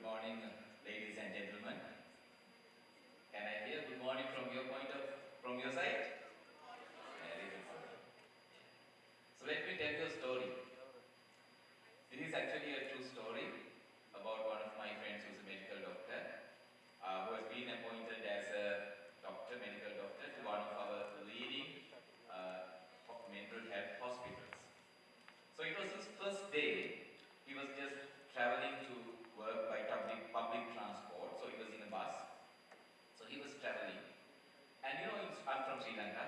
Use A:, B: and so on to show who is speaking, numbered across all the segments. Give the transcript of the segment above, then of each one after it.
A: morning, ladies and gentlemen. Can I hear good morning from your side? Very good. So let me tell you a story. This is actually a true story about one of my friends who is a medical doctor, who has been appointed as a medical doctor to one of our leading mental health hospitals. So it was his first day. He was just traveling to work by public transport. So he was in a bus. So he was traveling. And I'm from Sri Lanka.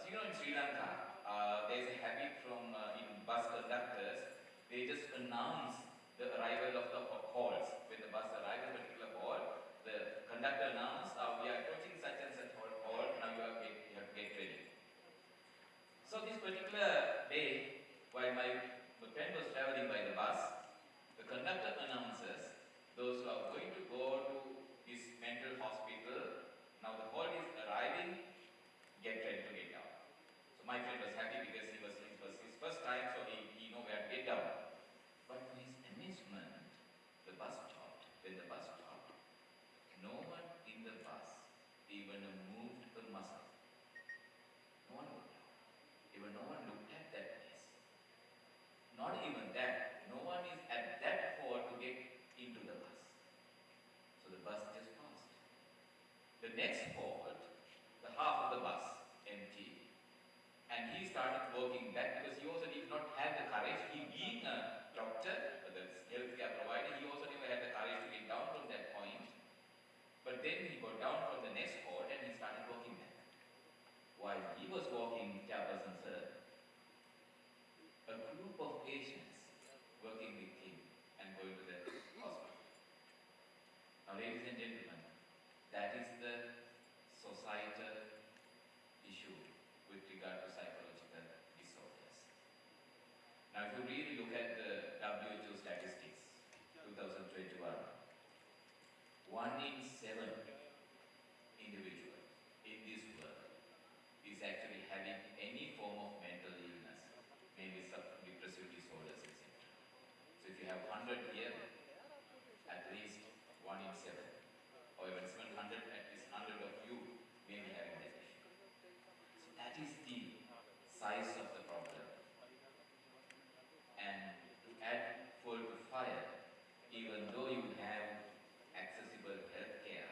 A: In Sri Lanka, there's a habit from in bus conductors. They just announce the arrival of the halls. When the bus arrives at a particular hall, the conductor announces, we are approaching such and such hall, now you have to get ready. So this particular day, while my friend was traveling by the bus, the conductor announces those who are going to go to this mental hospital, now the hall is arriving, get ready to get down. So my friend was happy because it was his first time, so he knew where to get down. But to his amazement, the bus stopped. When the bus stopped, no one in the bus even moved a muscle. No one looked down. Even no one looked at that place. Not even that. No one is at that hall to get into the bus. So the bus just passed. The next halt, the half of the bus empty, and he started walking back because he also did not have the courage. He being a doctor, the healthcare provider, he also never had the courage to get down from that point. But then he got down from the next halt and he started walking back. While he was walking, Chairperson Sir, a group of patients working with him and going to the hospital. Now, ladies and gentlemen, that is the societal issue with regard to psychological disorders. Now, if you really look at the WHO statistics, 2021, 1 in 7 individuals in this world is actually having any form of mental illness, maybe some depressive disorders, etc. So if you have 100 here, at least 1 in 7, or even 700, at least 100 of you may be having that issue. So that is the size of the problem. And to add fuel to fire, even though you have accessible health care,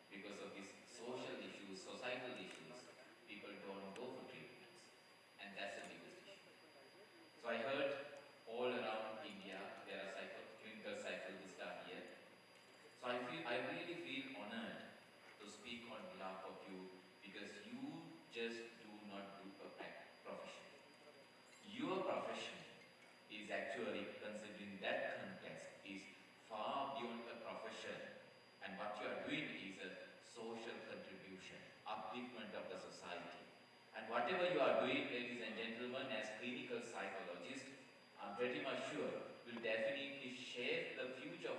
A: because of these social issues, societal issues, people don't go for treatments. And that's the biggest issue. So I heard all around India, there are clinical psychologists are here. So I really feel honored to speak on behalf of you because you just do not do a profession. Your profession is actually, considering that context, is far beyond a profession, and what you are doing is a social contribution, upliftment of the society. And whatever you are doing, ladies and gentlemen, as clinical psychologists, I'm pretty much sure will definitely shape the future of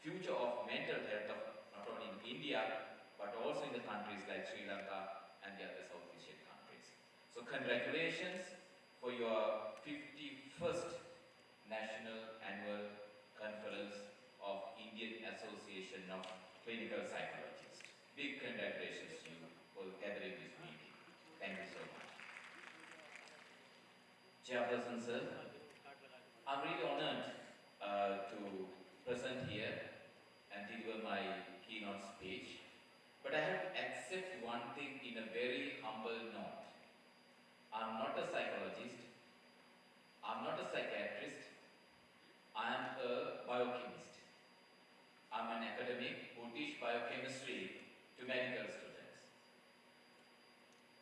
A: future of mental health of not only in India, but also in the countries like Sri Lanka and the other South Asian countries. So congratulations for your 51st National Annual Conference of Indian Association of Clinical Psychologists. Big congratulations to you for gathering this meeting. Thank you so much. Chairperson Sir, I'm really honored to present here and deliver my keynote speech. But I have to accept one thing in a very humble note. I'm not a psychologist, I'm not a psychiatrist, I am a biochemist. I'm an academic who teach biochemistry to medical students.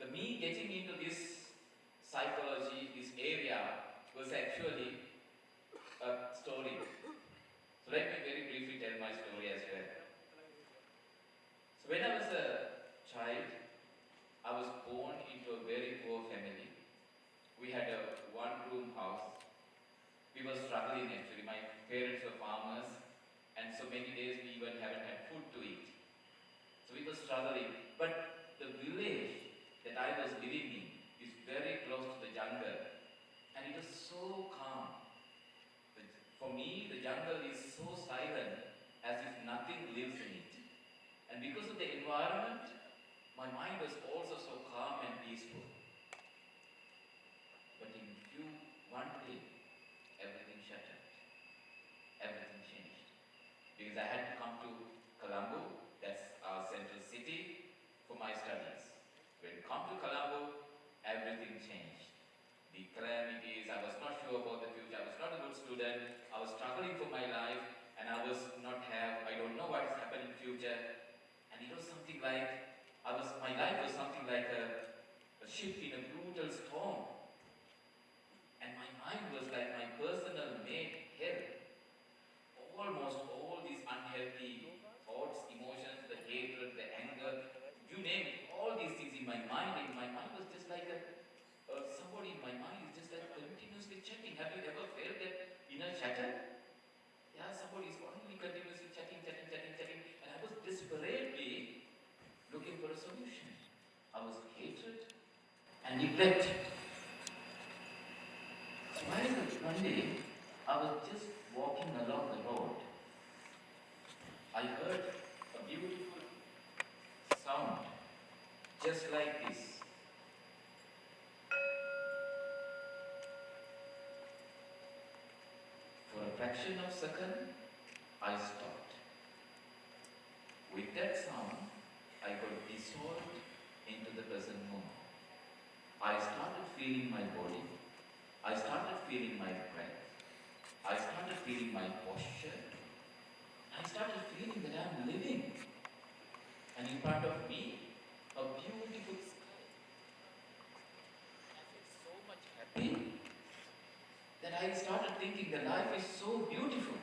A: Me getting into this psychology, this area, was actually a story. So let me very briefly tell my story as well. So when I was a child, I was born into a very poor family. We had a one-room house. We were struggling actually. My parents were farmers, and so many days we even haven't had food to eat. So we were struggling. But the village that I was living in is very close to the jungle, and it was so calm. For me, the jungle is so silent as if nothing lives in it. And because of the environment, my mind was also so calm and peaceful. But one day, everything shattered. Everything changed. Because I had to come to Colombo, that's our central city, for my studies. When I come to Colombo, everything changed. The calamities, I was not sure about the future, I was not a good student, I was struggling for my life, and I don't know what is happening in future. And it was something like, my life was something like a ship in a brutal storm. And my mind was like my personal made hell. Almost all these unhealthy thoughts, emotions, the hatred, the anger, you name it, all these things in my mind was just like somebody in my mind is just like continuously checking. Have you ever felt that inner chatter? Yeah, somebody is only continuously checking, and I was desperately looking for a solution. I was hatred and neglected. So one day, I was just walking along the road. I heard a beautiful sound, just like this. For a fraction of a second, I stopped. With that sound, I got dissolved into the present moment. I started feeling my body. I started feeling my breath. I started feeling my posture. I started feeling that I am living. And in front of me, a beautiful sky. I felt so much happy that I started thinking that life is so beautiful.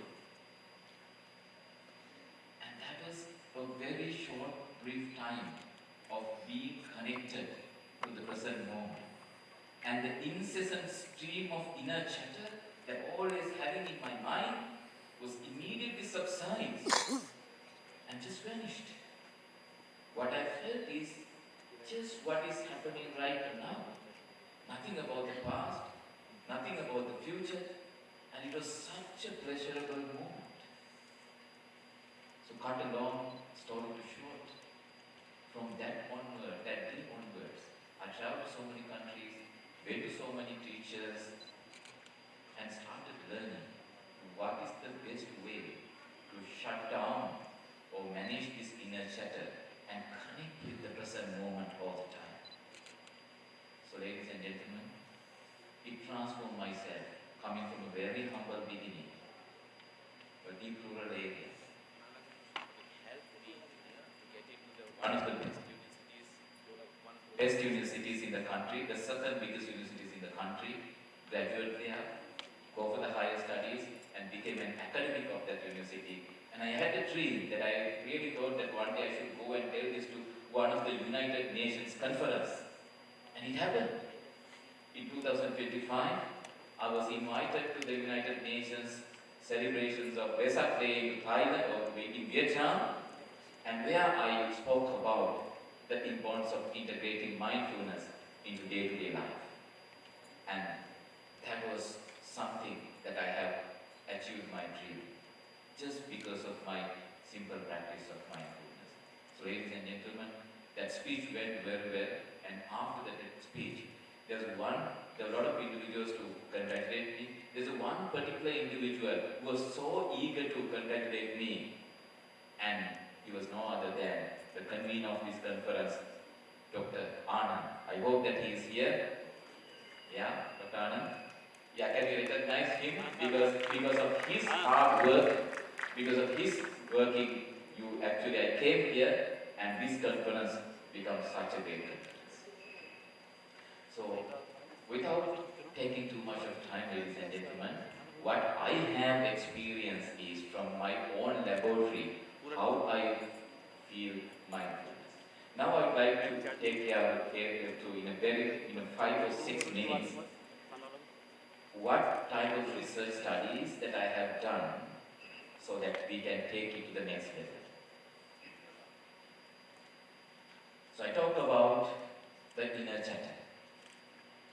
A: And that was a very short, brief time of being connected to the present moment. And the incessant stream of inner chatter that always having in my mind was immediately subsides and just vanished. What I felt is just what is happening right now. Nothing about the past, nothing about the future, and it was such a pleasurable moment. So cut a long story to short, from that day onwards, I traveled to so many countries, went to so many teachers, and started learning what is the best way to shut down or manage this inner chatter and connect with the present moment all the time. So ladies and gentlemen, it transformed myself, coming from a very humble beginning, a deep rural area. It helped me to get into one of the best universities in the country, the second biggest universities in the country, graduate there, go for the higher studies, and became an academic of that university. And I had a dream that I really thought that one day I should go and tell this to one of the United Nations conference. And it happened. In 2025, I was invited to the United Nations celebrations of Vesak Day in Thailand or in Vietnam, and where I spoke about the importance of integrating mindfulness into day-to-day life. And that was something that I have achieved my dream just because of my simple practice of mindfulness. So ladies and gentlemen, that speech went very well, and after that speech, there were a lot of individuals to congratulate me. There's one particular individual who was so eager to congratulate me, and he was no other than the convener of this conference, Dr. Anand. I hope that he is here. Yeah, Dr. Anand. Yeah, can you recognize him? Because of his hard work, because of his working, I came here, and this conference becomes such a great conference. So, without taking too much of time, ladies and gentlemen, what I have experienced is from my own laboratory, how I feel mindfulness. Now I would like to take care to in 5 or 6 minutes what type of research studies that I have done so that we can take it to the next level. So I talked about the inner chatter.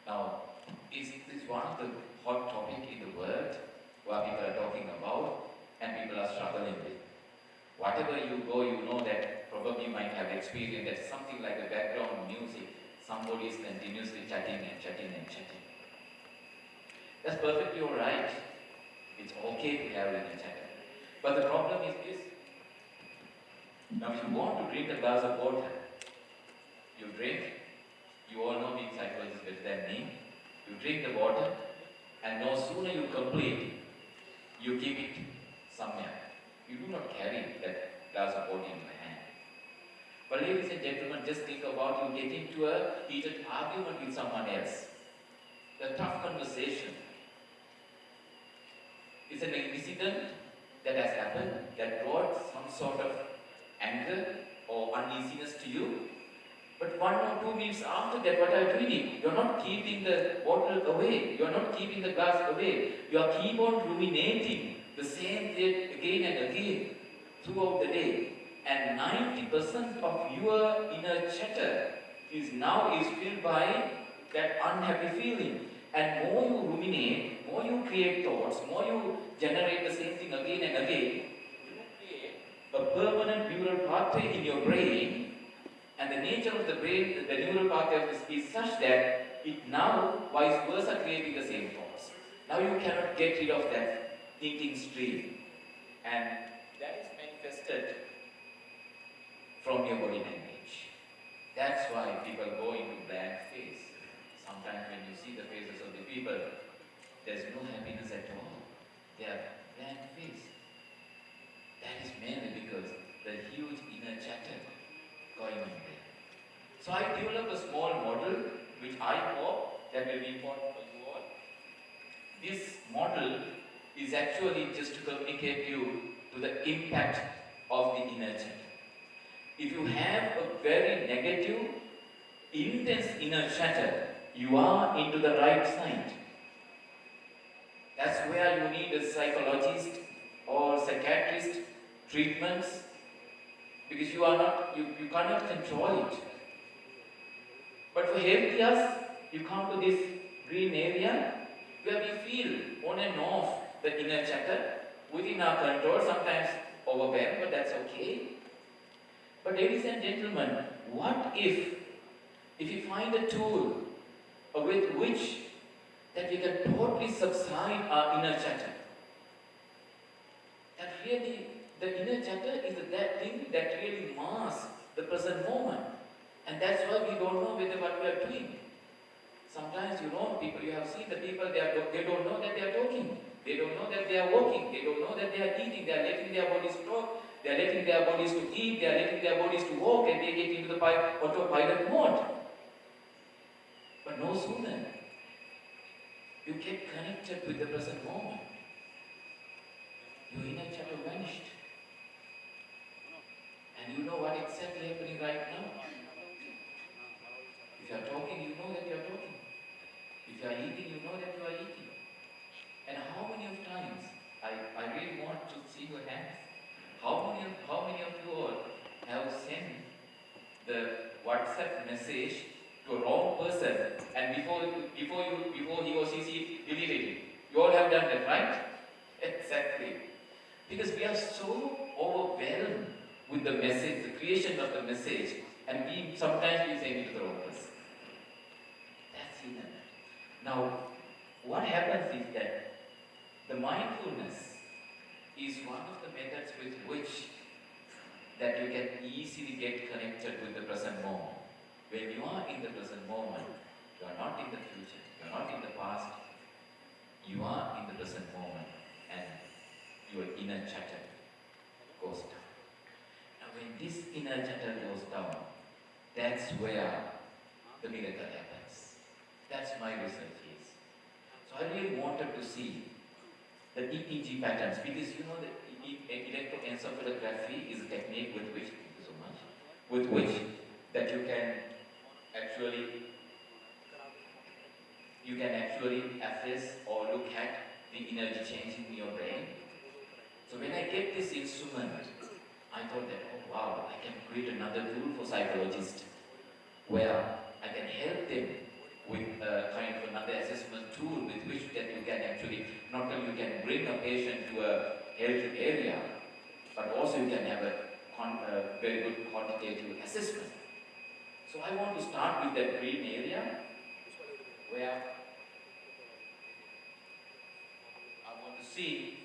A: Now, is one of the hot topic in the world where people are talking struggling with. Whatever you go, you know that probably you might have experienced that something like the background music, somebody is continuously chatting and chatting and chatting. That's perfectly alright. It's okay to have inner chatter. But the problem is this. Now if you want to drink a glass of water, you drink, you all know being psychologists better than me, you drink the water, and no sooner you complete, you keep it somewhere. You do not carry that glass of water in your hand. But ladies and gentlemen, just think about you getting to a heated argument with someone else. A tough conversation. It's an incident that has happened that brought some sort of anger or uneasiness to you. But 1 or 2 minutes after that, what are you doing? You're not keeping the bottle away. You're not keeping the glass away. You are keep on ruminating the same thing again and again throughout the day. And 90% of your inner chatter is filled by that unhappy feeling. And more you ruminate, more you create thoughts, more you generate the same thing again and again, you create a permanent neural pathway in your brain. And the nature of the brain, the neural pathway is such that it now, vice versa, creating the same thoughts. Now you cannot get rid of that thinking stream. And that is manifested from your body language. That's why people go into blank face. Sometimes when you see the faces of the people, there's no happiness at all. They are blank face. That is mainly because the huge inner chatter going on there. So I developed a small model which I hope that will be important for you all. This model is actually just to communicate you to the impact of the inner chatter. If you have a very negative, intense inner chatter, you are into the right side. That's where you need a psychologist or psychiatrist treatments, because you cannot control it. But for healthy us, you come to this green area where we feel on and off the inner chatter within our control, sometimes overwhelmed, but that's okay. But ladies and gentlemen, what if you find a tool with which that we can totally subside our inner chatter? That really, the inner chatter is that thing that really masks the present moment. And that's why we don't know whether what we are doing. Sometimes people, you have seen the people, they don't know that they are talking. They don't know that they are walking. They don't know that they are eating. They are letting their bodies talk. They are letting their bodies to eat. They are letting their bodies to walk, and they get into the autopilot mode. But no sooner you get connected with the present moment, your inner chatter vanished. And you know what exactly happening right now. If you are talking, you know that you are talking. If you are eating, you know that you are eating. And how many of times, I really want to see your hands. How many of you all have sent the WhatsApp message to a wrong person, and before he or she deleted it? You all have done that, right? Exactly. Because we are so overwhelmed with the message, the creation of the message, and sometimes we send it to the wrong person. That's it. Now, what happens is that the mindfulness is one of the methods with which that you can easily get connected with the present moment. When you are in the present moment, you are not in the future, you are not in the past, you are in the present moment, and your inner chatter goes down. Now when this inner chatter goes down, that's where the miracle happens. That's my research is. So I really wanted to see the EEG patterns, because the electroencephalography is a technique with which, thank you so much, with which that you can actually assess or look at the energy change in your brain. So when I get this instrument, I thought that, oh wow, I can create another tool for psychologists where I can help them with kind of another assessment tool with which that you can actually, not only you can bring a patient to a healthy area, but also you can have a very good quantitative assessment. So I want to start with that green area where I want to see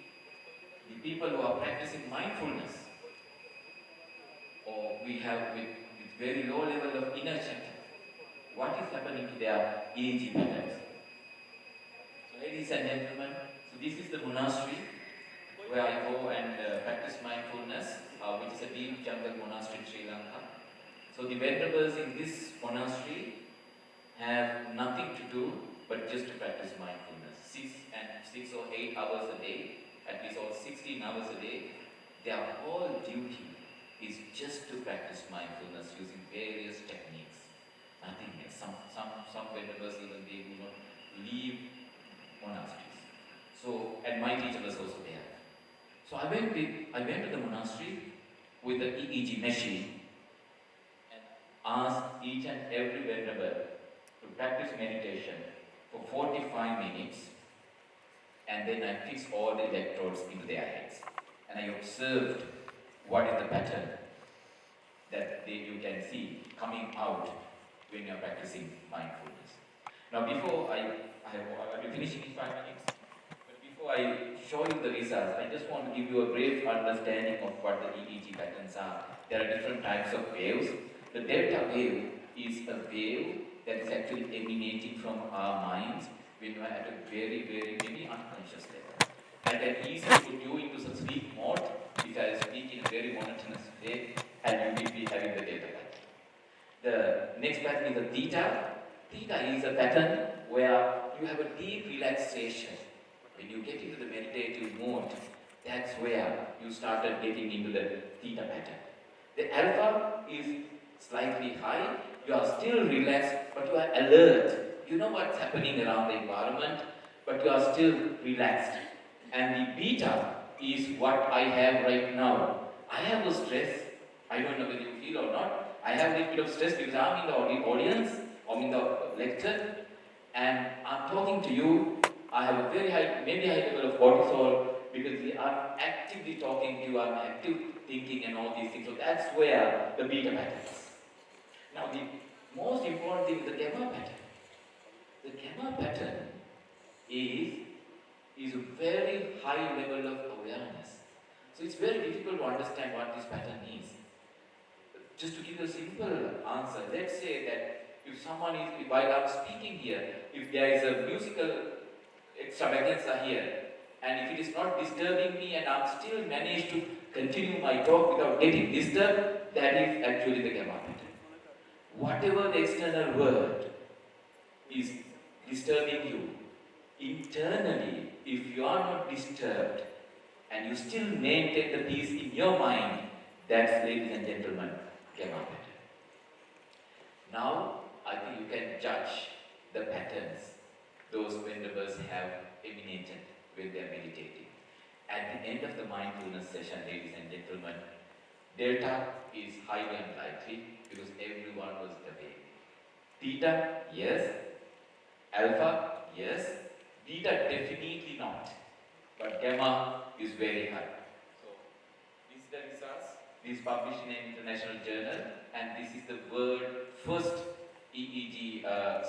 A: the people who are practicing mindfulness, or we have with very low level of inner chatter. What is happening to their EEG patterns? So ladies and gentlemen, so this is the monastery where I go and practice mindfulness, which is a deep jungle monastery in Sri Lanka. So the venerables in this monastery have nothing to do but just to practice mindfulness. 6 or 8 hours a day, at least or 16 hours a day, their whole duty is just to practice mindfulness using various techniques. Nothing else. Some venerables even they do not leave monasteries. So, and my teacher was also there. So I went to the monastery with the EEG machine and asked each and every venerable to practice meditation for 45 minutes, and then I fixed all the electrodes into their heads. And I observed what is the pattern that you can see coming out when you are practicing mindfulness. Now before I'll be finishing in 5 minutes, but before I show you the results, I just want to give you a brief understanding of what the EEG patterns are. There are different types of waves. The delta wave is a wave that is actually emanating from our minds when we are at a very, very, maybe unconscious level. I can easily put you into some sleep mode if I speak in a very monotonous way, and you will be having the delta pattern. The next pattern is a theta. Theta is a pattern where you have a deep relaxation. When you get into the meditative mode, that's where you started getting into the theta pattern. The alpha is slightly high. You are still relaxed, but you are alert. You know what's happening around the environment, but you are still relaxed. And the beta is what I have right now. I have a stress. I don't know whether you feel or not. I have a little bit of stress because I'm in the audience, I'm in the lecture, and I'm talking to you. I have a very high, maybe high level of cortisol because I'm actively talking to you, I'm active thinking and all these things. So that's where the beta pattern is. Now the most important thing is the gamma pattern. The gamma pattern is a very high level of awareness. So it's very difficult to understand what this pattern is. Just to give you a simple answer, let's say that if someone is, while I'm speaking here, if there is a musical extravaganza here, and if it is not disturbing me and I'm still managed to continue my talk without getting disturbed, that is actually the gamma pattern. Whatever the external world is disturbing you, internally, if you are not disturbed and you still maintain the peace in your mind, that's, ladies and gentlemen, gamma pattern. Now, I think you can judge the patterns those venerables have emanated when they are meditating. At the end of the mindfulness session, ladies and gentlemen, delta is highly unlikely because everyone was awake. Theta, yes. Alpha, yes. Beta, definitely not. But gamma is very high. So, this is the results. This is published in an international journal, and this is the world's first EEG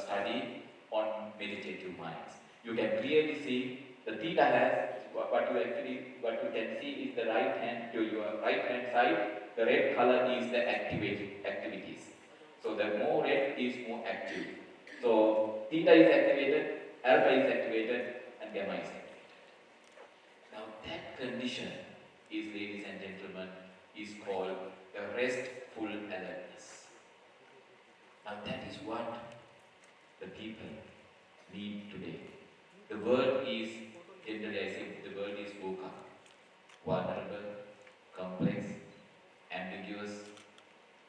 A: study on meditative minds. You can clearly see the theta has what you can see is the right hand to your right hand side. The red color is the activities. So the more red is more active. So theta is activated, alpha is activated, and gamma is activated. Now that condition is, ladies and gentlemen, is called the restful alertness. Now that is what the people need today. The world is, generally I say, the world is woke up, vulnerable, complex, ambiguous,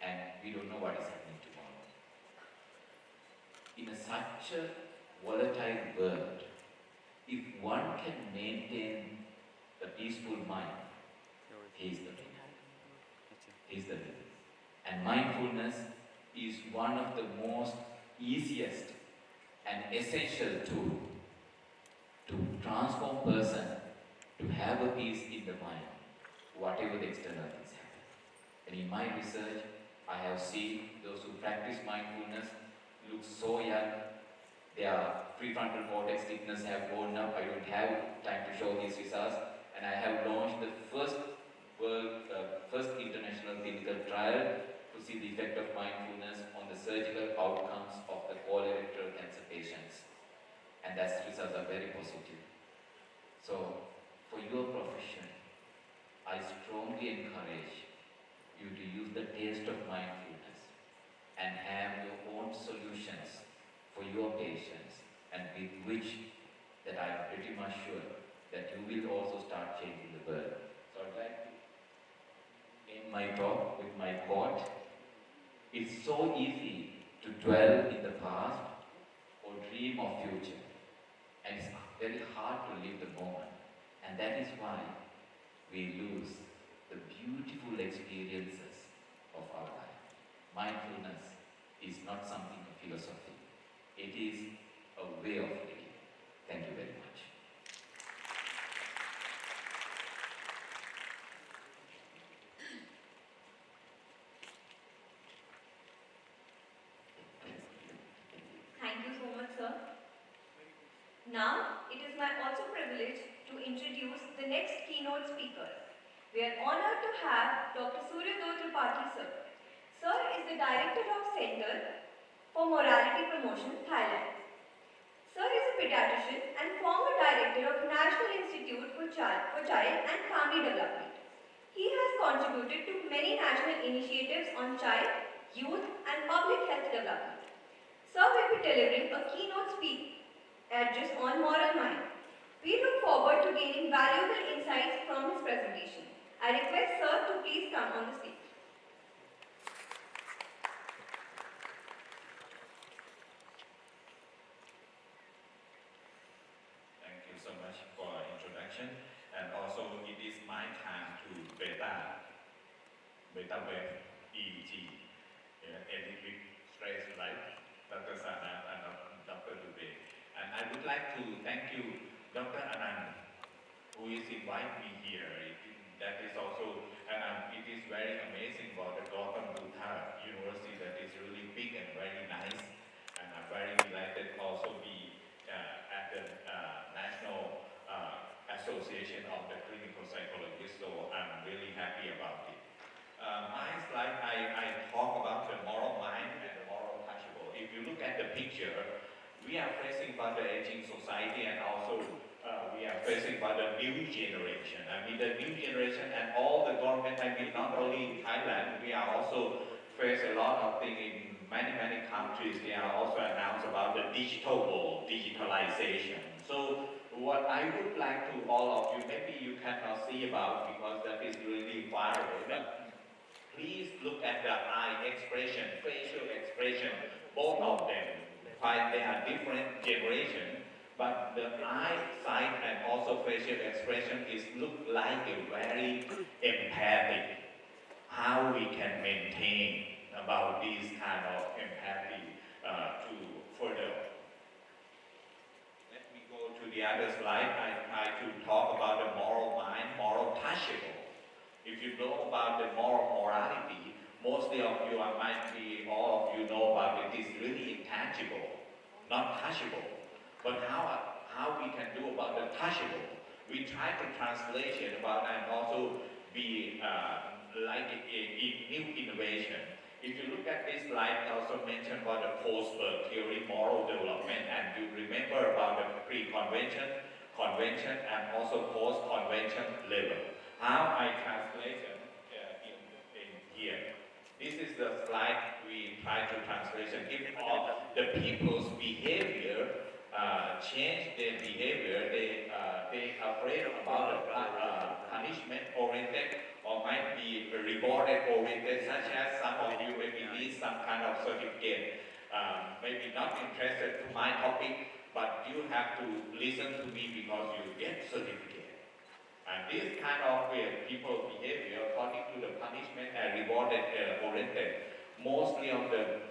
A: and we don't know what is happening tomorrow. In such a volatile world, if one can maintain a peaceful mind, he is the winner. He is the winner. And mindfulness is one of the most easiest and essential tool to transform person to have a peace in the mind. whatever the external things happen. And in my research, I have seen those who practice mindfulness look so young. Their prefrontal cortex thickness have gone up. I don't have time to show these results. And I have launched the first international clinical trial to see the effect of mindfulness on the surgical outcomes of the colorectal cancer patients. And those results are very positive. So, for your profession, I strongly encourage you to use the taste of mindfulness and have your own solutions for your patients, and with which that I am pretty much sure that you will also start changing the world. So I'd like to end my talk with my quote. It's so easy to dwell in the past or dream of future, and it's very hard to live the moment. And that is why we lose the beautiful experiences of our life. Mindfulness is not something of philosophy. It is a way of living. Thank you very much.
B: Thank you so much, sir. Now, it is my also privilege to introduce the next keynote speaker. We are honored to have Dr. Suryoday Tripathi, sir. Sir is the Director of Center for Morality Promotion, Thailand. Sir is a pediatrician and former Director of National Institute for Child and Family Development. He has contributed to many national initiatives on child, youth and public health development. Sir will be delivering a keynote speech address on moral mind. We look forward to gaining valuable insights from his presentation. I request Sir to please come on the stage.
C: Thank you so much for introduction. And also it is my time to beta wave EEG, electric stress light, Dr. Sana and Dr. Dubey. And I would like to thank you, Dr. Anand, who is inviting me here. That is also, and it is very amazing about the GAUTAM BUDDH University that is really big and very nice. And I'm very delighted also be at the National Association of the Clinical Psychologists, so I'm really happy about it. My slide, I talk about the moral mind and the moral touchable. If you look at the picture, we are facing by the aging society, and also we are facing by the new generation. I mean, the new generation and all the government, I mean, not only in Thailand, we are also face a lot of things in many countries. They are also announced about the digital world, digitalization. So what I would like to all of you, maybe you cannot see about because that is really far away, but please look at the eye expression, facial expression, both of them. They are different generations, but the eye sight and also facial expression is look like a very empathic. How we can maintain about this kind of empathy to further. Let me go to the other slide. I try to talk about the moral mind, moral touchable. If you know about the moral morality, mostly of you, might be, all of you know about it, is really intangible, not touchable. But how we can do about the touchable? We try to translate it about and also be like a new innovation. If you look at this slide, I also mentioned about the post-birth theory, moral development, and you remember about the pre-convention, convention, and also post-convention level. How I translate them in here. This is the slide we try to translation. If all the people's behavior change their behavior, they afraid about the punishment oriented or might be rewarded oriented, such as some of you maybe need some kind of certificate. Maybe not interested to my topic, but you have to listen to me because you get certificate. And this kind of people behavior according to the punishment and rewarded oriented, mostly of the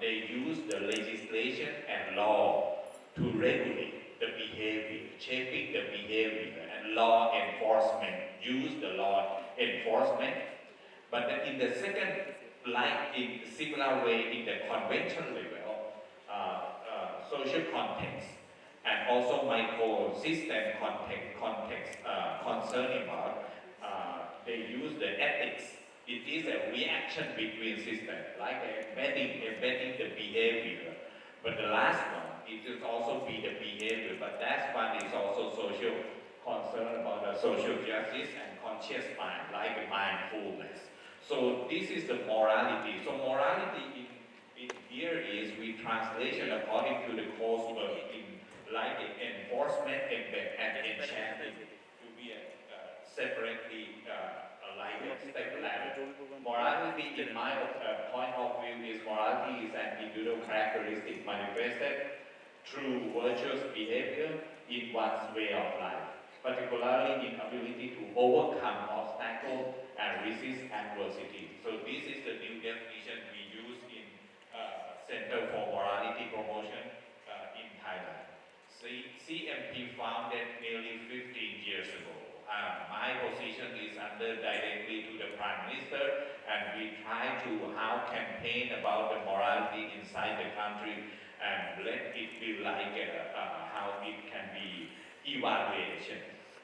C: they use the legislation and law to regulate. the behavior, shaping the behavior, and law enforcement use the law enforcement. But in the second, like in similar way in the conventional level, social context, and also micro-system context concern about, they use the ethics. It is a reaction between systems, like embedding the behavior. But the last one, it will also be the behavior, but that one is also social concern about the social justice and conscious mind, like mindfulness. So this is the morality. So morality in here is we translation according to the coursework in like enforcement and enchanting to be separately like a step ladder. Morality, in my point of view, is morality is an individual characteristic manifested through virtuous behavior in one's way of life, particularly in ability to overcome obstacles and resist adversity. So this is the new definition we use in Center for Morality Promotion in Thailand. CMP founded nearly 15 years ago. My position is under directly to the Prime Minister, and we try to how campaign about the morality inside the country and let it be like how it can be evaluation.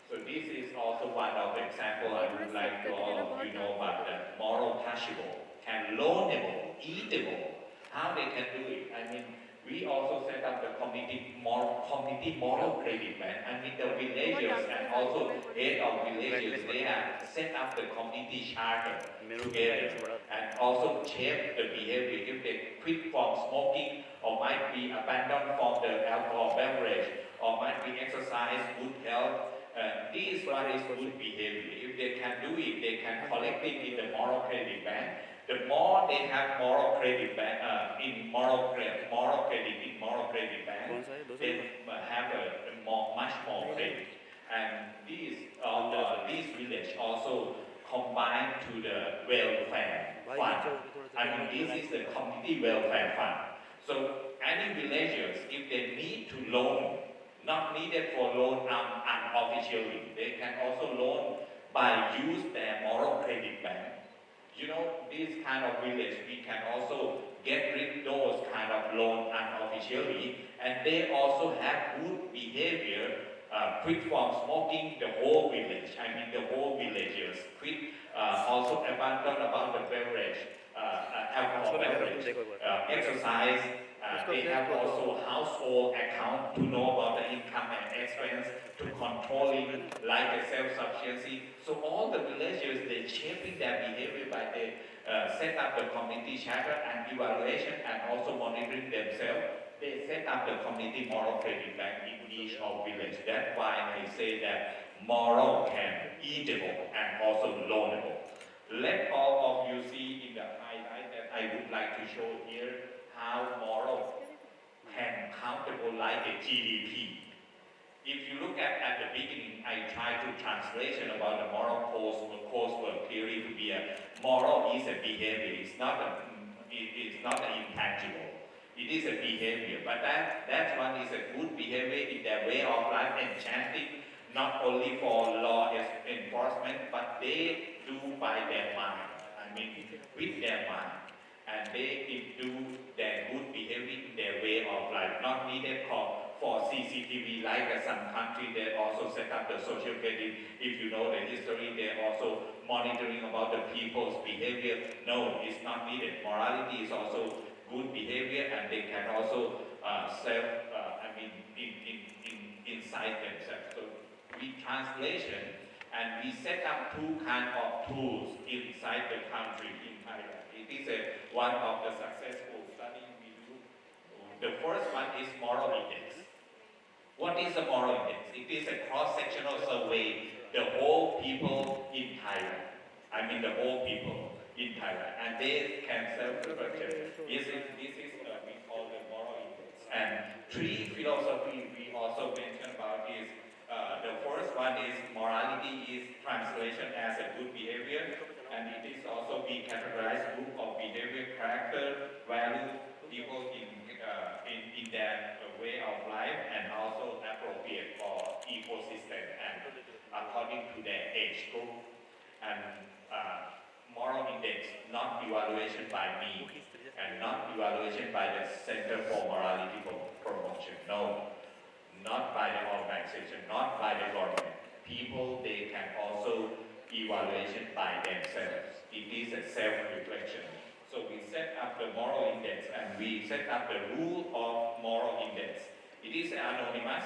C: So this is also one of the example I would like to all of you know about the moral touchable and loanable, eatable, how they can do it. I mean, we also set up the community moral credit bank. I mean, the villagers and also head of villages, they have set up the community charter together and also shape the behavior. If they quit from smoking or might be abandoned from the alcohol beverage or might be exercise, good health, this one is good behavior. If they can do it, they can collect it in the moral credit bank. The more they have moral credit bank in moral credit bank, they have much more credit. And this village also combined to the welfare fund. I mean, this is the community welfare fund. So any villagers, if they need to loan, not needed for loan unofficially, they can also loan by use their moral credit bank. You know, this kind of village, we can also get rid those kind of loan unofficially, and they also have good behavior, quit from smoking the whole village. I mean, the whole villagers quit, also abandon about the beverage, alcohol beverage, exercise. They have also household account to know about the income and expense, to controlling like a self-sufficiency. So all the villagers, they're shaping their behavior by the set up the community charter and evaluation and also monitoring themselves. They set up the community moral credit bank in each of village. That's why I say that moral can eatable and also loanable. Let all of you see in the highlight that I would like to show here how moral can countable like a GDP. If you look at the beginning, I tried to translation about the moral coursework theory to be a moral is a behavior. It's not an intangible. It is a behavior, but that one is a good behavior in their way of life, enchanting not only for law enforcement, but they do by their mind. I mean, with their mind. And they do their good behavior in their way of life, not needed for CCTV, like some country they also set up the social credit. If you know the history, they're also monitoring about the people's behavior. No, it's not needed. Morality is also good behavior, and they can also inside themselves. So we translation, and we set up two kinds of tools inside the country in Thailand. It is one of the successful studies we do. The first one is moral index. What is a moral index? It is a cross-sectional survey, the whole people in Thailand. I mean the whole people in Thailand. And they can self-reflect. This is we call the moral index. And three philosophies we also mentioned about is the first one is morality is translation as a good behavior, and it is also be categorized group of behavior, character, value, people in their way of life, and also approach according to their age group. And moral index, not evaluation by me, and not evaluation by the Center for Morality Promotion. No, not by the organization, not by the government. People, they can also evaluation by themselves. It is a self-reflection. So we set up the moral index and we set up the rule of moral index. It is anonymous.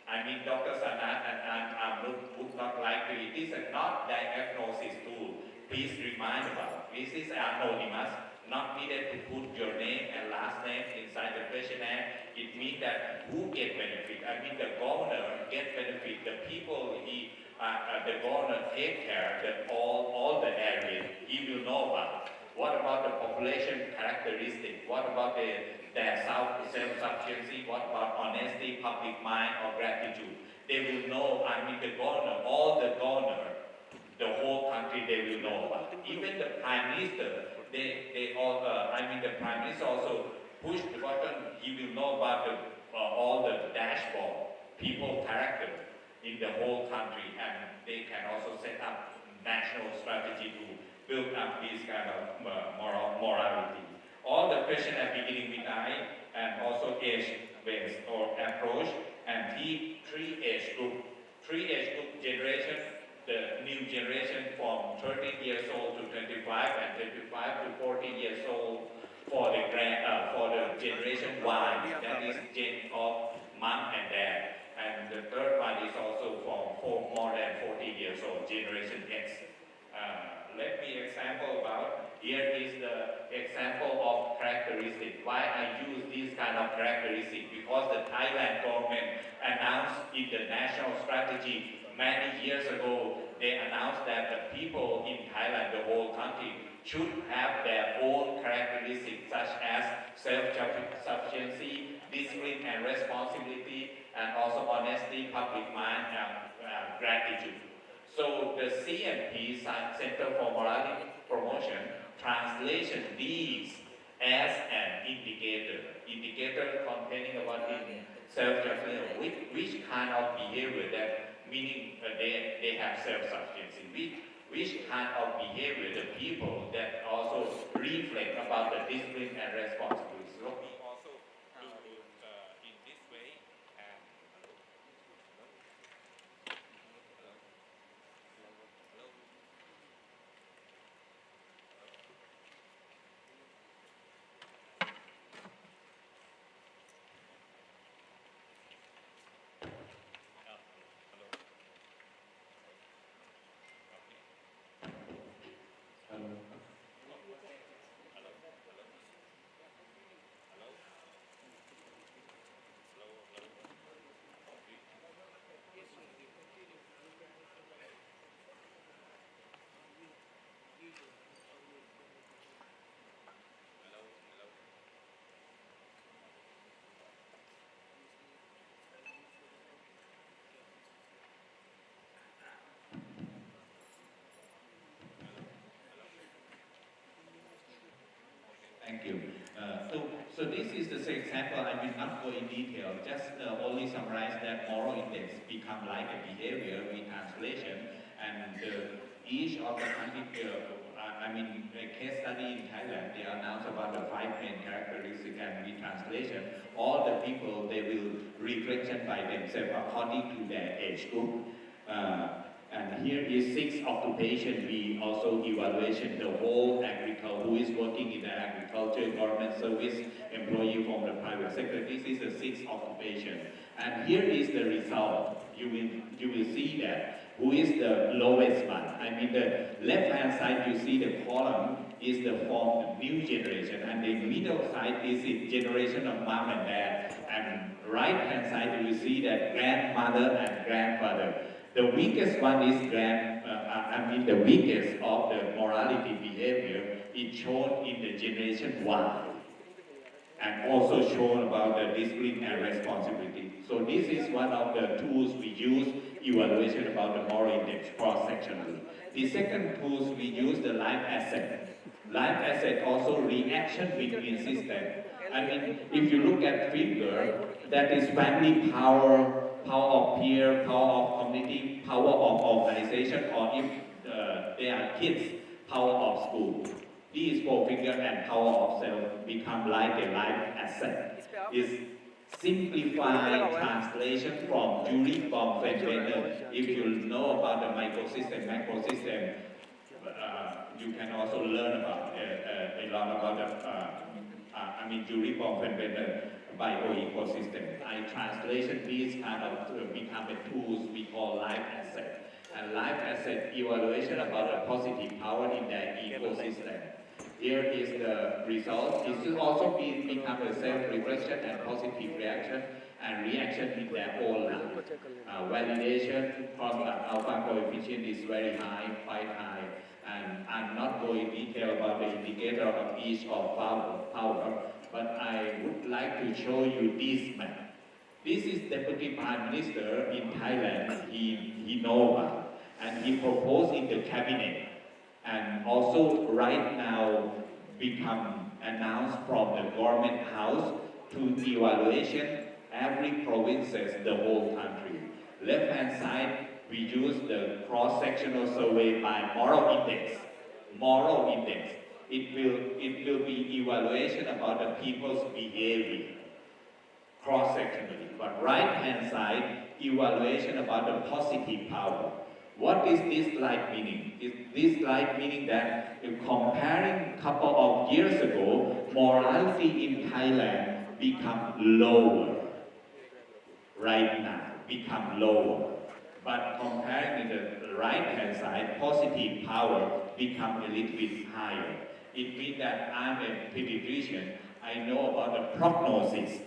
C: I mean, Dr. Sanat and I would not like to. It is a not diagnosis tool. Please remind about. This is anonymous, not needed to put your name and last name inside the questionnaire. It means that who get benefit? I mean, the governor get benefit. The people the governor take care of all the areas he will know about. What about the population characteristics? What about their self-sufficiency? What about honesty, public mind, or gratitude? They will know, I mean the governor, all the governor, the whole country they will know about. Even the Prime Minister, they all, I mean the Prime Minister also push the button, he will know about all the dashboard, people character in the whole country, and they can also set up national strategy to build up this kind of morality. All the questions are beginning with I and also age-based or approach, and three age group generation, the new generation from 13 years old to 25 and 25 to 40 years old for the generation Y, that is gen of mom and dad. And the third one is also for more than 40 years old, generation X. Let me example about, here is the example of characteristic. Why I use this kind of characteristic? Because the Thailand government announced in the national strategy many years ago, they announced that the people in Thailand, the whole country, should have their own characteristics such as self-sufficiency, discipline and responsibility, and also honesty, public mind, and gratitude. So the CMP, Center for Morality Promotion, translation these as an indicator containing about self-sufficiency, which kind of behavior that meaning they have self-sufficiency, which kind of behavior the people that also reflect about the discipline and responsibility. So we also do in this way. Thank you. So this is the example. I will not go in detail, just only summarize that moral index become like a behavior with translation, and each of the country, I mean, a case study in Thailand, they announced about the 5 main characteristics, and with translation, all the people, they will reflection by themselves according to their age group. And here is 6 occupation. We also evaluation the whole agriculture, who is working in the agriculture, government service, employee from the private sector. This is the 6 occupation. And here is the result. You will see that who is the lowest one. I mean, the left-hand side, you see the column is the form new generation, and the middle side is the generation of mom and dad. And right-hand side, you see that grandmother and grandfather. The weakest one is the weakest of the morality behavior is shown in the generation Y, and also shown about the discipline and responsibility. So this is one of the tools we use evaluation about the moral index cross-sectionally. The second tools we use the life asset. Life asset also reaction between system. I mean, if you look at finger, that is family power, power of peer, power of community, power of organization, or if they are kids, power of school. These four figures and power of self become like a life asset. It's simplified translation from Julie from Fenbender. If you know about the microsystem, macrosystem, you can also learn about a lot about the Julie from Fenbender bioecosystem. I translation these kind of become a tools we call life asset. And life asset evaluation about the positive power in their ecosystem. Here is the result. It should also become a self-reflection and positive reaction and reaction in their own life. Validation from the alpha coefficient is very high, quite high, and I'm not going detail about the indicator of each of power, but I would like to show you this map. This is Deputy Prime Minister in Thailand, he know about, and he proposed in the cabinet, and also right now become announced from the government house to evaluation every provinces, the whole country. Left hand side, we use the cross-sectional survey by moral index. Moral index. It will be evaluation about the people's behavior cross-sectionally. But right-hand side, evaluation about the positive power. What is this light meaning? Is this light meaning that if comparing a couple of years ago, morality in Thailand become lower. Right now, become lower. But comparing to the right-hand side, positive power become a little bit higher. It means that I'm a pediatrician. I know about the prognosis.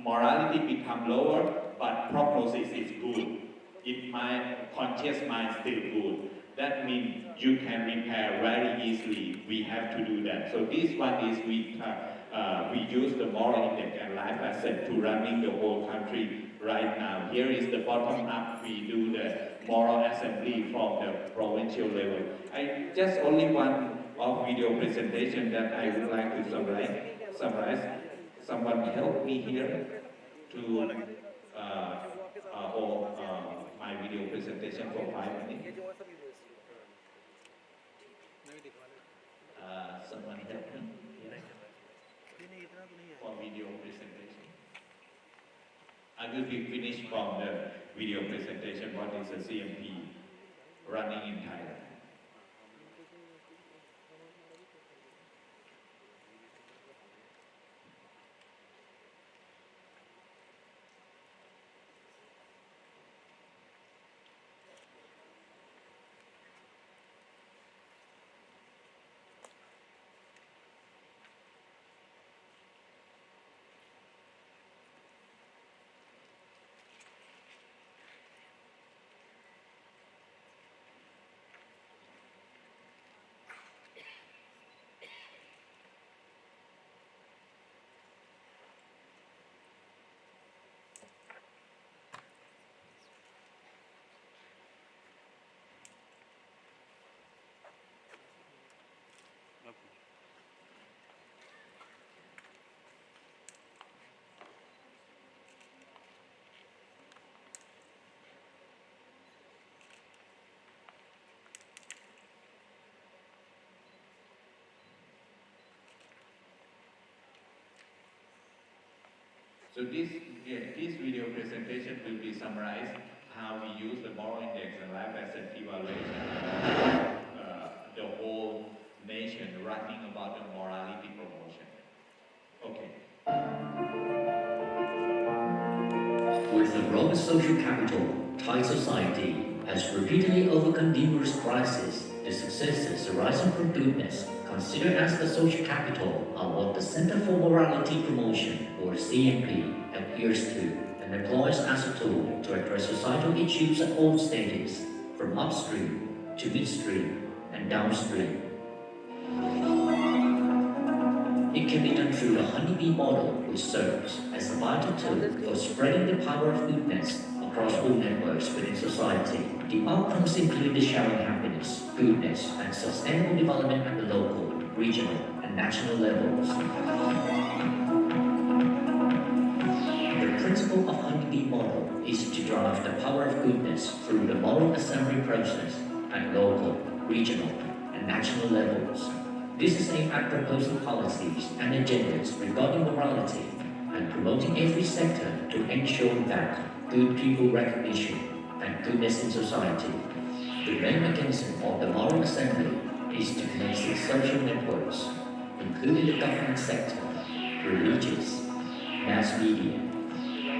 C: Morality become lower, but prognosis is good. If my conscious mind still good, that means you can repair very easily. We have to do that. So this one is we use the moral index and life asset to running the whole country right now. Here is the bottom up. We do the moral assembly from the provincial level. I just only one of video presentation that I would like to summarize. Someone help me here to hold my video presentation for 5 minutes. Someone help me here for video presentation. I will be finished from the video presentation. What is the CMP running in Thailand? So this video presentation will be summarized how we use the moral index and life asset evaluation the whole nation running about the morality promotion. Okay.
D: With the growing social capital, Thai society has repeatedly overcome numerous crises. The successes arising from goodness, considered as the social capital, are what the Center for Morality Promotion, or CMP, adheres to and employs as a tool to address societal issues at all stages, from upstream to midstream and downstream. It can be done through the honeybee model, which serves as a vital tool for spreading the power of goodness across all networks within society. The outcomes include the sharing happiness, goodness, and sustainable development at the local, regional, and national levels. The principle of honeybee model is to drive the power of goodness through the moral assembly process at local, regional, and national levels. This is aimed at proposing policies and agendas regarding morality and promoting every sector to ensure that good people recognition and goodness in society. The main mechanism of the moral assembly is to connect social networks, including the government sector, religious, mass media,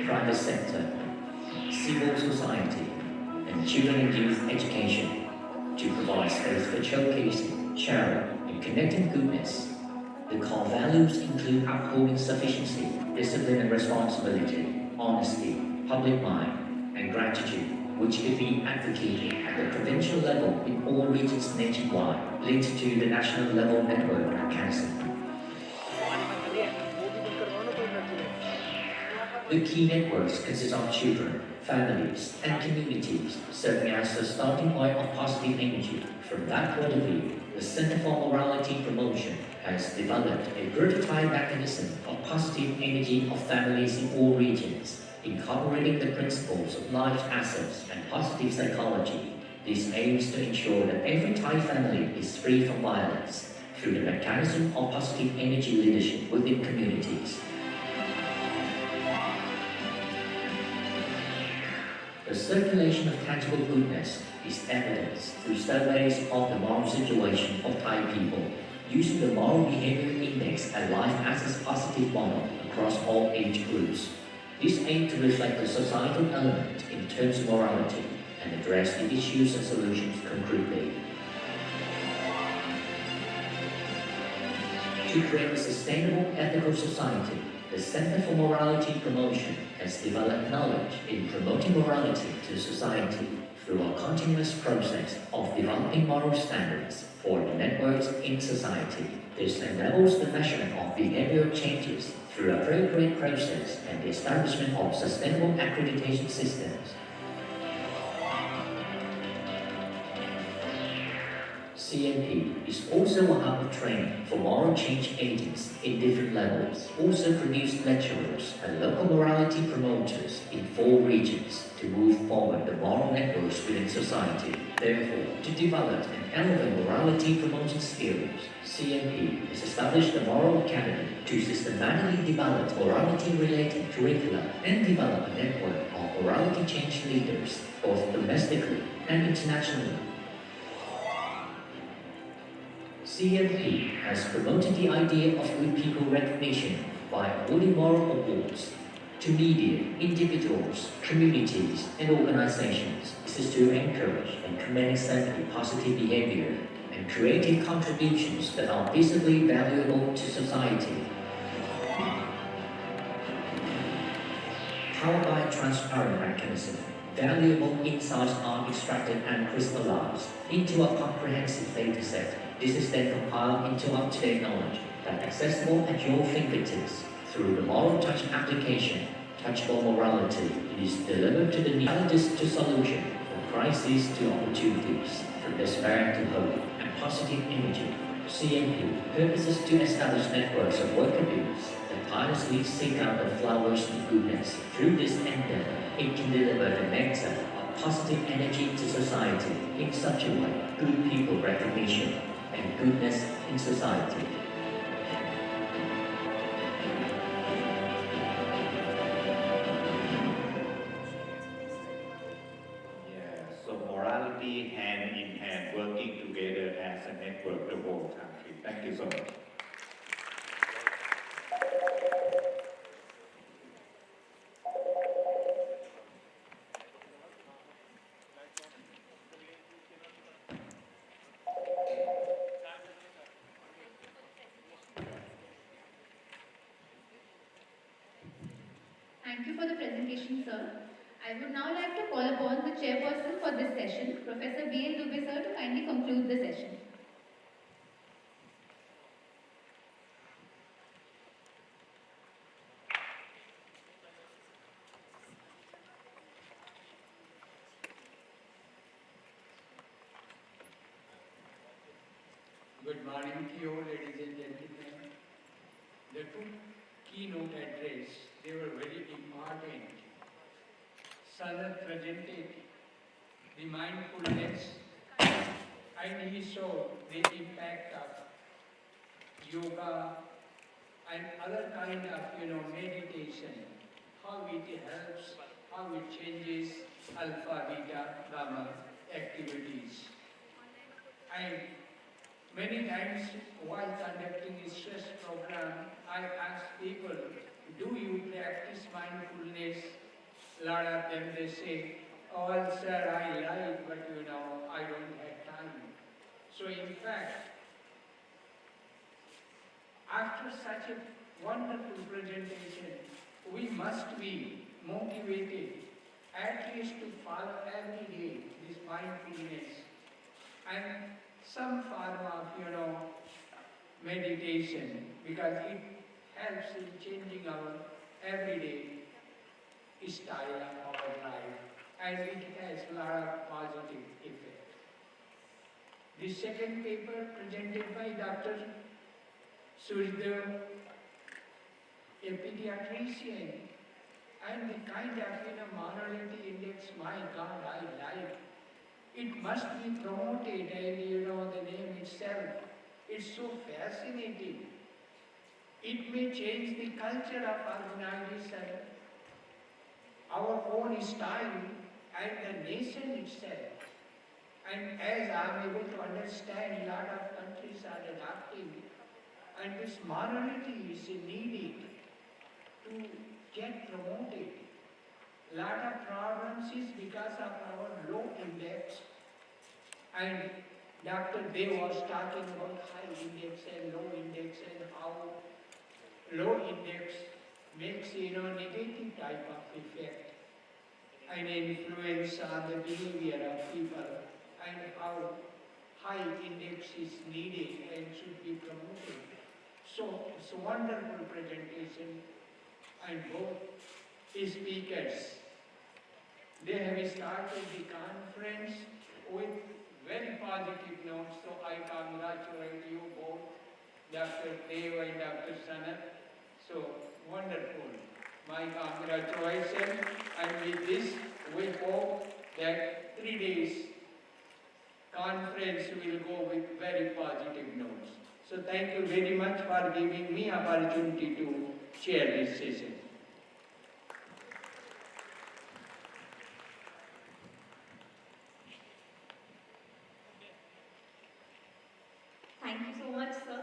D: private sector, civil society, and children and youth education to provide space for showcasing, sharing, and connecting goodness. The core values include upholding sufficiency, discipline and responsibility, honesty, public mind, and gratitude, which could be advocated at the provincial level in all regions nationwide, linked to the national level network mechanism. The key networks consist of children, families, and communities, serving as the starting point of positive energy. From that point of view, the Center for Morality Promotion has developed a prototype mechanism of positive energy of families in all regions, incorporating the principles of life assets and positive psychology. This aims to ensure that every Thai family is free from violence through the mechanism of positive energy leadership within communities. The circulation of tangible goodness is evidenced through surveys of the moral situation of Thai people, using the Moral Behavior Index and Life Assets Positive Model across all age groups. This aims to reflect the societal element in terms of morality and address the issues and solutions concretely. To create a sustainable ethical society, the Center for Morality Promotion has developed knowledge in promoting morality to society through a continuous process of developing moral standards for the networks in society. This enables the measurement of behavioral changes through appropriate process and the establishment of sustainable accreditation systems. CMP is also a hub of training for moral change agents in different levels, also produced lecturers and local morality promoters in 4 regions to move forward the moral networks within society. Therefore, to develop and elevate morality promotion skills, CMP has established the Moral Academy to systematically develop morality-related curricula and develop a network of morality change leaders, both domestically and internationally. CMP has promoted the idea of good people recognition by awarding moral awards to media, individuals, communities, and organizations. This is to encourage and commend exemplary positive behavior and creative contributions that are visibly valuable to society. Powered by a transparent mechanism, valuable insights are extracted and crystallized into a comprehensive dataset. This is then compiled into up-to-date knowledge that is accessible at your fingertips through the Moral Touch application. Touchable morality is delivered to the challenges to solution, from crises to opportunities, from despair to hope, and positive energy. CMP purposes to establish networks of worker-bees that tirelessly seek out the flowers of goodness. Through this endeavor, it can deliver the nectar of positive energy to society in such a way, good people recognition and goodness in society.
C: So morality hand in hand, working together as a network, the whole country. Thank you so much.
E: Thank you for the presentation, sir. I would now like to call upon the chairperson for this session, Professor B.N. Dubey, sir, to kindly conclude the session.
F: morning to you, ladies and gentlemen. The two keynote address, they were very important. Sanat presented the mindfulness and he showed the impact of yoga and other kind of meditation, how it helps, how it changes alpha, beta, gamma activities. And many times while conducting a stress program, I ask people, do you practice mindfulness? A lot of them they say, oh well sir, I like, but I don't have time. So in fact, after such a wonderful presentation, we must be motivated at least to follow every day this mindfulness and some form of meditation, because it helps in changing our everyday style of our life and it has a lot of positive effect. The second paper presented by Dr. Suryadev, a pediatrician, and the kind of morality index, my God, I like. It must be promoted, and the name itself, it's so fascinating. It may change the culture of organization, our own style, and the nation itself. And as I am able to understand, a lot of countries are adopting, and this morality is needed to get promoted. A lot of problems is because of our low index, and Dr. Dev was talking about high index and low index and how low index makes negative type of effect and influence on the behavior of people, and how high index is needed and should be promoted. So it's a wonderful presentation, and both speakers, they have started the conference with very positive notes, so I congratulate you both, Dr. Dev and Dr. Sanat. So wonderful. My congratulations, and with this we hope that 3 days conference will go with very positive notes. So thank you very much for giving me opportunity to chair this session.
B: Thank you so much, sir.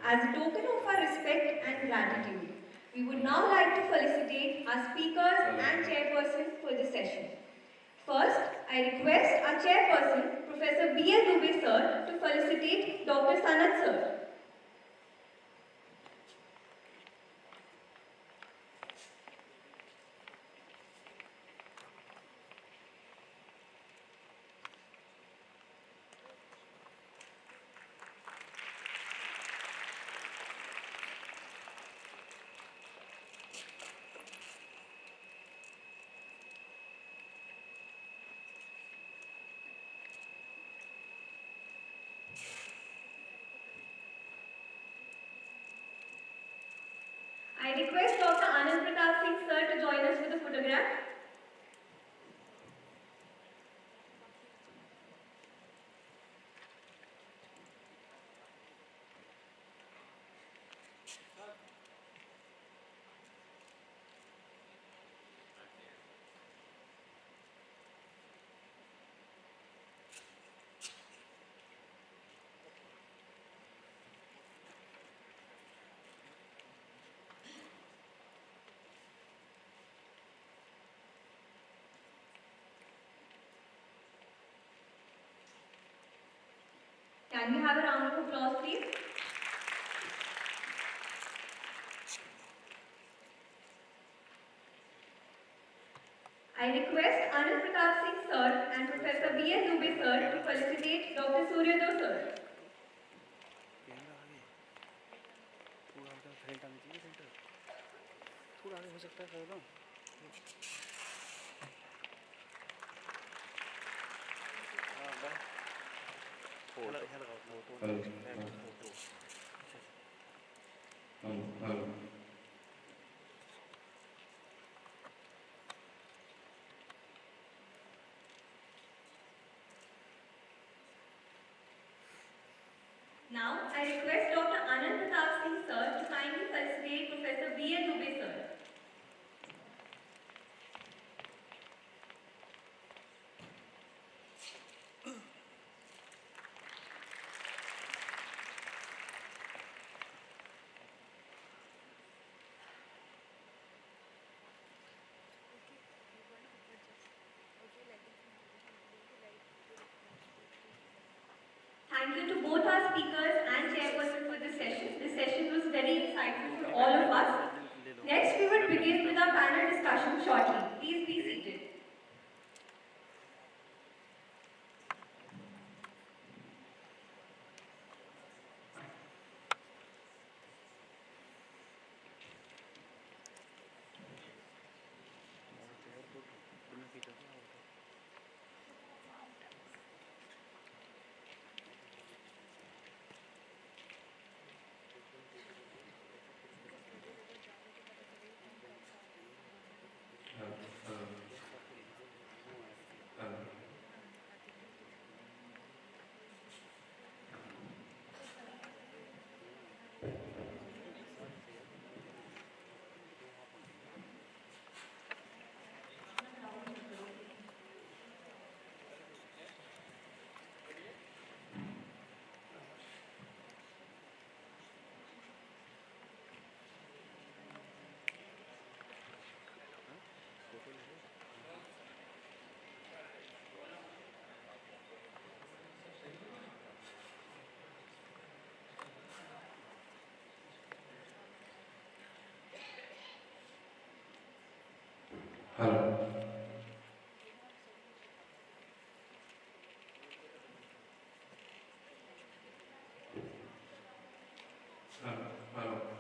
B: As a token of our respect and gratitude, we would now like to felicitate our speakers and chairperson for this session. First, I request our chairperson, Professor B.L. Dubey sir, to felicitate Dr. Sanat sir. I request Dr. Anand Pratap Singh sir to join us with a photograph. Can we have a round of applause, please? I request Anand Pratap Singh sir and Professor B.S. Dubey sir to felicitate Dr. Suryadev sir.
G: आगे हो सकता है problem.
B: Now, I request Dr. Anand Pratap Singh sir to kindly felicitate Professor B.L. Dubey sir. Thank you to both our speakers and chairperson for this session. This session was very insightful for all of us. Next, we will begin with our panel discussion shortly. Please be seated.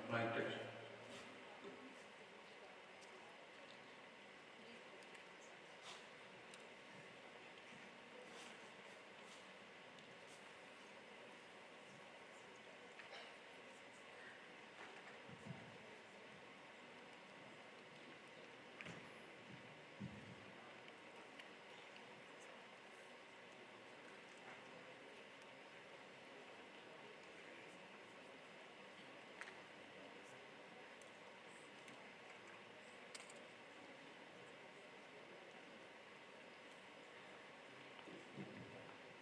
H: Mic test.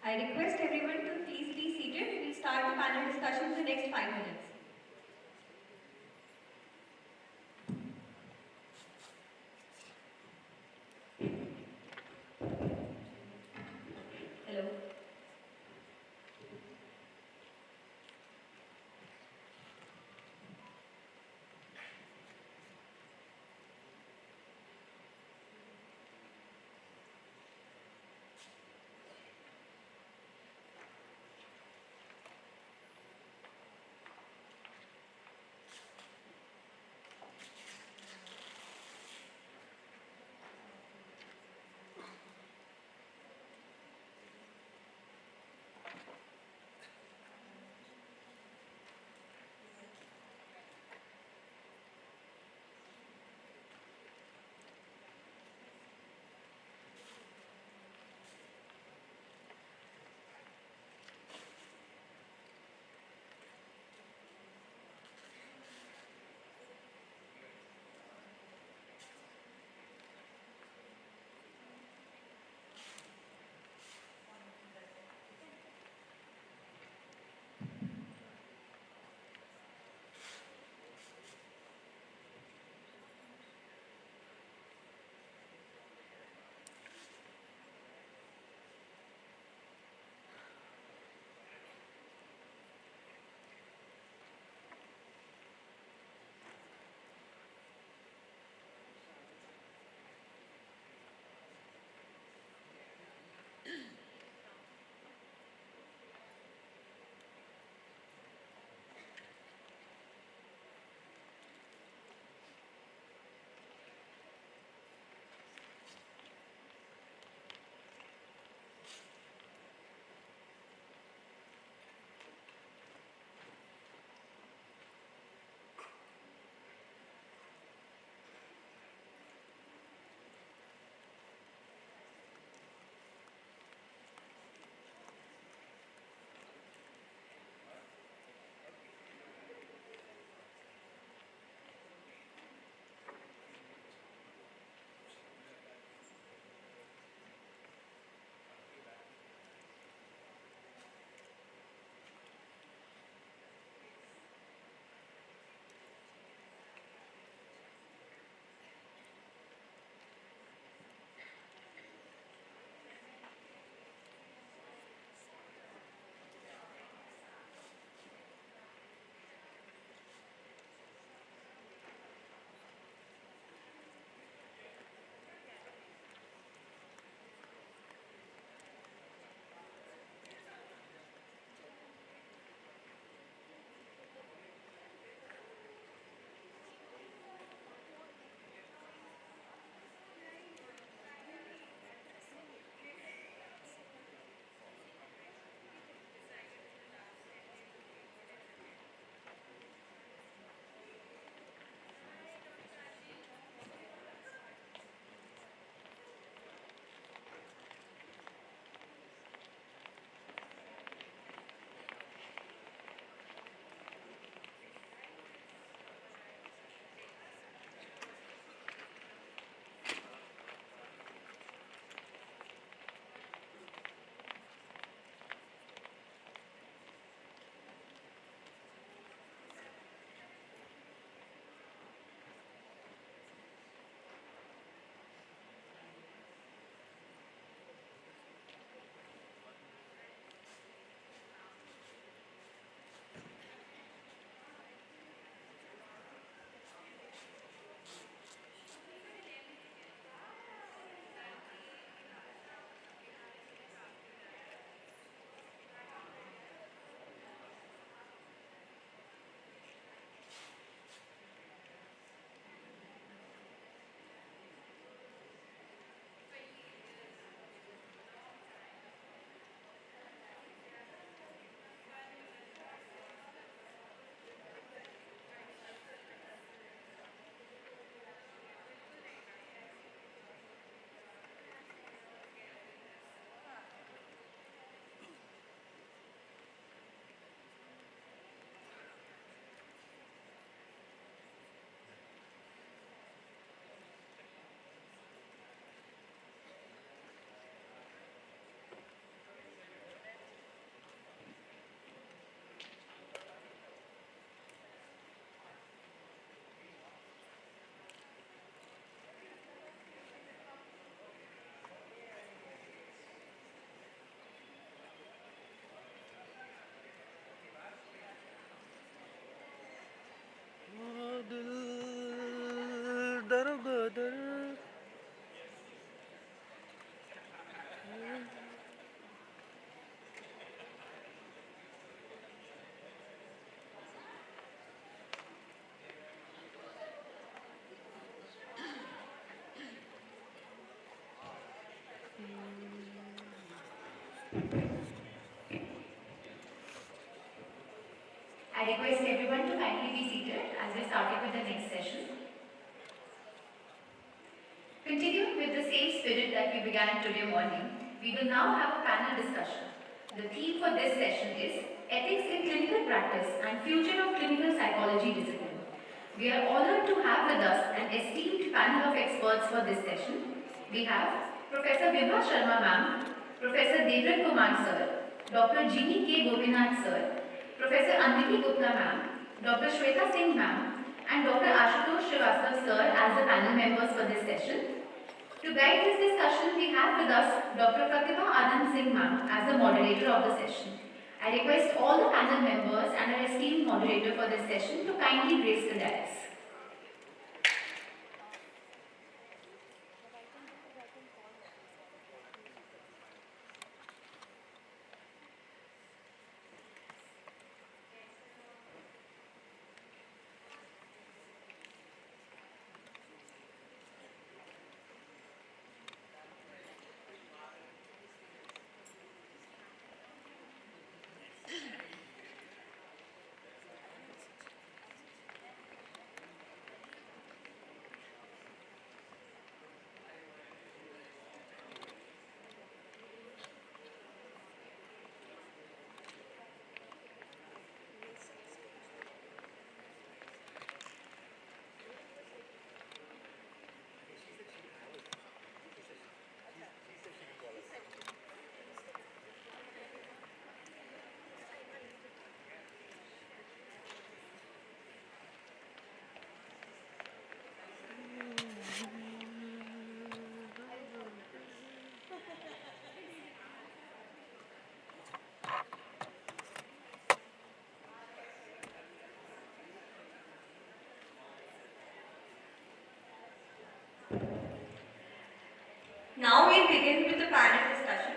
B: I request everyone to please be seated. We will start the panel discussion in the next 5 minutes. Hello.
E: I request everyone to kindly be seated as we started with the next session. Continuing with the same spirit that we began today morning, we will now have a panel discussion. The theme for this session is Ethics in Clinical Practice and Future of Clinical Psychology Discipline. We are honored to have with us an esteemed panel of experts for this session. We have Professor Vibha Sharma ma'am, Professor Devrat Kumar sir, Dr. Jeannie K. Gopinath sir, Professor Andini Gupta ma'am, Dr. Shweta Singh ma'am, and Dr. Ashutosh Srivastav sir as the panel members for this session. To guide this discussion, we have with us Dr. Pratibha Anand Singh ma'am as the moderator of the session. I request all the panel members and our esteemed moderator for this session to kindly grace the dais.
B: Now we'll begin with the panel discussion.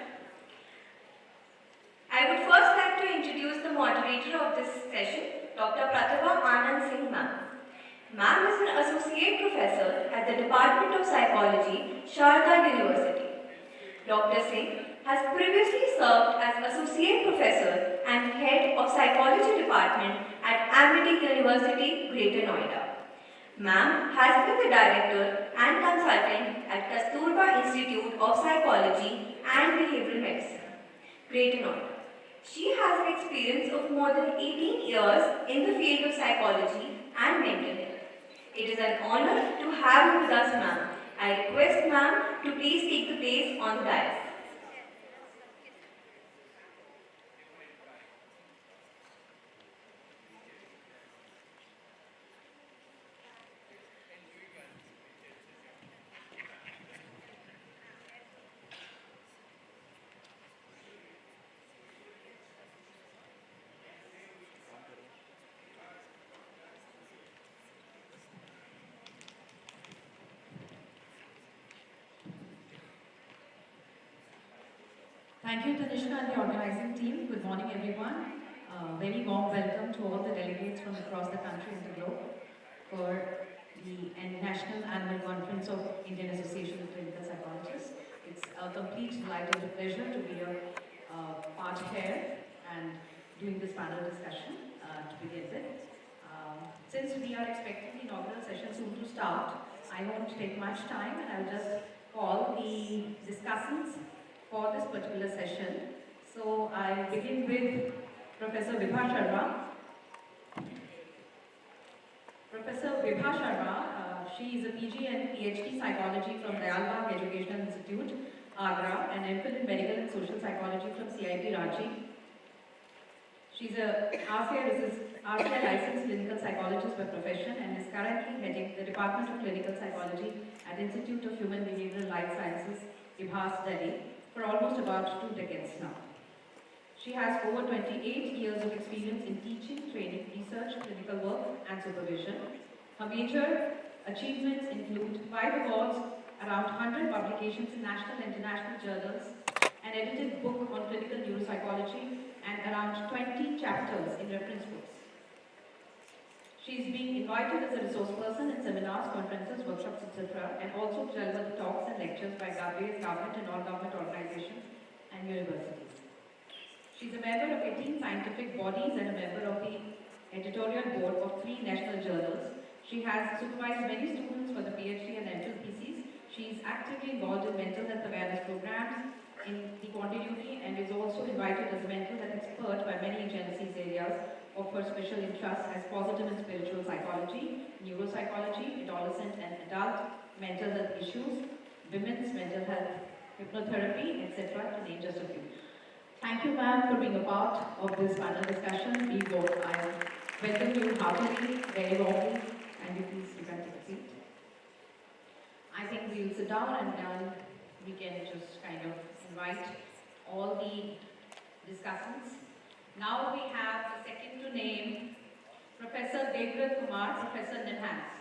B: I would first like to introduce the moderator of this session, Dr. Pratibha Anand Singh ma'am. Ma'am is an associate professor at the Department of Psychology, Sharda University. Dr. Singh has previously served as associate professor and head of psychology department at Amity University, Greater Noida. Ma'am has been the director and consultant at Kasturba Institute of Psychology and Behavioral Medicine, Greater Noida. She has an experience of more than 18 years in the field of psychology and mental health. It is an honor to have you with us, ma'am. I request ma'am to please take the place on the dais.
G: Thank you, Tanishka and the organizing team. Good morning, everyone. Very warm welcome to all the delegates from across the country and the globe for the National Annual Conference of Indian Association of Clinical Psychologists. It's a complete delight and a pleasure to be a part here and doing this panel discussion to begin with. Since we are expecting the inaugural session soon to start, I won't take much time and I'll just call the discussants for this particular session. So I'll begin with Professor Vibha Sharma. Professor Vibha Sharma, she is a PG and PhD psychology from Dayal Educational Institute, Agra, and MPhil in Medical and Social Psychology from CIT Ranchi. She's a RCI licensed clinical psychologist by profession and is currently heading the Department of Clinical Psychology at Institute of Human Behavioral Life Sciences, IBHAS, Delhi, for almost about 2 decades now. She has over 28 years of experience in teaching, training, research, clinical work, and supervision. Her major achievements include 5 awards, around 100 publications in national and international journals, an edited book on clinical neuropsychology, and around 20 chapters in reference books. She is being invited as a resource person in seminars, conferences, workshops, etc., and also deliver talks and lectures by various government and non-government organizations and universities. She is a member of 18 scientific bodies and a member of the editorial board of 3 national journals. She has supervised many students for the PhD and MPhil theses. She is actively involved in mental health awareness programs in the continuity and is also invited as a mental health expert by many agencies areas of her special interest as positive and spiritual psychology, neuropsychology, adolescent and adult mental health issues, women's mental health, hypnotherapy, etc., to name just a few. Thank you, ma'am, for being a part of this panel discussion. I welcome you heartily, very warmly, and you please you can take a seat. I think we'll sit down and then we can just kind of invite all the discussants. Now we have the second to name, Professor Devrat Kumar, Professor Ninhans.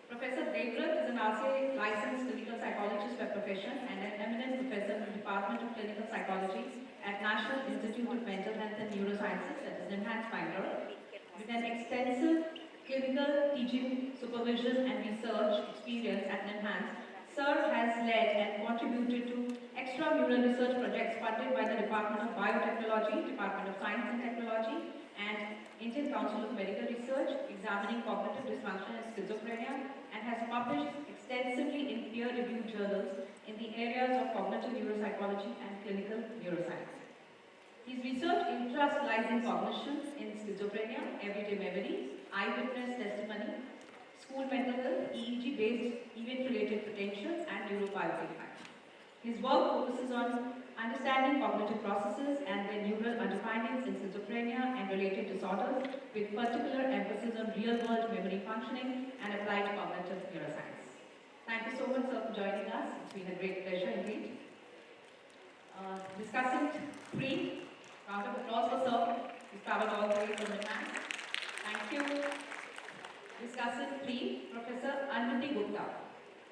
G: Professor Devrat is an RCA licensed clinical psychologist by profession and an eminent professor in the Department of Clinical Psychology at National Institute of Mental Health and Neurosciences, that is Ninhans, Bangalore, with an extensive clinical teaching, supervision and research experience at Ninhans. Sir has led and contributed to extramural research projects funded by the Department of Biotechnology, Department of Science and Technology, and Indian Council of Medical Research, examining cognitive dysfunction and schizophrenia, and has published extensively in peer-reviewed journals in the areas of cognitive neuropsychology and clinical neuroscience. His research interest lies in cognition in schizophrenia, everyday memory, eyewitness testimony, school mental health, EEG-based event-related potentials, and neurobiofeedback. His work focuses on understanding cognitive processes and their neural underpinnings in schizophrenia and related disorders, with particular emphasis on real-world memory functioning and applied cognitive neuroscience. Thank you so much, sir, for joining us. It's been a great pleasure indeed. Discussant 3, round of applause for sir. He's traveled all the way from Japan. Thank you. Discussant 3, Professor Anviti Gupta.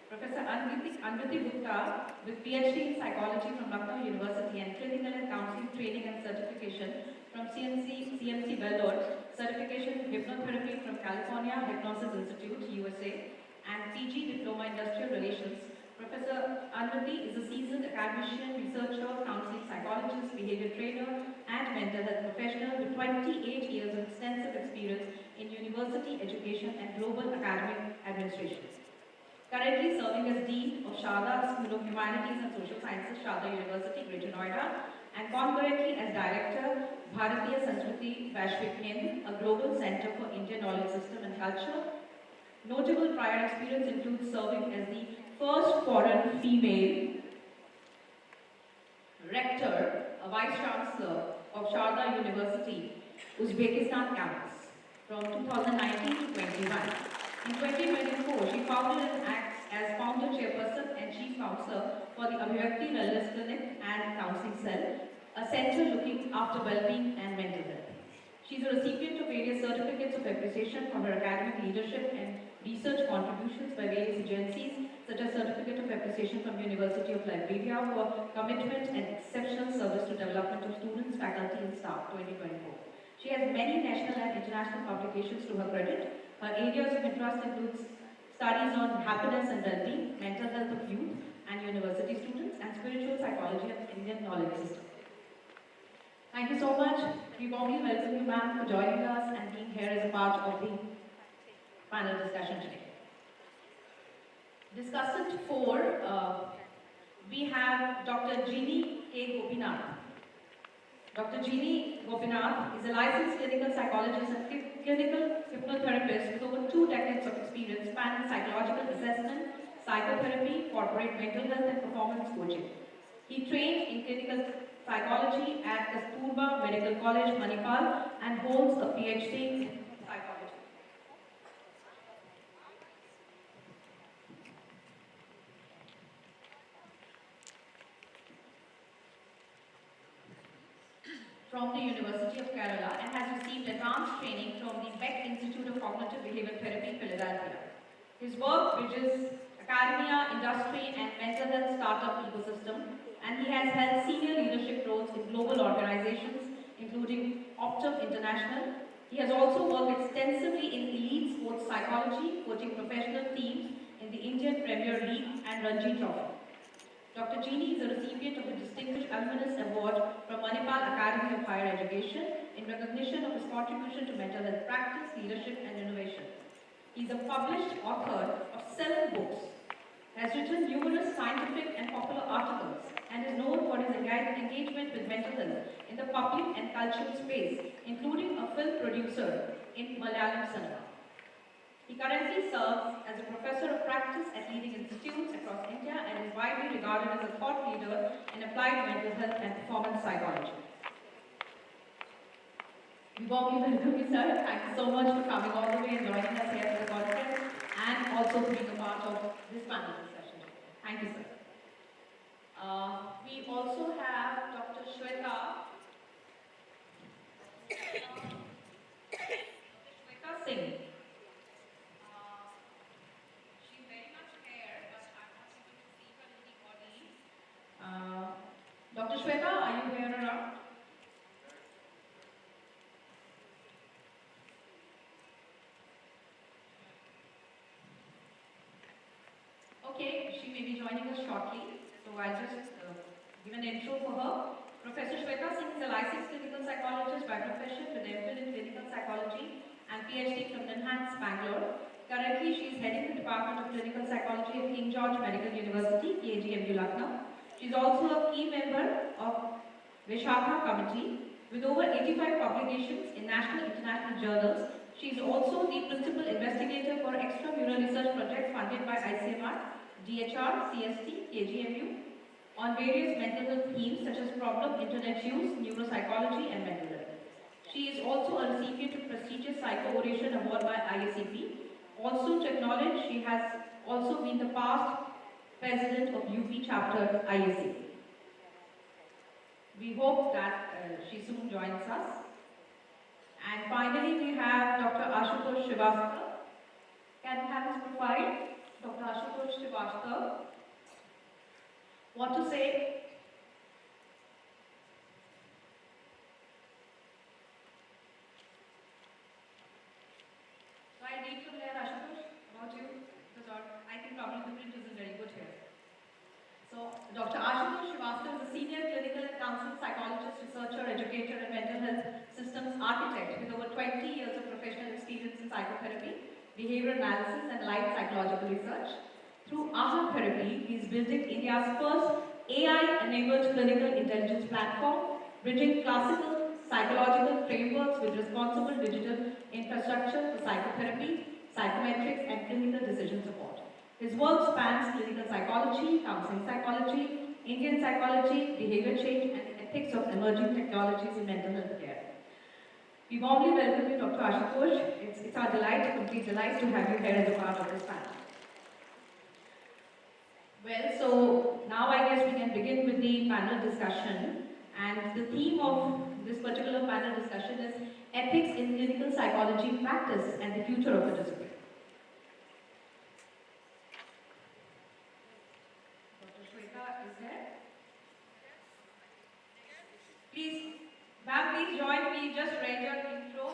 G: Professor Anviti Gupta, with PhD in Psychology from Lucknow University and Clinical and Counseling Training and Certification from CMC Vellore, Certification in Hypnotherapy from California Hypnosis Institute, USA, and PG Diploma Industrial Relations. Professor Anviti is a seasoned academician, researcher, counseling psychologist, behavior trainer, and mental health professional with 28 years of extensive experience in university education and global academic administration. Currently serving as Dean of Sharda School of Humanities and Social Sciences, Sharda University, Greater Noida, and concurrently as Director, Bharatiya Sanskriti Vaishvik Kendra, a global center for Indian knowledge system and culture. Notable prior experience includes serving as the first foreign female rector, a vice chancellor of Sharda University, Uzbekistan campus from 2019 to 21. In 2024, she founded and acts as founder chairperson and chief counselor for the Abhivakti Wellness Clinic and Counseling Cell, a center looking after well-being and mental health. She is a recipient of various certificates of appreciation for her academic leadership and research contributions by various agencies, such as Certificate of Appreciation from University of Liberia for commitment and exceptional service to development of students, faculty and staff, 2024. She has many national and international publications to her credit. Her areas of interest includes studies on happiness and well-being, mental health of youth and university students, and spiritual psychology and Indian knowledge system. Thank you so much. We warmly welcome you, ma'am, for joining us and being here as a part of the panel discussion today. Discussant 4, we have Dr. Jeannie K. Gopinath. Dr. Jeannie Gopinath is a licensed clinical psychologist and clinical hypnotherapist with over 2 decades of experience spanning psychological assessment, psychotherapy, corporate mental health, and performance coaching. He trained in clinical psychology at Kasturba Medical College, Manipal, and holds a PhD in psychology. From the University of Kerala and has received advanced training from the Beck Institute of Cognitive Behavior Therapy, Philadelphia. His work bridges academia, industry, and mental health startup ecosystem, and he has held senior leadership roles in global organizations, including Optum International. He has also worked extensively in elite sports psychology, coaching professional teams in the Indian Premier League and Ranji Trophy. Dr. Jeannie is a recipient of the Distinguished Distinguished Alumnus Award from Manipal Academy of Higher Education in recognition of his contribution to mental health practice, leadership and innovation. He is a published author of 7 books, has written numerous scientific and popular articles, and is known for his engagement with mental health in the public and cultural space, including a film producer in Malayalam cinema. He currently serves as a professor of practice at leading institutes across India and is widely regarded as a thought leader in applied mental health and performance psychology. We warmly welcome you, sir. Thank you so much for coming all the way and joining us here for the conference and also being a part of this panel discussion. Thank you, sir. We also have Dr. Shweta Singh. She's very much here, but I'm not able to see her in the audience. Dr. Shweta, are you here around? Okay, she may be joining us shortly, so I'll just give an intro for her. Professor Shweta Singh is a licensed clinical psychologist by profession with MPhil in clinical psychology and PhD from NIMHANS, Bangalore. Currently, she is heading the Department of Clinical Psychology at King George Medical University, KGMU, Lucknow. She is also a key member of Vishakha Committee with over 85 publications in national and international journals. She is also the principal investigator for extramural research projects funded by ICMR, DHR, CST, KGMU on various mental health themes such as problem, internet use, neuropsychology and mental health. She is also a recipient of prestigious Psycho Oration Award by IACP. Also to acknowledge, she has also been the past president of UP chapter IACP. We hope that she soon joins us. And finally, we have Dr. Ashutosh Srivastava. Can we have his profile? Dr. Ashutosh Srivastava. What to say? So I read from there, Ashutosh, about you, because I think probably the print isn't very good here. So, Dr. Ashutosh Srivastava is a senior clinical and counseling psychologist, researcher, educator, and mental health systems architect with over 20 years of professional experience in psychotherapy, behavioral analysis, and life psychological research. Through AHA Therapy, he is building India's first AI-enabled clinical intelligence platform, bridging classical psychological frameworks with responsible digital infrastructure for psychotherapy, psychometrics, and clinical decision support. His work spans clinical psychology, counseling psychology, Indian psychology, behavior change, and the ethics of emerging technologies in mental health care. We warmly welcome you, Dr. Ashutosh. It's our delight, a complete delight to have you here as a part of this panel. Well, so now I guess we can begin with the panel discussion. And the theme of this particular panel discussion is ethics in clinical psychology practice and the future of the discipline. Dr. Shweta is there. Please, ma'am, please join me. Just read your intro.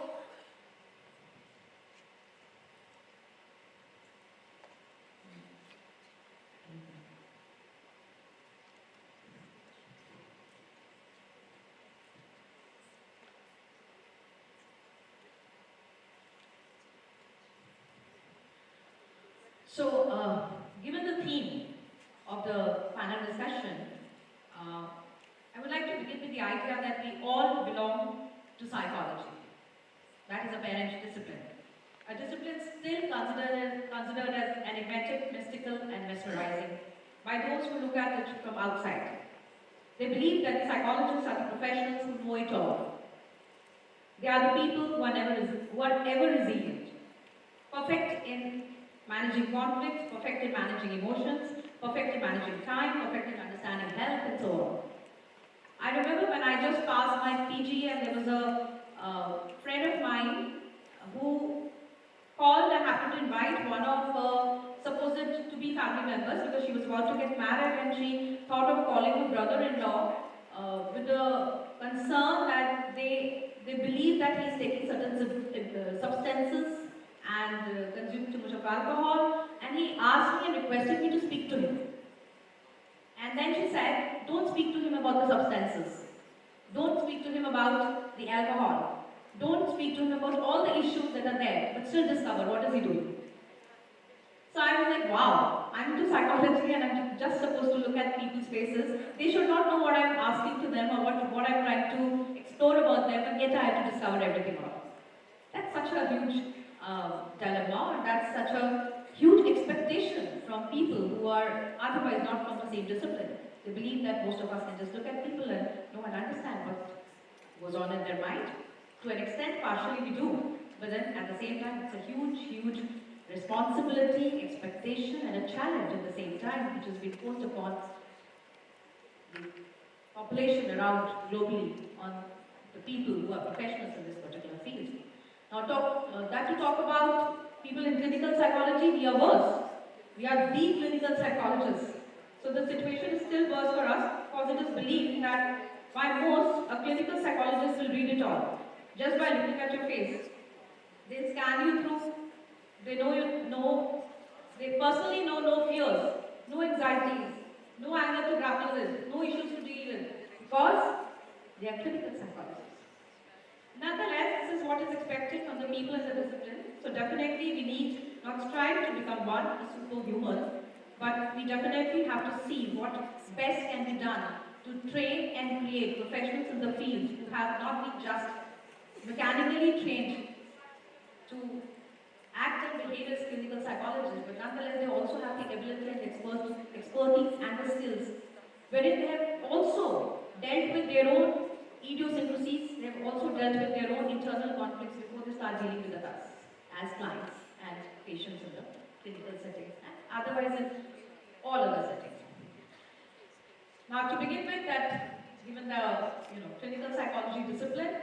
G: So, given the theme of the panel discussion, I would like to begin with the idea that we all belong to psychology. That is a parent discipline. A discipline still considered as enigmatic, mystical, and mesmerizing by those who look at it from outside. They believe that psychologists are the professionals who know it all. They are the people who are ever resilient, perfect in managing conflicts, perfect in managing emotions, perfect in managing time, perfect in understanding health, and so on. I remember when I just passed my PG and there was a friend of mine who called and happened to invite one of her supposed to be family members because she was about to get married and she thought of calling her brother-in-law with the concern that they believe that he's taking certain substances and consumed too much of alcohol, and he asked me and requested me to speak to him. And then she said, don't speak to him about the substances. Don't speak to him about the alcohol. Don't speak to him about all the issues that are there, but still discover what is he doing. So I was like, wow, I'm into psychology and I'm just supposed to look at people's faces. They should not know what I'm asking to them or what I'm trying to explore about them, and yet I have to discover everything about them. That's such a huge dilemma, and that's such a huge expectation from people who are otherwise not from the same discipline. They believe that most of us can just look at people and know and understand what goes on in their mind. To an extent, partially we do, but then at the same time, it's a huge, huge responsibility, expectation, and a challenge at the same time, which has been forced upon the population around globally on the people who are professionals in this particular field. Now, to talk about people in clinical psychology, we are worse. We are the clinical psychologists. So the situation is still worse for us because it is believed that by most, a clinical psychologist will read it all just by looking at your face. They'll scan you through. They they personally know no fears, no anxieties, no anger to grapple with, no issues to deal with, because they are clinical psychologists. Nonetheless, this is what is expected from the people in the discipline. So definitely we need not strive to become one, a superhuman, but we definitely have to see what best can be done to train and create professionals in the field who have not been just mechanically trained to act and behave as clinical psychologists, but nonetheless they also have the ability and expertise and the skills, wherein they have also dealt with their own idiosyncrasies, they have also dealt with their own internal conflicts before they start dealing with us as clients and patients in the clinical settings, and otherwise in all other settings. Now, to begin with, that given the clinical psychology discipline,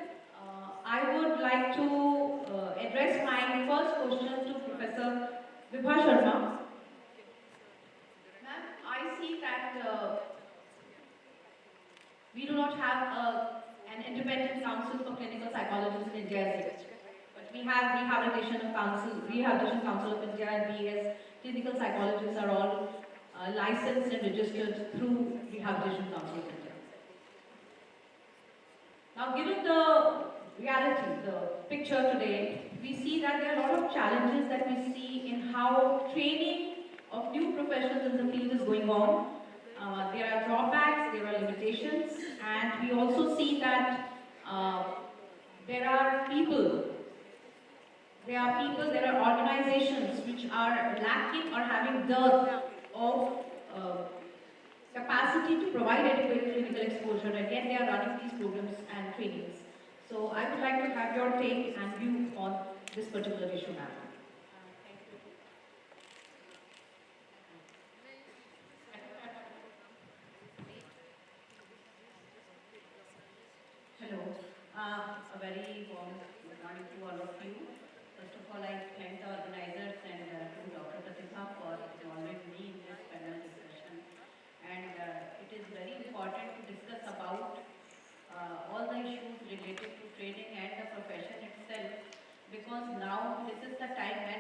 G: I would like to address my first question to Professor Vibha Sharma. Ma'am, I see that we do not have an independent council for clinical psychologists in India as yet. But we have Rehabilitation Council of India, and we as clinical psychologists are all licensed and registered through Rehabilitation Council of India. Now, given the reality, the picture today, we see that there are a lot of challenges that we see in how training of new professionals in the field is going on. There are drawbacks, there are limitations, and we also see that there are organizations which are lacking or having dearth of capacity to provide adequate clinical exposure, and yet they are running these programs and trainings. So I would like to have your take and view on this particular issue, ma'am. Hello. A very warm good morning to all of you. First of all, I thank the organizers and to Dr. Pratisha for involving me in this panel discussion. And it is very important to discuss about all the issues related to training and the profession itself, because now this is the time when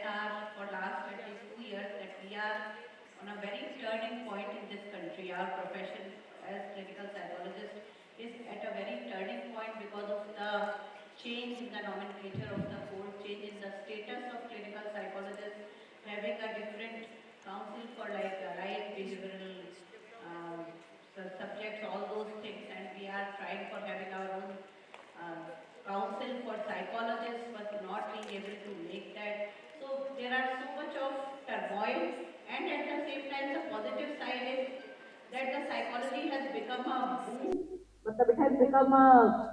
G: for last at least 2 years that we are on a very turning point in this country. Our profession as clinical psychologists is at a very turning point because of the change in the nomenclature of the course, change in the status of clinical psychologists, having a different council for like right behavioral subjects, all those things, and we are trying for having our own council for psychologists, but not being able to make that. So there are so much of turmoil, and at the same time the positive side is that the psychology has become a boom. But it has become a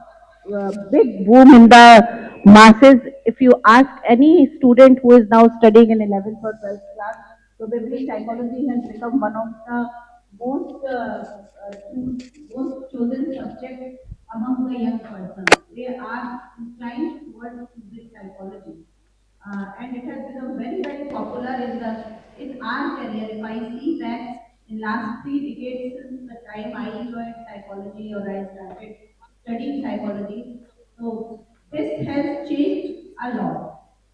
G: big boom in the masses. If you ask any student who is now studying in 11th or 12th class, probably psychology has become one of the most most chosen subject among the young persons. They are inclined towards choosing psychology, and it has become very very popular in our career. If I see that in last 3 decades since the time I joined psychology or I started studying psychology, so this has changed a lot.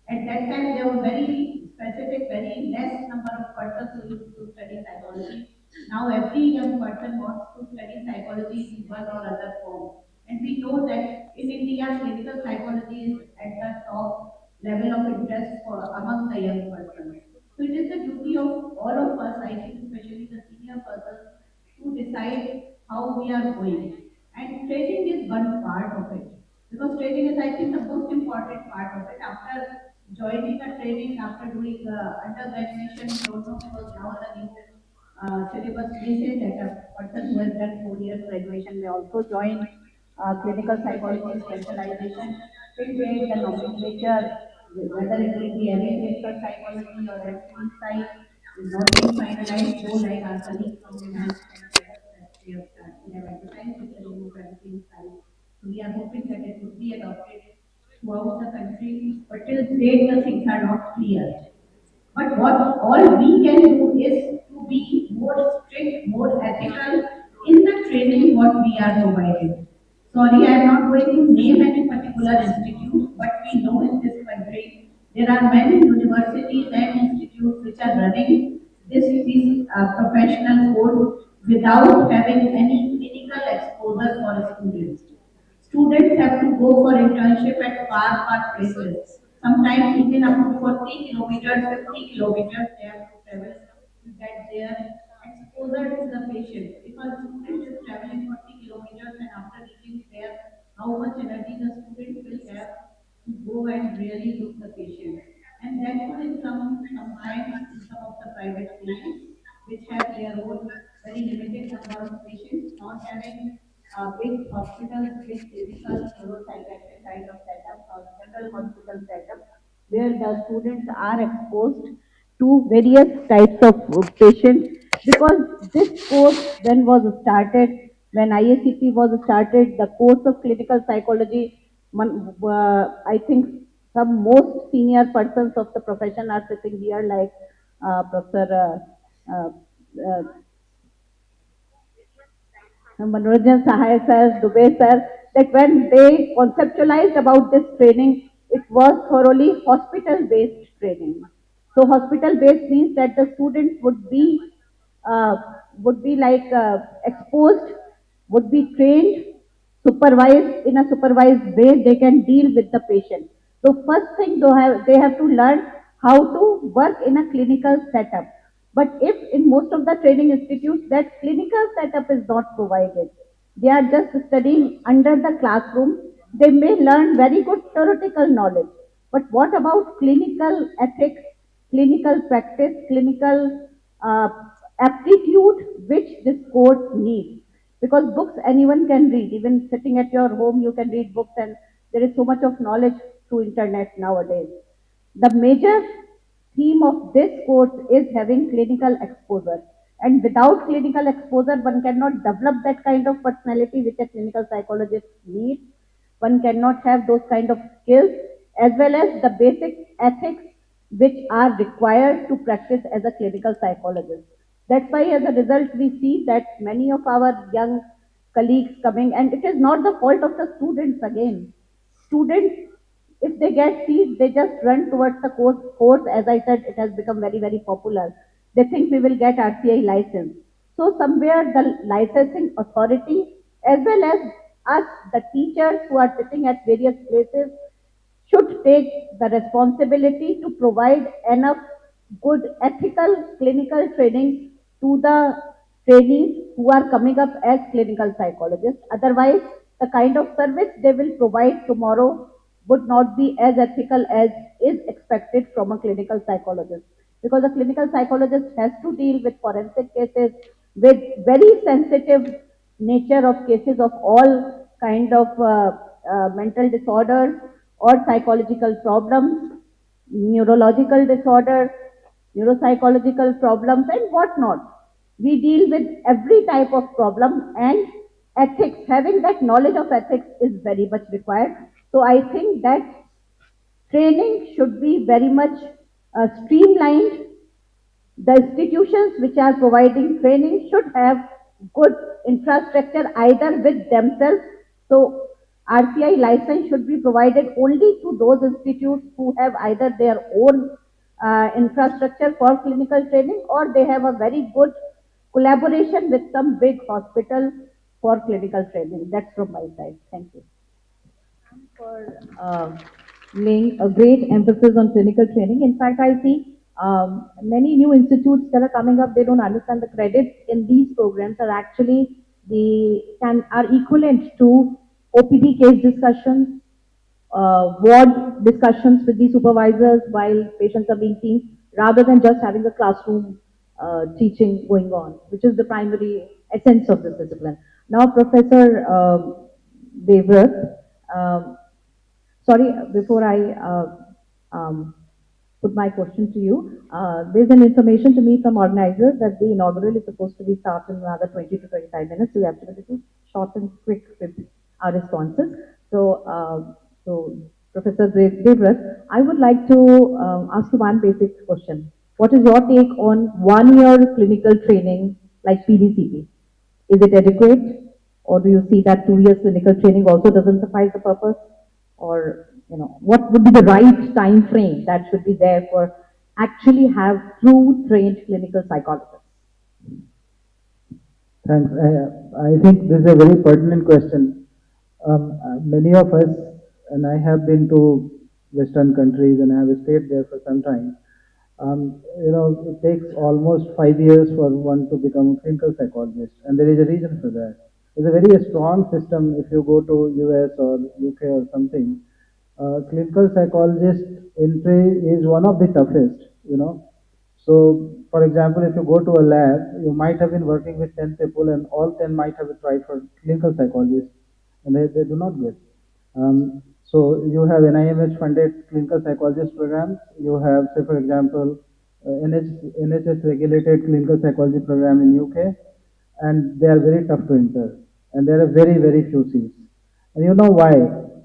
G: At that time, there were very specific, very less number of persons who used to study psychology.
H: Now every young person wants to study psychology in one or other form. And we know that in India, clinical psychology is at the top level of interest for among the young persons. So it is the duty of all of us, I think especially the senior persons, to decide how we are going. And training is one part of it. Because training is, I think, the most important part of it. After joining a training, after doing undergraduation, we don't know because now the new syllabus may say that a person who has done 4 years graduation may also join clinical psychology specialization. Till date, the nomenclature, whether it will be any clinical psychology or every psych, is not being finalized, though like our colleague from Enhanced can tell us that we have advertised with the name of everything psych. So we are hoping that it would be adopted throughout the country, but till date the things are not clear. But what all we can do is to be more strict, more ethical in the training what we are provided. Sorry, I am not going to name any particular institute, but we know in this country there are many universities and institutes which are running this professional course without having any clinical exposure for students. Students have to go for internship at far places. Sometimes even up to 40 kilometers, 50 kilometers they have to travel to get their exposure to the patient. If a student is traveling 40 kilometers and after reaching there, how much energy the student will have to go and really look the patient. And that too in sometimes in some of the private clinics which have their own very limited number of patients, not having big hospitals, big physical neuropsychiatric kind of setup or general hospital setup, where the students are exposed to various types of patients. Because this course when was started, when IACP was started, the course of clinical psychology, I think some most senior persons of the profession are sitting here like Professor uh, Manoranjan Sahai sir, Dubey sir, that when they conceptualized about this training, it was thoroughly hospital-based training. So hospital-based means that the students uh, would be like exposed, would be trained, supervised in a supervised way. They can deal with the patient. So first thing they have to learn how to work in a clinical setup. But if in most of the training institutes that clinical setup is not provided, they are just studying under the classroom, they may learn very good theoretical knowledge. But what about clinical ethics, clinical practice, clinical uh, aptitude which this course needs? Because books anyone can read, even sitting at your home you can read books, and there is so much of knowledge through internet nowadays. The major theme of this course is having clinical exposure. And without clinical exposure, one cannot develop that kind of personality which a clinical psychologist needs. One cannot have those kind of skills as well as the basic ethics which are required to practice as a clinical psychologist. That's why as a result we see that many of our young colleagues coming, and it is not the fault of the students again. Students, if they get seats, they just run towards the course. As I said, it has become very popular. They think we will get RCI license. So somewhere the licensing authority as well as us, the teachers who are sitting at various places, should take the responsibility to provide enough good ethical clinical training to the trainees who are coming up as clinical psychologists. Otherwise, the kind of service they will provide tomorrow would not be as ethical as is expected from a clinical psychologist. Because a clinical psychologist has to deal with forensic cases, with very sensitive nature of cases of all kind of mental disorders or psychological problems, neurological disorders, neuropsychological problems, and whatnot. We deal with every type of problem, and ethics, having that knowledge of ethics is very much required. So I think that training should be very much streamlined. The institutions which are providing training should have good infrastructure either with themselves. So RCI license should be provided only to those institutes who have either their own infrastructure for clinical training, or they have a very good collaboration with some big hospital for clinical training. That's from my side. Thank you. For laying a great emphasis on clinical training. In fact, I see many new institutes that are coming up. They don't understand the credits in these programs are actually are equivalent to OPD case discussions, ward discussions with the supervisors while patients are being seen, rather than just having a classroom teaching going on, which is the primary essence of this discipline. Now, Professor Devrat, sorry, before I put my question to you, there's an information to me from organizers that the inaugural is supposed to be started in another 20 to 25 minutes. So we have to be a little short and quick with our responses. So Professor Devrat, I would like to ask you one basic question. What is your take on 1 year clinical training like PDCP? Is it adequate, or do you see that 2 years clinical training also doesn't suffice the purpose? Or what would be the right time frame that should be there for actually have true trained clinical psychologists?
I: Thanks. I think this is a very pertinent question. Many of us, and I have been to Western countries and I have stayed there for some time. It takes almost 5 years for one to become a clinical psychologist, and there is a reason for that. It's a very strong system. If you go to US or UK or something, clinical psychologist entry is one of the toughest. So, for example, if you go to a lab, you might have been working with 10 people and all 10 might have tried for clinical psychologist, and they do not get. So you have NIMH funded clinical psychologist programs. You have, say for example, NHS regulated clinical psychology program in UK, and they are very tough to enter, and there are very few seats. And you know why?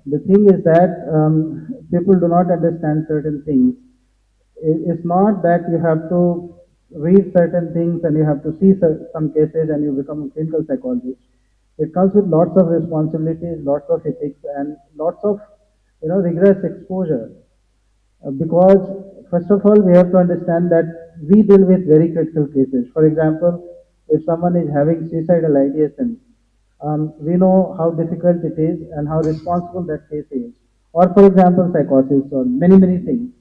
I: The thing is that people do not understand certain things. It's not that you have to read certain things and you have to see some cases and you become a clinical psychologist. It comes with lots of responsibilities, lots of ethics, and lots of rigorous exposure. Because first of all, we have to understand that we deal with very critical cases. For example, if someone is having suicidal ideation, we know how difficult it is and how responsible that case is. Or for example, psychosis or many things.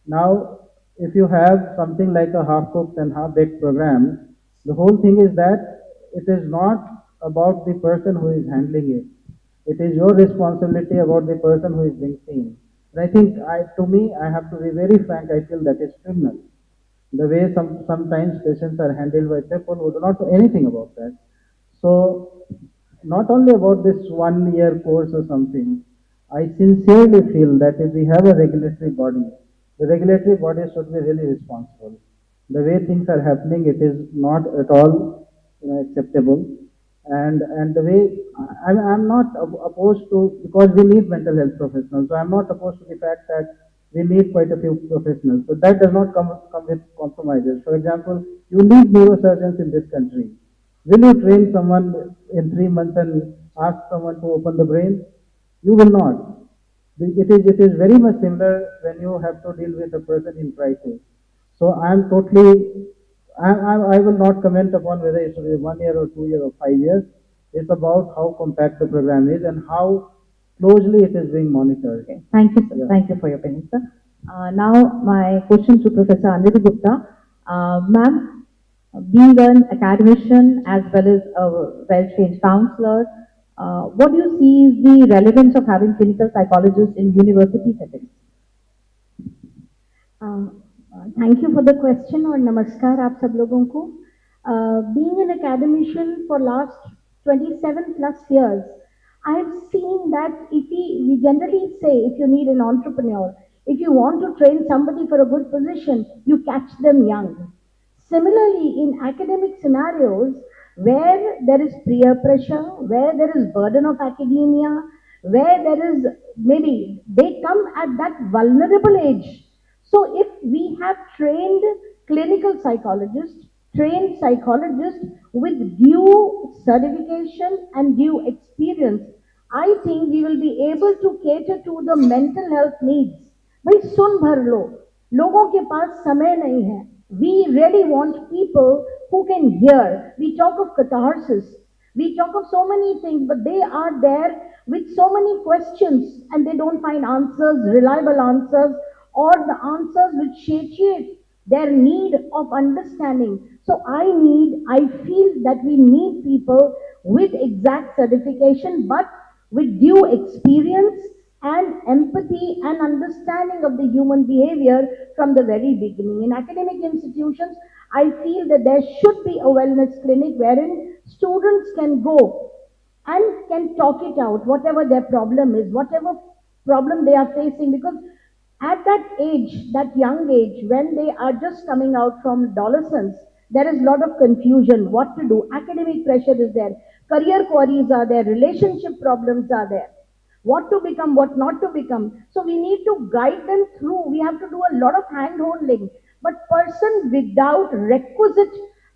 I: Now, if you have something like a half-cooked and half-baked program, the whole thing is that it is not about the person who is handling it. It is your responsibility about the person who is being seen. And I think, to me, I have to be very frank, I feel that is criminal. The way sometimes patients are handled by people who do not know anything about that. So, not only about this 1 year course or something, I sincerely feel that if we have a regulatory body, the regulatory body should be really responsible. The way things are happening, it is not at all acceptable. And the way I'm not opposed to, because we need mental health professionals. So I'm not opposed to the fact that we need quite a few professionals. But that does not come with compromises. For example, you need neurosurgeons in this country. Will you train someone in 3 months and ask someone to open the brain? You will not. It is very much similar when you have to deal with a person in crisis. So I will not comment upon whether it should be 1 year or 2 years or 5 years. It's about how compact the program is and how closely it is being monitored.
H: Okay. Thank you, sir. Yeah. Thank you for your opinion, sir. Now, my question to Professor Anjali Gupta. Ma'am, being an academician as well as a well-trained counselor, what do you see is the relevance of having clinical psychologists in university settings?
J: Thank you for the question और नमस्कार आप सब लोगों को. Being an academician for last 27 plus years, I have seen that if we generally say if you need an entrepreneur, if you want to train somebody for a good position, you catch them young. Similarly, in academic scenarios where there is peer pressure, where there is burden of academia, where there is maybe they come at that vulnerable age. So if we have trained clinical psychologists, trained psychologists with due certification and due experience, I think we will be able to cater to the mental health needs. भाई सुन भर लो, लोगों के पास समय नहीं है. We really want people who can hear. We talk of catharsis. We talk of so many things, but they are there with so many questions and they don't find answers, reliable answers, or the answers which satiate their need of understanding. So I feel that we need people with exact certification, but with due experience and empathy and understanding of the human behavior from the very beginning. In academic institutions, I feel that there should be a wellness clinic wherein students can go and can talk it out, whatever their problem is, whatever problem they are facing, because at that age, that young age, when they are just coming out from adolescence, there is a lot of confusion, what to do. Academic pressure is there, career queries are there, relationship problems are there, what to become, what not to become. So we need to guide them through. We have to do a lot of hand holding. But person without requisite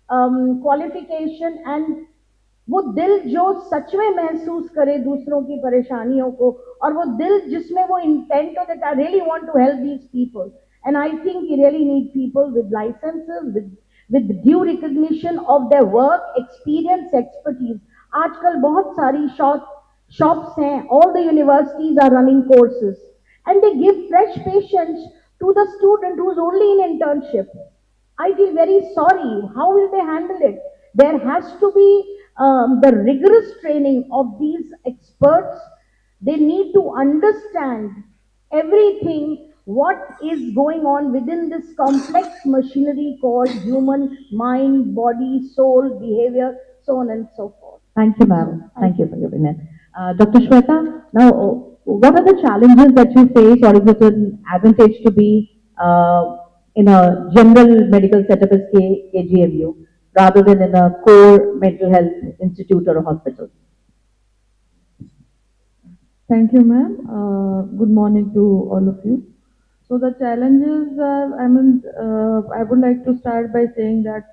J: qualification and वो दिल जो सच में महसूस करे दूसरों की परेशानियों को, और वो दिल जिसमें वो इंटेंट हो that I really want to help these people, and I think we really need people with licenses, with due recognition of their work, experience, expertise. आजकल बहुत सारी shops हैं, all the universities are running courses, and they give fresh patients to the student who is only in internship. I feel very sorry. How will they handle it? There has to be the rigorous training of these experts. They need to understand everything, what is going on within this complex machinery called human mind, body, soul, behavior, so on and so forth.
G: Thank you, ma'am. Thank you for giving it. Dr. Shweta, now, what are the challenges that you face, or is it an advantage to be in a general medical setup as KGMU rather than in a core mental health institute or a hospital?
K: Thank you, ma'am. Good morning to all of you. So the challenges are, I would like to start by saying that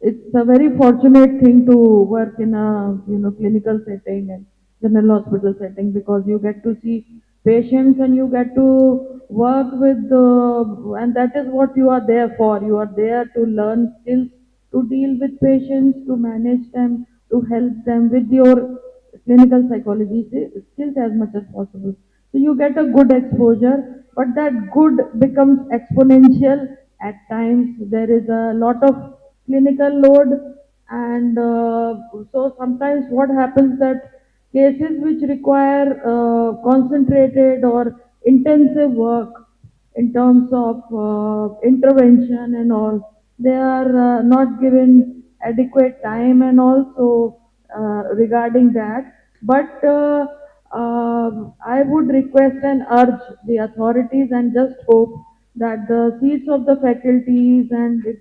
K: it's a very fortunate thing to work in a clinical setting and general hospital setting, because you get to see patients and you get to work with and that is what you are there for. You are there to learn skills, to deal with patients, to manage them, to help them with your clinical psychology skills as much as possible. So you get a good exposure, but that good becomes exponential at times. There is a lot of clinical load, and so sometimes what happens that cases which require concentrated or intensive work in terms of intervention and all, they are not given adequate time, and also regarding that. But I would request and urge the authorities and just hope that the seats of the faculties and if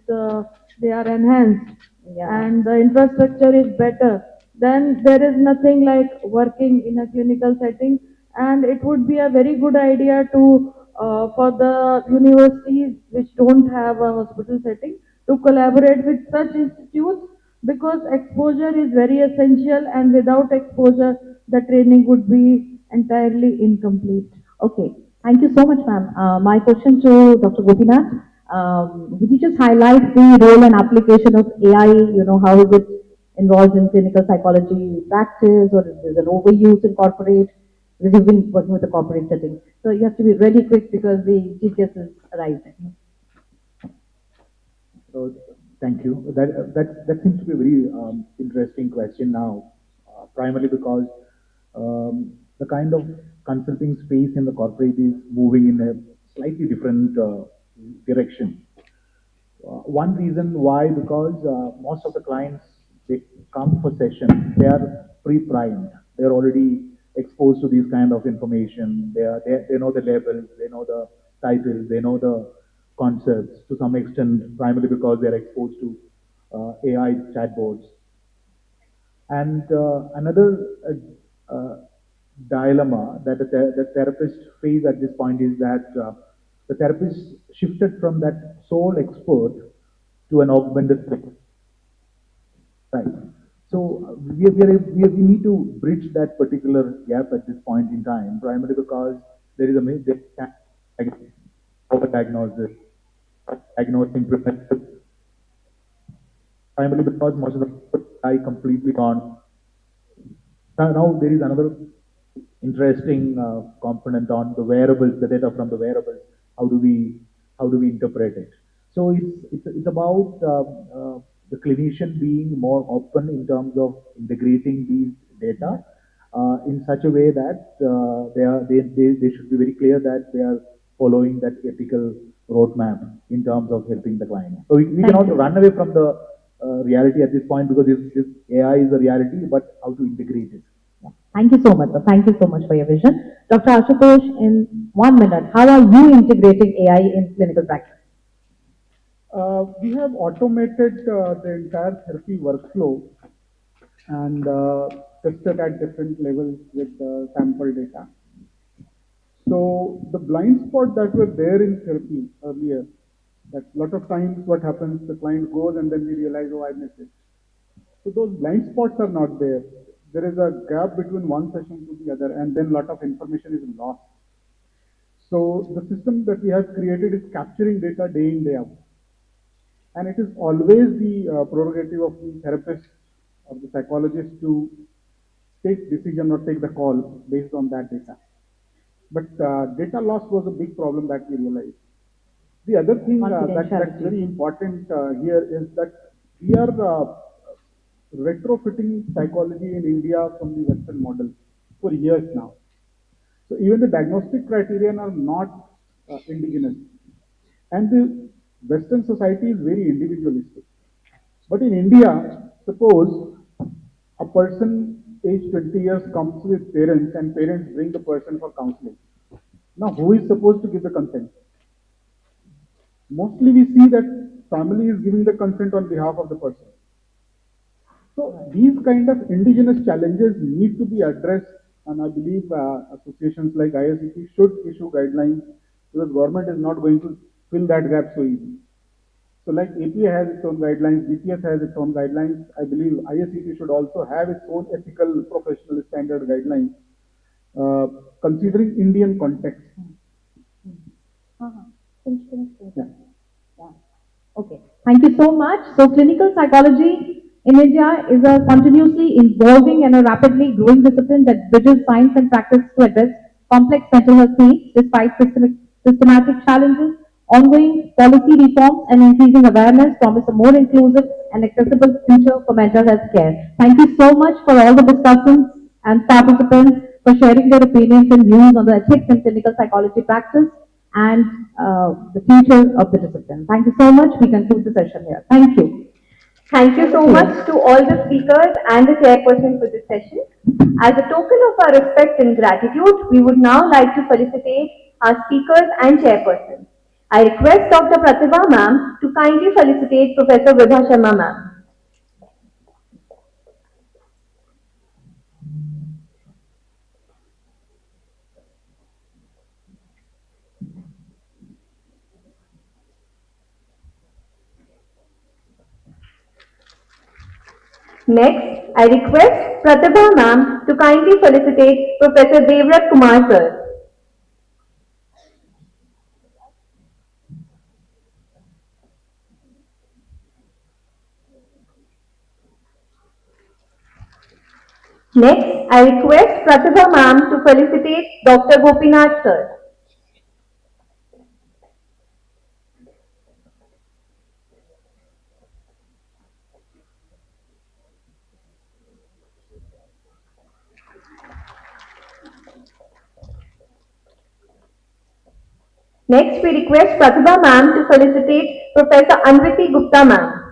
K: they are enhanced, and the infrastructure is better, then there is nothing like working in a clinical setting. And it would be a very good idea to for the universities which don't have a hospital setting to collaborate with such institutes, because exposure is very essential, and without exposure the training would be entirely incomplete.
G: Okay, thank you so much, ma'am. My question to Dr. Gopinath, would you just highlight the role and application of AI? How is it involved in clinical psychology practice, or is there an overuse in corporate? Because you've been working with the corporate setting. So you have to be really quick because the chief guest is arriving.
L: So, thank you. That seems to be a very interesting question now, primarily because the kind of consulting space in the corporate is moving in a slightly different direction. One reason why, because most of the clients, they come for session, they are pre-primed, they are already exposed to these kind of information. They know the labels, they know the titles, they know the concepts to some extent, primarily because they are exposed to AI chatbots. And another dilemma that the therapists face at this point is that the therapist shifted from that sole expert to an augmented expert. Right. So we need to bridge that particular gap at this point in time, primarily because there is a overdiagnosis, diagnosing, prevention, primarily because most of the AI completely gone. Now there is another interesting component on the wearables, the data from the wearables. How do we interpret it? So it's about the clinician being more open in terms of integrating these data in such a way that they should be very clear that they are following that ethical roadmap in terms of helping the client. So we cannot run away from the reality at this point because this AI is a reality, but how to integrate it.
G: Thank you so much, sir. Thank you so much for your vision. Dr. Ashutosh, in 1 minute, how are you integrating AI in clinical practice?
L: We have automated the entire therapy workflow and tested at different levels with sample data. So the blind spots that were there in therapy earlier, that a lot of times what happens, the client goes and then we realize, oh, I missed it. So those blind spots are not there. There is a gap between one session to the other, and then a lot of information is lost. So the system that we have created is capturing data day in, day out. And it is always the prerogative of the therapist or the psychologist to take decision or take the call based on that data. But data loss was a big problem that we realized. The other thing that's very important here is that we are retrofitting psychology in India from the Western model for years now. So even the diagnostic criterion are not indigenous. And the Western society is very individualistic. But in India, suppose a person age 20 years comes with parents and parents bring the person for counseling. Now, who is supposed to give the consent? Mostly we see that family is giving the consent on behalf of the person. So these kind of indigenous challenges need to be addressed, and I believe associations like ISCT should issue guidelines because government is not going to fill that gap so easy. So like APA has its own guidelines, BPS has its own guidelines, I believe ISCT should also have its own ethical professional standard guidelines considering Indian context.
G: Yeah. Okay. Thank you so much. So clinical psychology in India is a continuously evolving and a rapidly growing discipline that bridges science and practice to address complex mental health needs despite systematic challenges. Ongoing policy reforms and increasing awareness promise a more inclusive and accessible future for mental health care. Thank you so much for all the discussants and participants for sharing their opinions and views on the ethics in clinical psychology practice and the future of the discipline. Thank you so much. We conclude the session here. Thank you.
B: Thank you so much to all the speakers and the chairperson for this session. As a token of our respect and gratitude, we would now like to felicitate our speakers and chairperson. I request Dr. Pratibha ma'am to kindly felicitate Professor Vidha Sharma ma'am. Next, I request Pratibha ma'am to kindly felicitate Professor Devrat Kumar sir. Next, I request Pratibha ma'am to felicitate Dr. Gopinath sir. Next, we request Pratibha ma'am to felicitate Professor Anviti Gupta ma'am.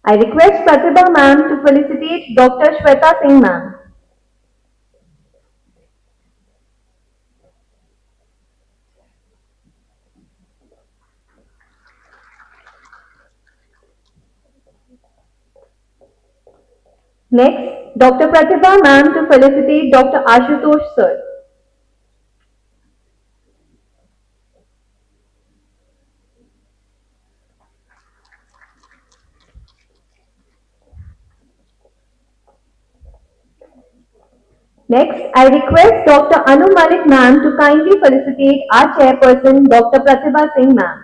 B: I request Pratibha ma'am to felicitate Dr. Shweta Singh ma'am. Next, Dr. Pratibha ma'am to felicitate Dr. Ashutosh sir. Next, I request Dr. Anu Malik ma'am to kindly felicitate our chairperson, Dr. Pratibha Singh ma'am.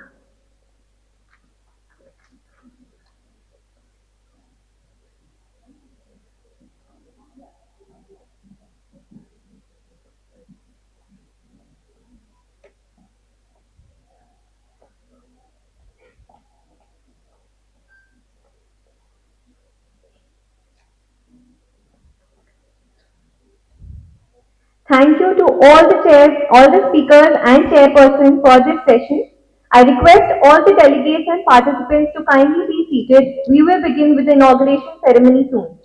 B: Thank you to all the speakers and chairperson for this session. I request all the delegates and participants to kindly be seated. We will begin with the inauguration ceremony soon.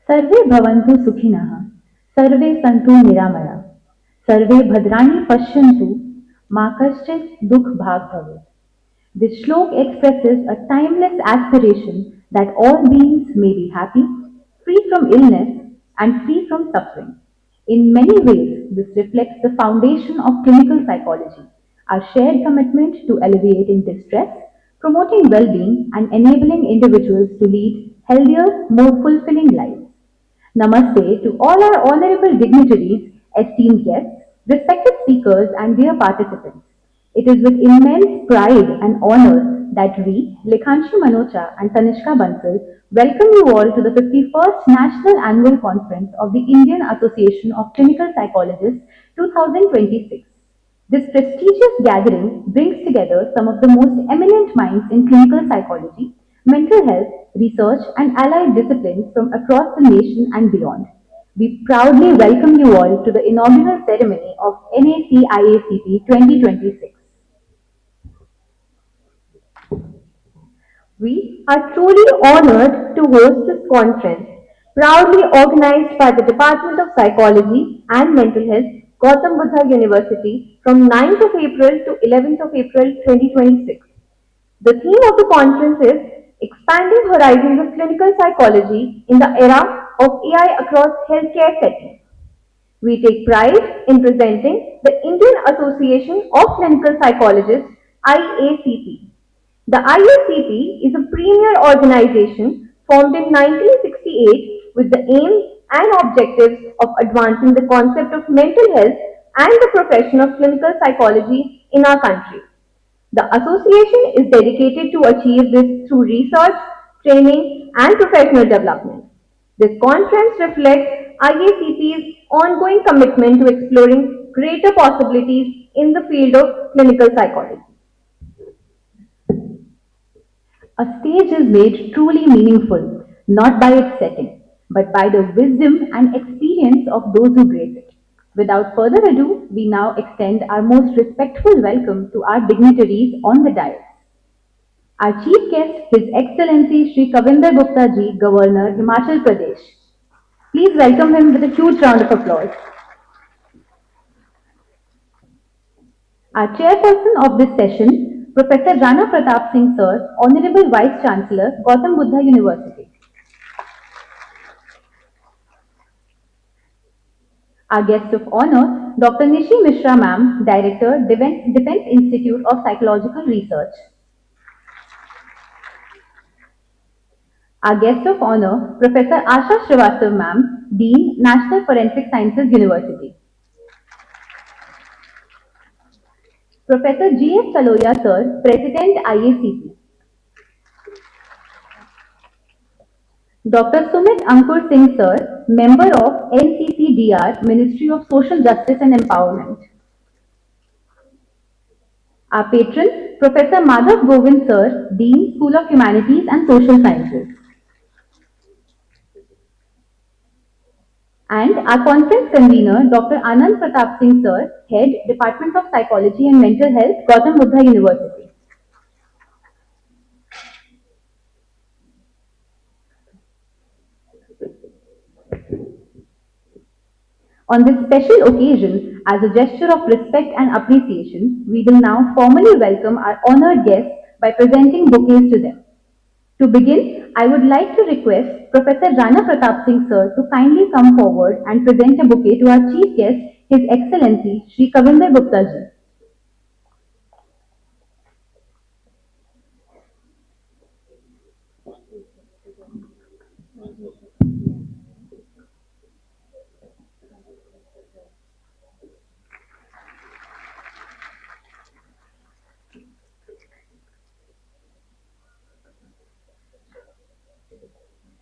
M: सर्वे भवन्तु सुखिनः, सर्वे सन्तु निरामया, सर्वे भद्राणि पश्यन्तु, मा कश्चित् दुःखभाग् भवेत्. This shlok expresses a timeless aspiration that all beings may be happy, free from illness, and free from suffering. In many ways, this reflects the foundation of clinical psychology, our shared commitment to alleviating distress, promoting well-being, and enabling individuals to lead healthier, more fulfilling lives. Namaste to all our honorable dignitaries, esteemed guests, respected speakers, and dear participants. It is with immense pride and honor that we, Lekhanshi Manocha and Tanishka Bansal, welcome you all to the 51st National Annual Conference of the Indian Association of Clinical Psychologists 2026. This prestigious gathering brings together some of the most eminent minds in clinical psychology, mental health, research, and allied disciplines from across the nation and beyond. We proudly welcome you all to the inaugural ceremony of NAC-IACP 2026.
N: We are truly honored to host this conference, proudly organized by the Department of Psychology and Mental Health, GAUTAM BUDDHA University from 9th of April to 11th of April 2026. The theme of the conference is Expanding Horizons of Clinical Psychology in the Era of AI Across Healthcare Settings. We take pride in presenting the Indian Association of Clinical Psychologists, IACP. The IACP is a premier organization formed in 1968 with the aims and objectives of advancing the concept of mental health and the profession of clinical psychology in our country. The association is dedicated to achieve this through research, training, and professional development. This conference reflects IACP's ongoing commitment to exploring greater possibilities in the field of clinical psychology.
M: A stage is made truly meaningful, not by its setting, but by the wisdom and experience of those who grace it. Without further ado, we now extend our most respectful welcome to our dignitaries on the dais. Our chief guest, His Excellency Shri Kavinder Gupta Ji, Governor, Himachal Pradesh. Please welcome him with a huge round of applause. Our chairperson of this session, Professor Rana Pratap Singh Sir, Honorable Vice Chancellor, GAUTAM BUDDHA University. Our guest of honor, Dr. Nishi Mishra Ma'am, Director, Defense Institute of Psychological Research. Our guest of honor, Professor Asha Srivastav Ma'am, Dean, National Forensic Sciences University. Professor G.S. Kaloya Sir, President IACP. Dr. Sumit Ankur Singh Sir, Member of NCCDR, Ministry of Social Justice and Empowerment. Our patron, Professor Madhav Govind Sir, Dean, School of Humanities and Social Sciences. And our conference convener, Dr. Anand Pratap Singh Sir, Head, Department of Psychology and Mental Health, GAUTAM BUDDHA University. On this special occasion, as a gesture of respect and appreciation, we will now formally welcome our honored guests by presenting bouquets to them. To begin, I would like to request Professor Rana Pratap Singh Sir to kindly come forward and present a bouquet to our chief guest, His Excellency Shri Kavinder Gupta Ji.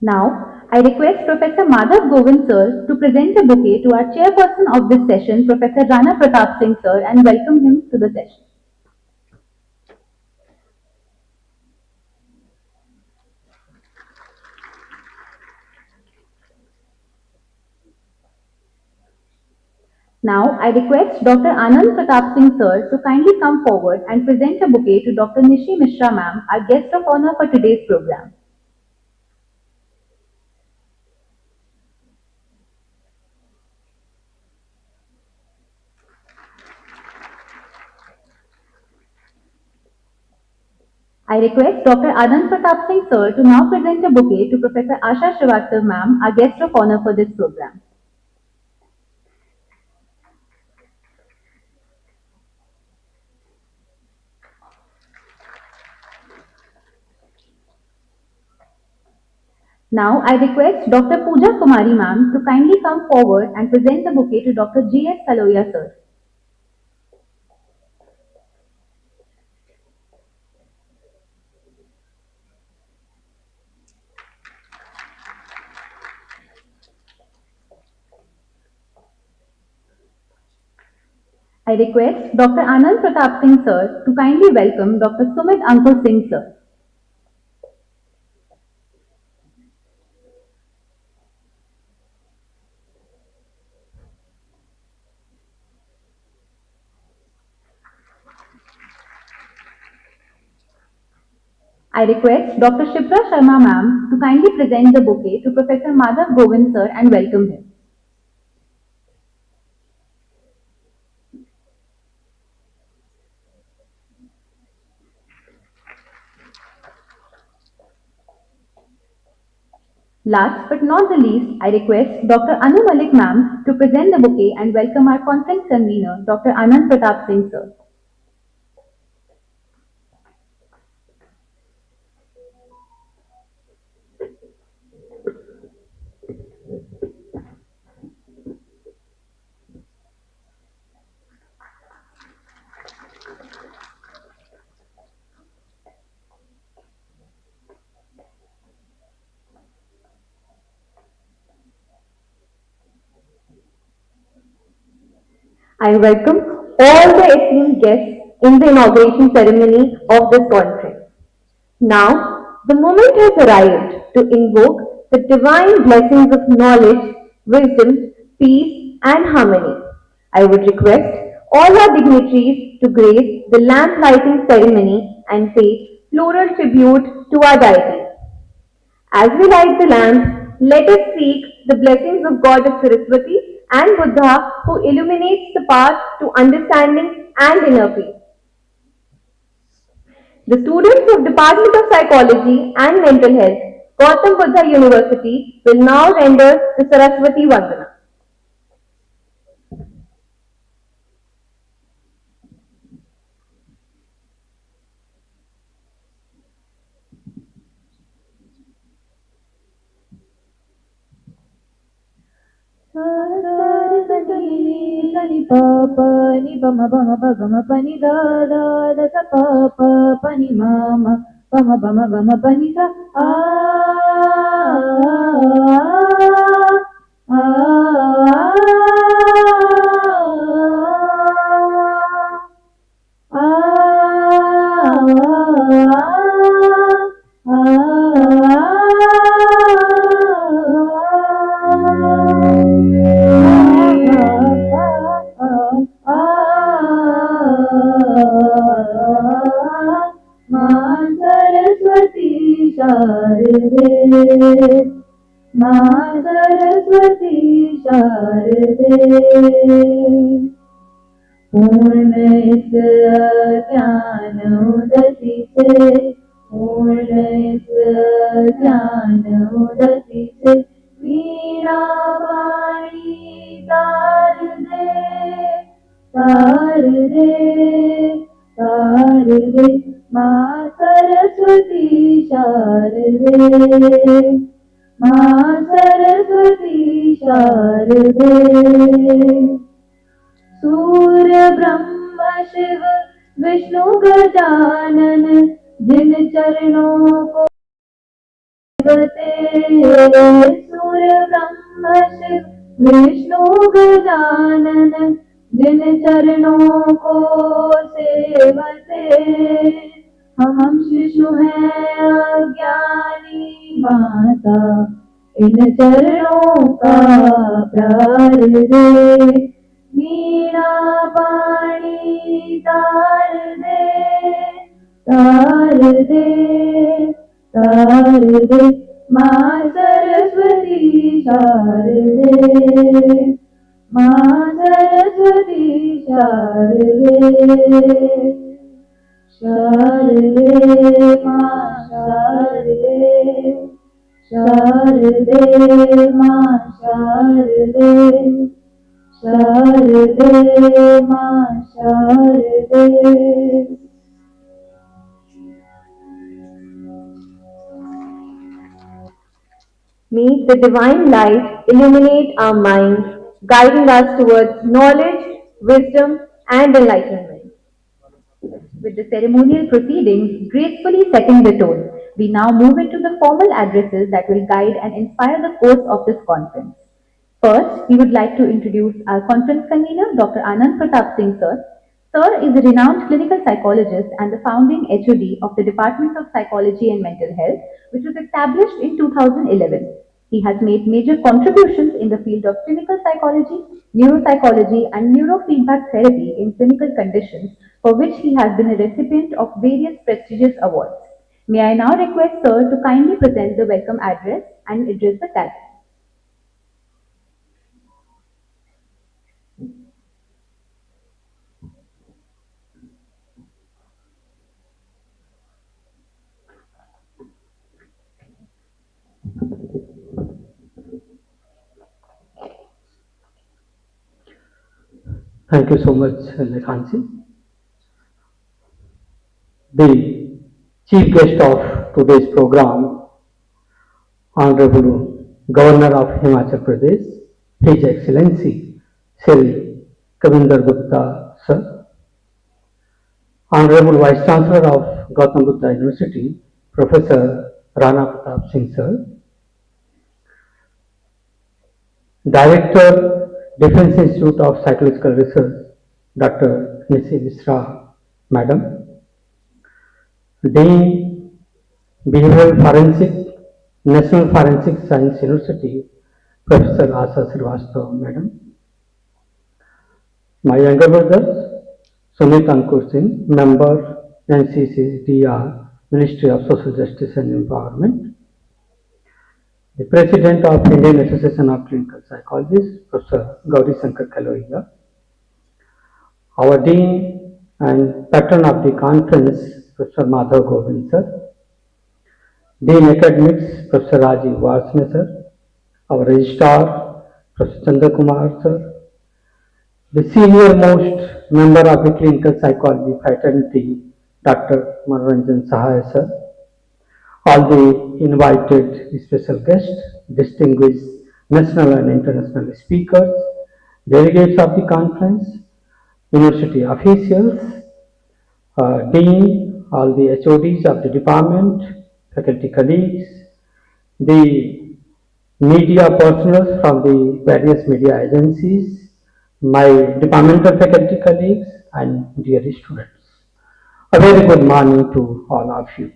M: Now, I request Professor Madhav Govind Sir to present a bouquet to our chairperson of this session, Professor Rana Pratap Singh Sir, and welcome him to the session. Now, I request Dr. Anand Pratap Singh Sir to kindly come forward and present a bouquet to Dr. Nishi Mishra Ma'am, our guest of honor for today's program. I request Dr. Anand Pratap Singh sir to now present a bouquet to Professor Asha Srivastav ma'am, our guest of honor for this program. Now I request Dr. Pooja Kumari ma'am to kindly come forward and present the bouquet to Dr. G.S. Kaloya sir. I request Dr. Anand Pratap Singh sir to kindly welcome Dr. Sumit Ankur Singh sir. I request Dr. Shipra Sharma ma'am to kindly present the bouquet to Professor Madhav Govind sir and welcome him. Last but not the least, I request Dr. Anu Malik ma'am to present the bouquet and welcome our conference convener, Dr. Anand Pratap Singh sir.
N: I welcome all the esteemed guests in the inauguration ceremony of this conference. Now, the moment has arrived to invoke the divine blessings of knowledge, wisdom, peace, and harmony. I would request all our dignitaries to grace the lamp lighting ceremony and pay floral tribute to our deity. As we light the lamp, let us seek the blessings of Goddess Saraswati and Buddha who illuminates the path to understanding and inner peace. The students of Department of Psychology and Mental Health, GAUTAM BUDDH University will now render the Saraswati Vandana.
M: Ni pa pa ni pa ma pa ni da sa pa ni ma ma pa ni sa Saraswati Sharade पूर्ण इस ज्ञान उदति से पूर्ण इस ज्ञान उदति से वीणा वाणी तार दे माँ सरस्वती शारदे माँ सरस्वती शारदे सूर्य ब्रह्म शिव विष्णु गजानन जिन चरणों को सूर्य ब्रह्म शिव विष्णु गजानन जिन चरणों को सेवते हम शिशु हैं अज्ञानी माता इन चरणों का प्यार दे वीणा पाणी तार दे माँ सरस्वती शारदे माँ सरस्वती शारदे Sharde ma Sharde, Sharde ma Sharde, Sharde ma Sharde.
N: May the divine light illuminate our minds, guiding us towards knowledge, wisdom, and enlightenment.
M: With the ceremonial proceedings gracefully setting the tone, we now move into the formal addresses that will guide and inspire the course of this conference. First, we would like to introduce our conference convener, Dr. Anand Pratap Singh Sir. Sir is a renowned clinical psychologist and the founding HOD of the Department of Psychology and Mental Health, which was established in 2011. He has made major contributions in the field of clinical psychology, neuropsychology, and neurofeedback therapy in clinical conditions, for which he has been a recipient of various prestigious awards. May I now request Sir to kindly present the welcome address and address the gathering.
O: Thank you so much, Lekhanji. The chief guest of today's program, Honorable Governor of Himachal Pradesh, His Excellency Shri Kavinder Gupta Sir, Honorable Vice Chancellor of GAUTAM BUDDHA University, Professor Rana Pratap Singh Sir, Director, Defense Institute of Psychological Research, Dr. Nisi Misra, Madam, Dean, Behavioral Forensic, National Forensic Science University, Professor Asa Srivastava, Madam, my younger brothers, Sumit Ankur Singh, Member, NCCDR, Ministry of Social Justice and Empowerment, the President of Indian Association of Clinical Psychologists, Professor Gauri Shankar Kaloia, our Dean and Patron of the conference, Professor Madhav Govind Sir, Dean Academics, Professor Rajiv Varsne Sir, our Registrar, Professor Chandra Kumar Sir, the senior most member of the Clinical Psychology Fraternity, Dr. Manoranjan Sahai Sir, all the invited special guests, distinguished national and international speakers, delegates of the conference, university officials, dean, all the HODs of the department, faculty colleagues, the media personnel from the various media agencies, my departmental faculty colleagues, and dear students. A very good morning to all of you.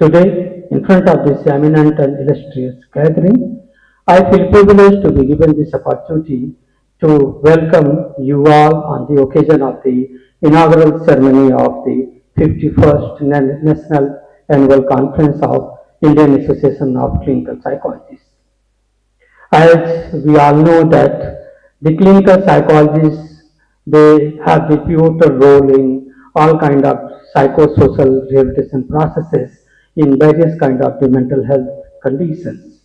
O: Today, in front of this eminent and illustrious gathering, I feel privileged to be given this opportunity to welcome you all on the occasion of the inaugural ceremony of the 51st National Annual Conference of Indian Association of Clinical Psychologists. As we all know that the clinical psychologists, they have the pivotal role in all kind of psychosocial rehabilitation processes in various kind of the mental health conditions.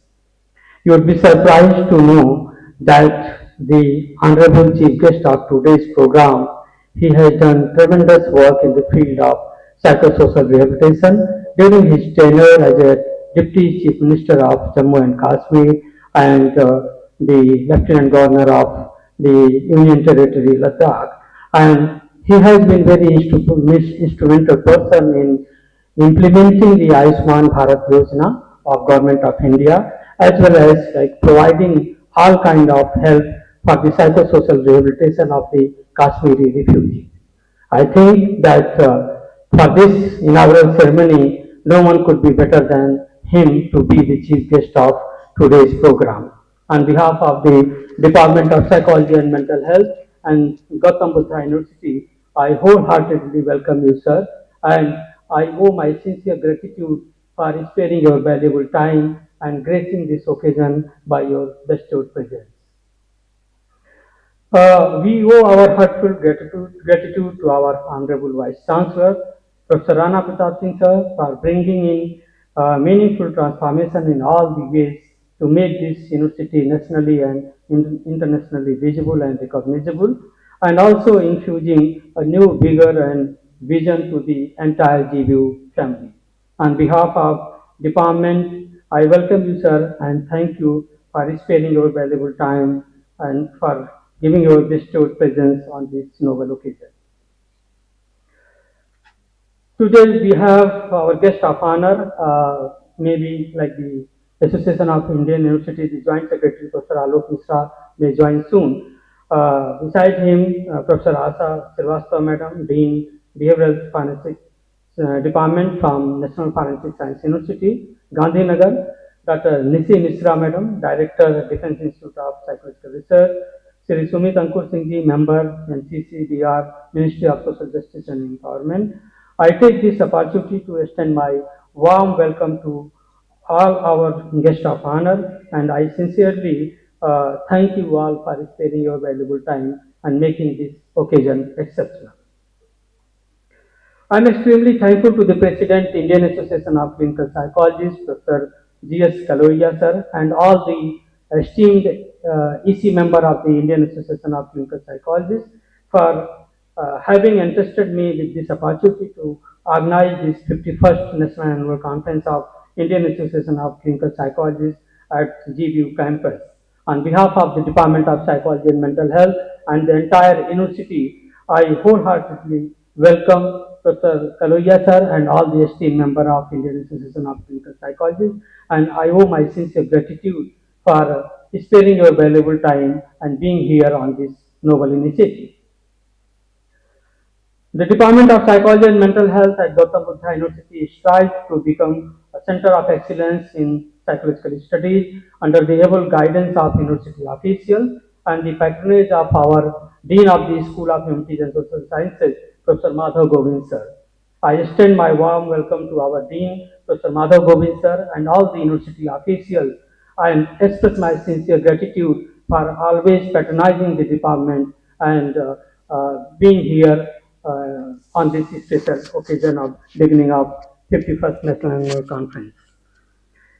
O: You would be surprised to know that the Honorable Chief Guest of today's program, he has done tremendous work in the field of psychosocial rehabilitation during his tenure as a Deputy Chief Minister of Jammu and Kashmir and the Lieutenant Governor of the Union Territory Ladakh. And he has been very instrumental person in implementing the Ayushman Bharat Yojana of Government of India, as well as like providing all kind of help for the psychosocial rehabilitation of the Kashmiri refugees. I think that for this inaugural ceremony, no one could be better than him to be the chief guest of today's program. On behalf of the Department of Psychology and Mental Health and GAUTAM BUDDHA University, I wholeheartedly welcome you, sir, and I owe my sincere gratitude for sparing your valuable time and gracing this occasion by your bestowed presence. We owe our heartfelt gratitude to our Honorable Vice Chancellor, Professor Rana Pratap Singh sir, for bringing in meaningful transformation in all the ways to make this university nationally and internationally visible and recognizable, and also infusing a new vigor and vision to the entire GBU family. On behalf of department, I welcome you, sir, and thank you for sparing your valuable time and for giving your bestowed presence on this noble occasion. Today we have our guest of honor, maybe like the Association of Indian Universities, the Joint Secretary, Professor Alok Mishra, may join soon. Beside him, Professor Asa Srivastava, Madam, Dean, Behavioral Forensics Department from National Forensic Science University, Gandhinagar, Dr. Nisi Mishra, Madam, Director, Defense Institute of Psychological Research, Sri Sumit Ankur Singh Ji, Member, NCCDR, Ministry of Social Justice and Empowerment. I take this opportunity to extend my warm welcome to all our guests of honor, and I sincerely thank you all for sparing your valuable time and making this occasion exceptional. I am extremely thankful to the President, Indian Association of Clinical Psychologists, Dr. G.S. Kaloia sir, and all the esteemed EC member of the Indian Association of Clinical Psychologists for having entrusted me with this opportunity to organize this 51st National Annual Conference of Indian Association of Clinical Psychologists at GBU campus. On behalf of the Department of Psychology and Mental Health and the entire university, I wholeheartedly welcome Professor Kaloia sir and all the esteemed member of Indian Association of Clinical Psychologists, and I owe my sincere gratitude for sparing your valuable time and being here on this noble initiative. The Department of Psychology and Mental Health at GAUTAM BUDDH University strives to become a center of excellence in psychological studies under the able guidance of university officials and the patronage of our Dean of the School of Humanities and Social Sciences, Professor Madhav Govind sir. I extend my warm welcome to our Dean, Professor Madhav Govind sir, and all the university officials. I express my sincere gratitude for always patronizing the department and being here on this special occasion of beginning of 51st National Annual Conference.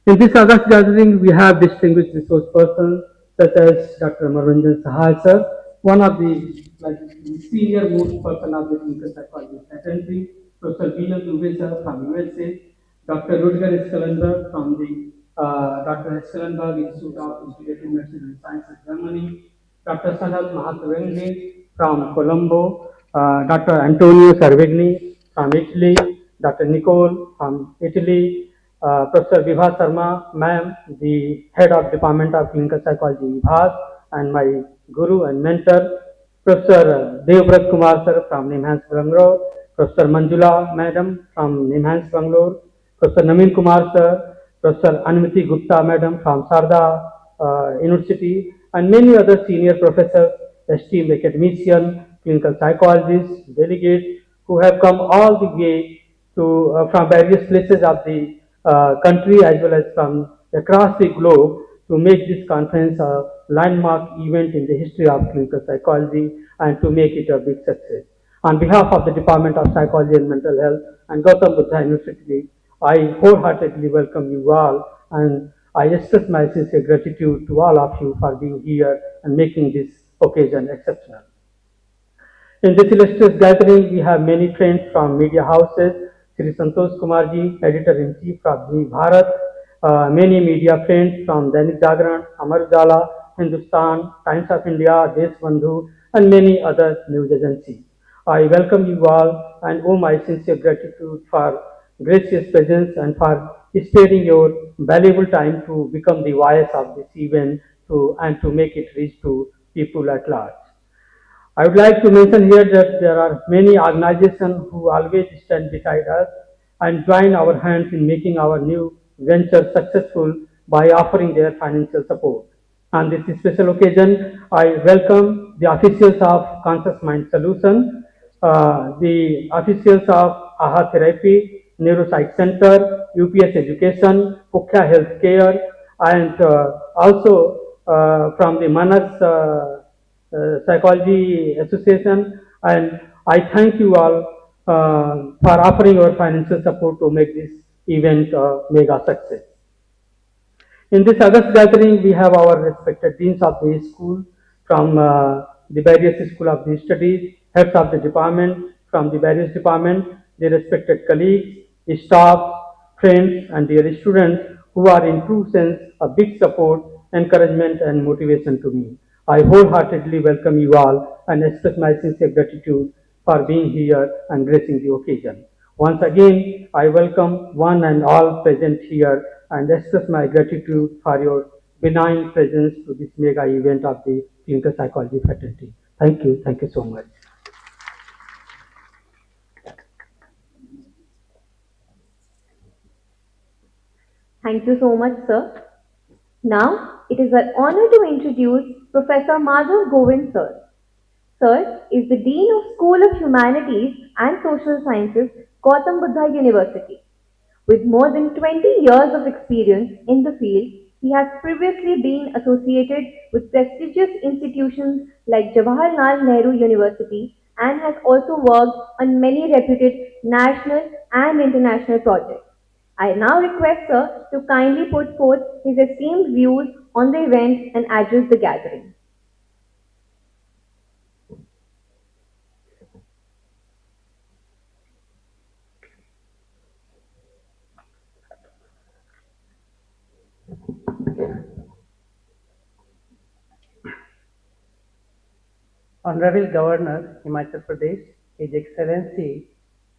O: In this August gathering, we have distinguished resource persons such as Dr. Manoranjan Sahai sir, one of the senior most person of the clinical psychology faculty, Professor Vinod Dubey sir from USA, Dr. Rutger Eskelenberg from the Dr. Eskelenberg Institute of Integrative Medicine and Sciences, Germany, Dr. Sanat Mahatavengli from Colombo, Dr. Antonio Sarvegni from Italy, Dr. Nicole from Italy, Professor Vibha Sharma, ma'am, the head of Department of Clinical Psychology, IBHAS, and my guru and mentor, Professor Devbrat Kumar sir from Nimhans, Bangalore, Professor Manjula madam from Nimhans, Bangalore, Professor Naveen Kumar sir, Professor Anmiti Gupta madam from Sarda University, and many other senior professors, esteemed academicians, clinical psychologists, delegates who have come all the way to from various places of the country as well as from across the globe to make this conference a landmark event in the history of clinical psychology and to make it a big success. On behalf of the Department of Psychology and Mental Health and GAUTAM BUDDH University, I wholeheartedly welcome you all, and I express my sincere gratitude to all of you for being here and making this occasion exceptional. In this illustrious gathering, we have many friends from media houses, Sri Santosh Kumarji, Editor-in-Chief of the Bharat, many media friends from Dainik Jagran, Amar Ujala, Hindustan, Times of India, Desh Bandhu, and many other news agencies. I welcome you all and owe my sincere gratitude for gracious presence and for sparing your valuable time to become the voice of this event and to make it reach to people at large. I would like to mention here that there are many organizations who always stand beside us and join our hands in making our new venture successful by offering their financial support. On this special occasion, I welcome the officials of Conscious Mind Solution, the officials of AHA Therapy, Neuropsych Center, UPS Education, Pukya Healthcare, and also from the Manas Psychology Association, and I thank you all for offering your financial support to make this event a mega success. In this August gathering, we have our respected deans of the school from the various school of the studies, heads of the department from the various departments, the respected colleagues, staff, friends, and dear students who are in true sense a big support, encouragement, and motivation to me. I wholeheartedly welcome you all and express my sincere gratitude for being here and gracing the occasion. Once again, I welcome one and all present here and express my gratitude for your benign presence to this mega event of the clinical psychology faculty. Thank you so much.
N: Thank you so much, sir. Now, it is an honor to introduce Professor Madhav Govind, sir. Sir is the Dean of School of Humanities and Social Sciences, GAUTAM BUDDHA University. With more than 20 years of experience in the field, he has previously been associated with prestigious institutions like Jawaharlal Nehru University and has also worked on many reputed national and international projects. I now request Sir to kindly put forth his esteemed views on the event and address the gathering.
P: Honorable Governor, Himachal Pradesh, His Excellency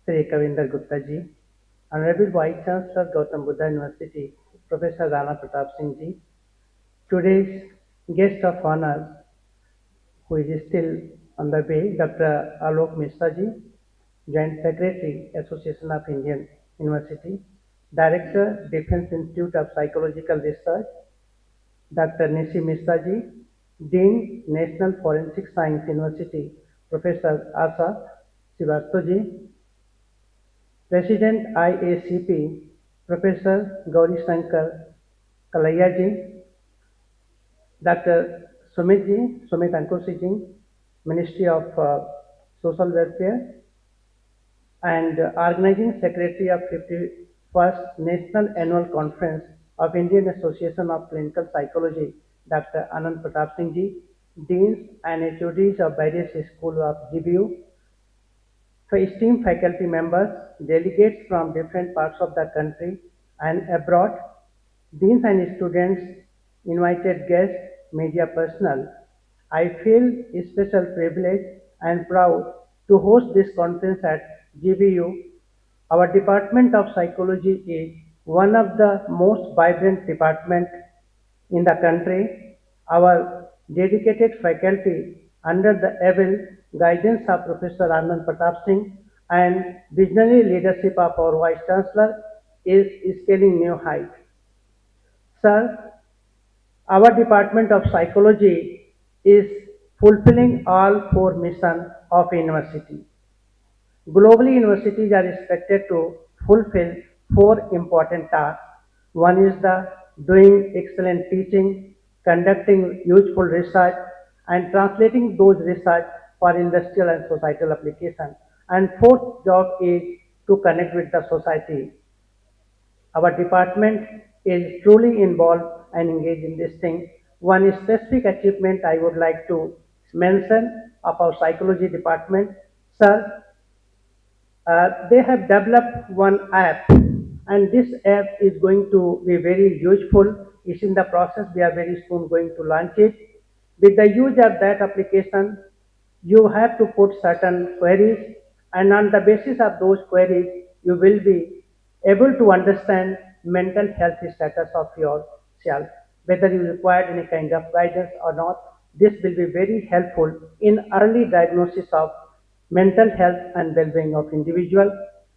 P: Sri Kavinder Gupta ji, Honorable Vice Chancellor Gautam Buddha University, Professor Rana Pratap Singh ji, today's guest of honor, who is still on the way, Dr. Alok Mishra ji, Joint Secretary, Association of Indian University, Director, Defense Institute of Psychological Research, Dr. Nishi Mishra ji, Dean, National Forensic Science University, Professor Asa Srivastav ji, President IACP, Professor Gauri Shankar Kalaya ji, Dr. Sumit Ankushi ji, Ministry of Social Welfare, and Organizing Secretary of 51st National Annual Conference of Indian Association of Clinical Psychology, Dr. Anand Pratap Singh ji, Deans and HODs of various schools of GBU, for esteemed faculty members, delegates from different parts of the country and abroad, deans and students, invited guests, media personnel, I feel a special privilege and proud to host this conference at GBU. Our Department of Psychology is one of the most vibrant departments in the country. Our dedicated faculty under the able guidance of Professor Anand Pratap Singh and visionary leadership of our Vice Chancellor is scaling new heights. Sir, our Department of Psychology is fulfilling all four missions of university. Globally, universities are expected to fulfill four important tasks. One is the doing excellent teaching, conducting useful research, and translating those research for industrial and societal application. And fourth job is to connect with the society. Our department is truly involved and engaged in this thing. One specific achievement I would like to mention of our psychology department, sir, they have developed one app, and this app is going to be very useful. It's in the process. We are very soon going to launch it. With the use of that application, you have to put certain queries, and on the basis of those queries, you will be able to understand mental health status of yourself, whether you require any kind of guidance or not. This will be very helpful in early diagnosis of mental health and well-being of individual.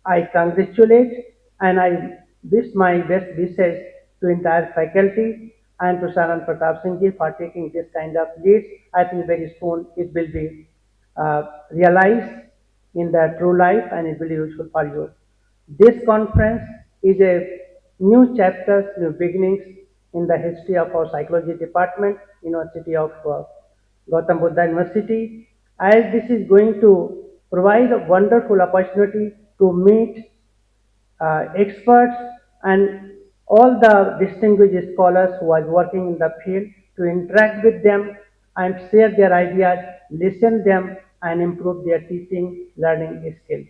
P: I congratulate and I wish my best wishes to entire faculty and to Saran Pratap Singh ji for taking this kind of lead. I think very soon it will be realized in the true life and it will be useful for you. This conference is a new chapter, new beginnings in the history of our psychology department, University of Gautam Buddha University, as this is going to provide a wonderful opportunity to meet experts and all the distinguished scholars who are working in the field, to interact with them and share their ideas, listen them and improve their teaching, learning skills.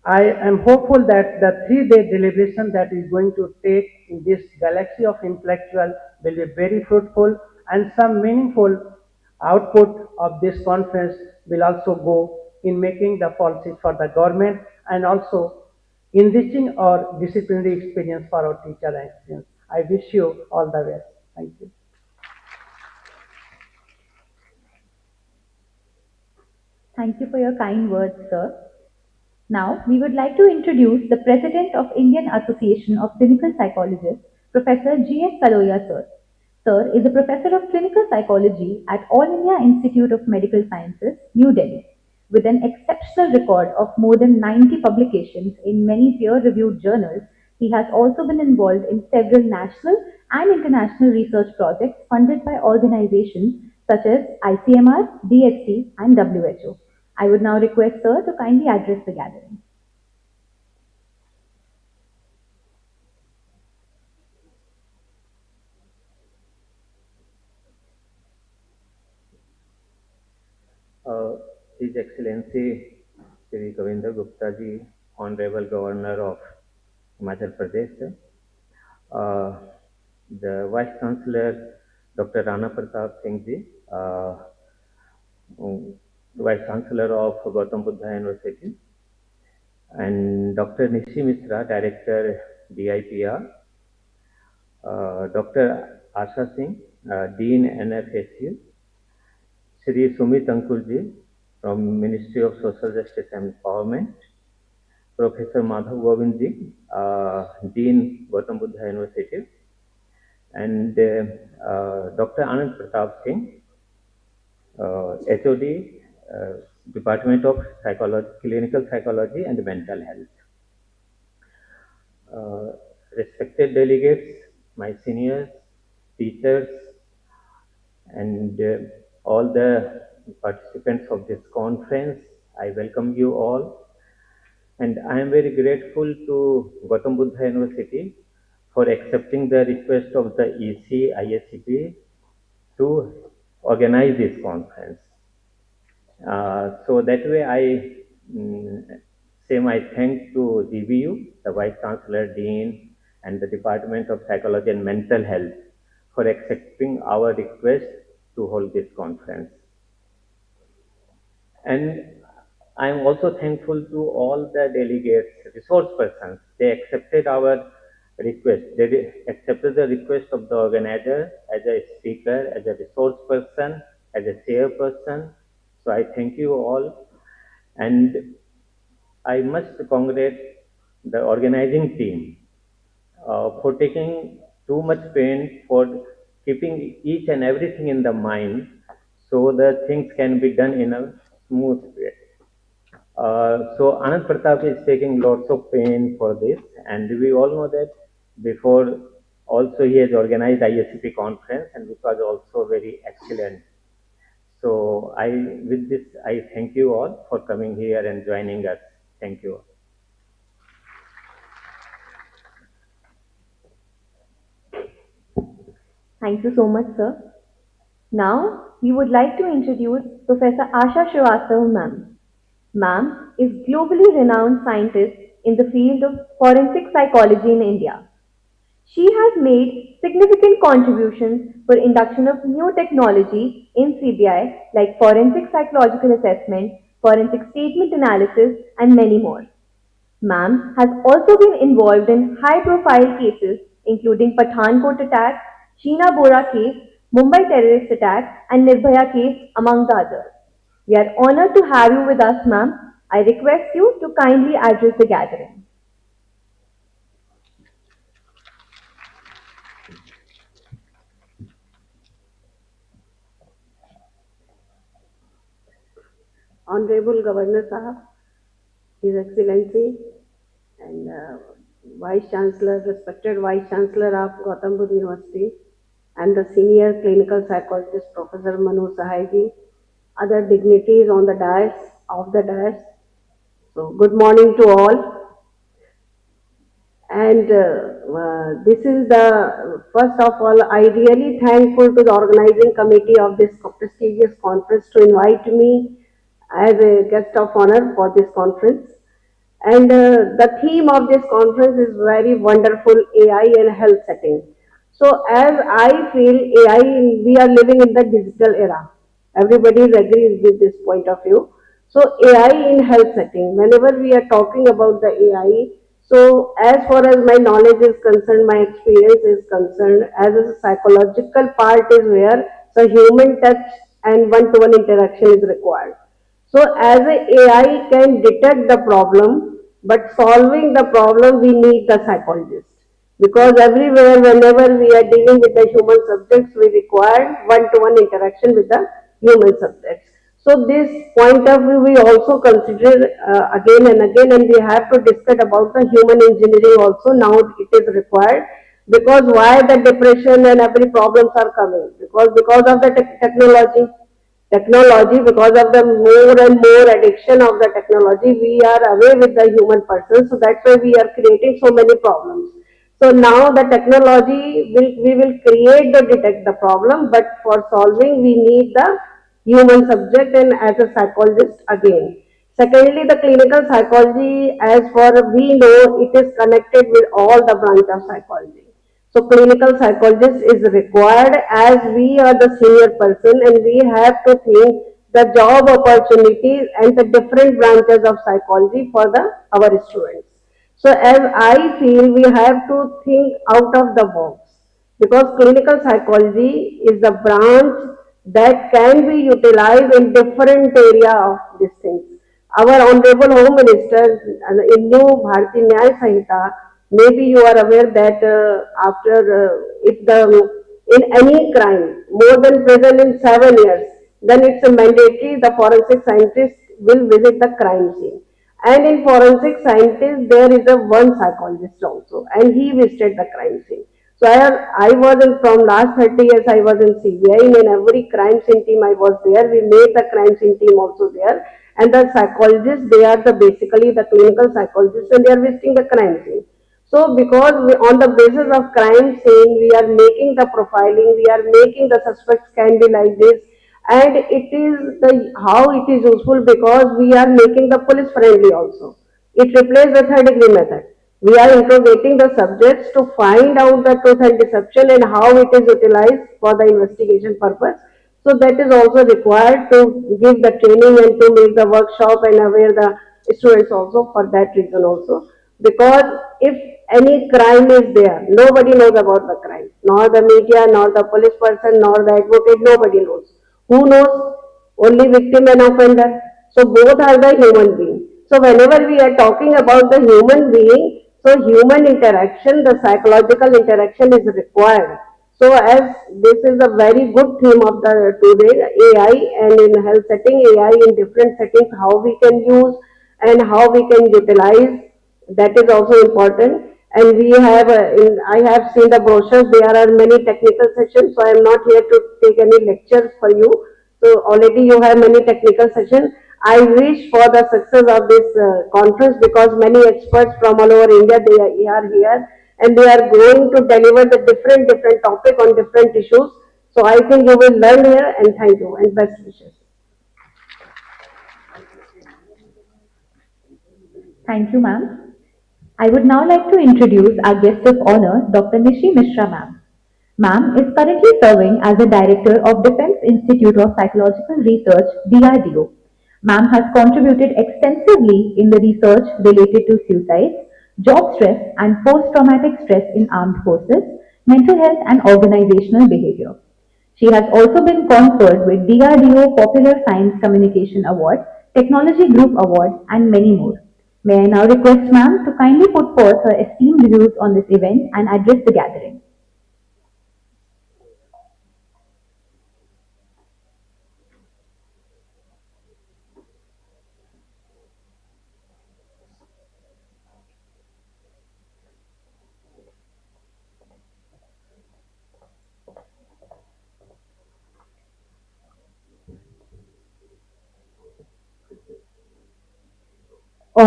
P: I am hopeful that the 3-day deliberation that is going to take in this galaxy of intellectual will be very fruitful, and some meaningful output of this conference will also go in making the policies for the government and also enriching our disciplinary experience for our teacher and students. I wish you all the best. Thank you.
M: Thank you for your kind words, sir. Now, we would like to introduce the President of Indian Association of Clinical Psychologists, Professor G.S. Kaloya, sir. Sir is a professor of clinical psychology at All India Institute of Medical Sciences, New Delhi. With an exceptional record of more than 90 publications in many peer-reviewed journals, he has also been involved in several national and international research projects funded by organizations such as ICMR, DHT, and WHO. I would now request Sir to kindly address the gathering.
Q: His Excellency Shri Kavinder Gupta ji, Honorable Governor of Himachal Pradesh, the Vice Chancellor Dr. Rana Pratap Singh ji, Vice Chancellor of Gautam Buddha University, and Dr. Nishi Mishra, Director DIPR, Dr. Asha Singh, Dean NFSU, Shri Sumit Ankurji from Ministry of Social Justice and Empowerment, Professor Madhav Govindji, Dean Gautam Buddha University, and Dr. Anand Pratap Singh, HOD, Department of Psychology, Clinical Psychology and Mental Health. Respected delegates, my seniors, teachers, and all the participants of this conference, I welcome you all. And I am very grateful to Gautam Buddha University for accepting the request of the EC ISCP to organize this conference. So that way I say my thanks to GBU, the Vice Chancellor, Dean, and the Department of Psychology and Mental Health for accepting our request to hold this conference. And I am also thankful to all the delegates, resource persons. They accepted our request. They accepted the request of the organizer as a speaker, as a resource person, as a chairperson. So I thank you all. And I must congratulate the organizing team for taking too much pain for keeping each and everything in the mind so that things can be done in a smooth way. So Anand Pratap is taking lots of pain for this, and we all know that before also he has organized ISCP conference, and which was also very excellent. So with this, I thank you all for coming here and joining us. Thank you.
N: Thank you so much, sir. Now, we would like to introduce Professor Asha Srivastava, ma'am. Ma'am is globally renowned scientist in the field of forensic psychology in India. She has made significant contributions for induction of new technology in CBI like forensic psychological assessment, forensic statement analysis, and many more. Ma'am has also been involved in high-profile cases including Pathankot attack, Sheena Bora case, Mumbai terrorist attack, and Nirbhaya case, among the others. We are honored to have you with us, ma'am. I request you to kindly address the gathering.
R: Honorable Governor Sahab, His Excellency, and Vice Chancellor, respected Vice Chancellor of Gautam Buddha University, and the senior clinical psychologist Professor Manu Sahaji, other dignitaries on the dais. So good morning to all. And this is the first of all, I really thankful to the organizing committee of this prestigious conference to invite me as a guest of honor for this conference. And the theme of this conference is very wonderful, AI and health setting. So as I feel AI, we are living in the digital era. Everybody agrees with this point of view. So AI in health setting, whenever we are talking about the AI, so as far as my knowledge is concerned, my experience is concerned, as a psychological part is where the human touch and one-to-one interaction is required. So as a AI can detect the problem, but solving the problem we need the psychologist. Because everywhere, whenever we are dealing with the human subjects, we require one-to-one interaction with the human subjects. So this point of view we also consider again and again, and we have to discuss about the human engineering also. Now it is required because why the depression and every problems are coming, because of the technology, because of the more and more addiction of the technology, we are away with the human person. So that's why we are creating so many problems. So now the technology we will create to detect the problem, but for solving we need the human subject and as a psychologist again. Secondly, the clinical psychology, as for we know, it is connected with all the branch of psychology. So clinical psychologist is required as we are the senior person and we have to think the job opportunities and the different branches of psychology for our students. So as I feel we have to think out of the box because clinical psychology is the branch that can be utilized in different area of these things. Our Honorable Home Minister in new Bharati Nyaya Sanhita, maybe you are aware that after if the in any crime more than present in 7 years, then it's a mandatory the forensic scientist will visit the crime scene. And in forensic scientist, there is a one psychologist also, and he visited the crime scene. So I was in, from last 30 years, I was in CBI, and in every crime scene team I was there. We made the crime scene team also there. And the psychologists, they are the basically the clinical psychologists, and they are visiting the crime scene. So because we, on the basis of crime scene, we are making the profiling, we are making the suspects can be like this, and it is the how it is useful because we are making the police friendly also. It replaces the third degree method. We are interrogating the subjects to find out the truth and deception and how it is utilized for the investigation purpose. So that is also required to give the training and to make the workshop and aware the students also for that reason also. Because if any crime is there, nobody knows about the crime, nor the media, nor the police person, nor the advocate, nobody knows. Who knows? Only victim and offender. So both are the human being. So whenever we are talking about the human being, so human interaction, the psychological interaction is required. So as this is a very good theme of the today, AI and in health setting, AI in different settings, how we can use and how we can utilize, that is also important. And we have, I have seen the brochures, there are many technical sessions, so I am not here to take any lectures for you. So already you have many technical sessions. I wish for the success of this conference because many experts from all over India, they are here and they are going to deliver the different topic on different issues. So I think you will learn here and thank you and best wishes.
M: Thank you, ma'am. I would now like to introduce our guest of honor, Dr. Nishi Mishra, ma'am. Ma'am is currently serving as the Director of Defense Institute of Psychological Research, DRDO. Ma'am has contributed extensively in the research related to suicides, job stress and post-traumatic stress in armed forces, mental health and organizational behavior. She has also been conferred with DRDO Popular Science Communication Award, Technology Group Award and many more. May I now request ma'am to kindly put forth her esteemed views on this event and address the gathering.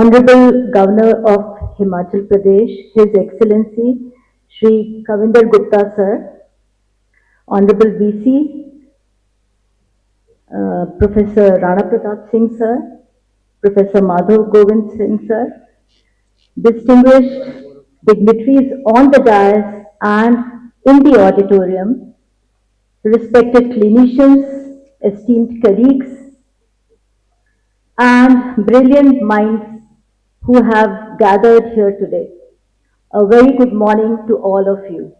M: Honorable Governor of Himachal Pradesh, His Excellency Shri Kavinder Gupta Sir, Honorable VC, Professor Rana Pratap Singh Sir, Professor Madhav Govind Singh Sir, distinguished dignitaries on the dais and in the auditorium, respected clinicians, esteemed colleagues, and brilliant minds who have gathered here today. A very good morning to all of you.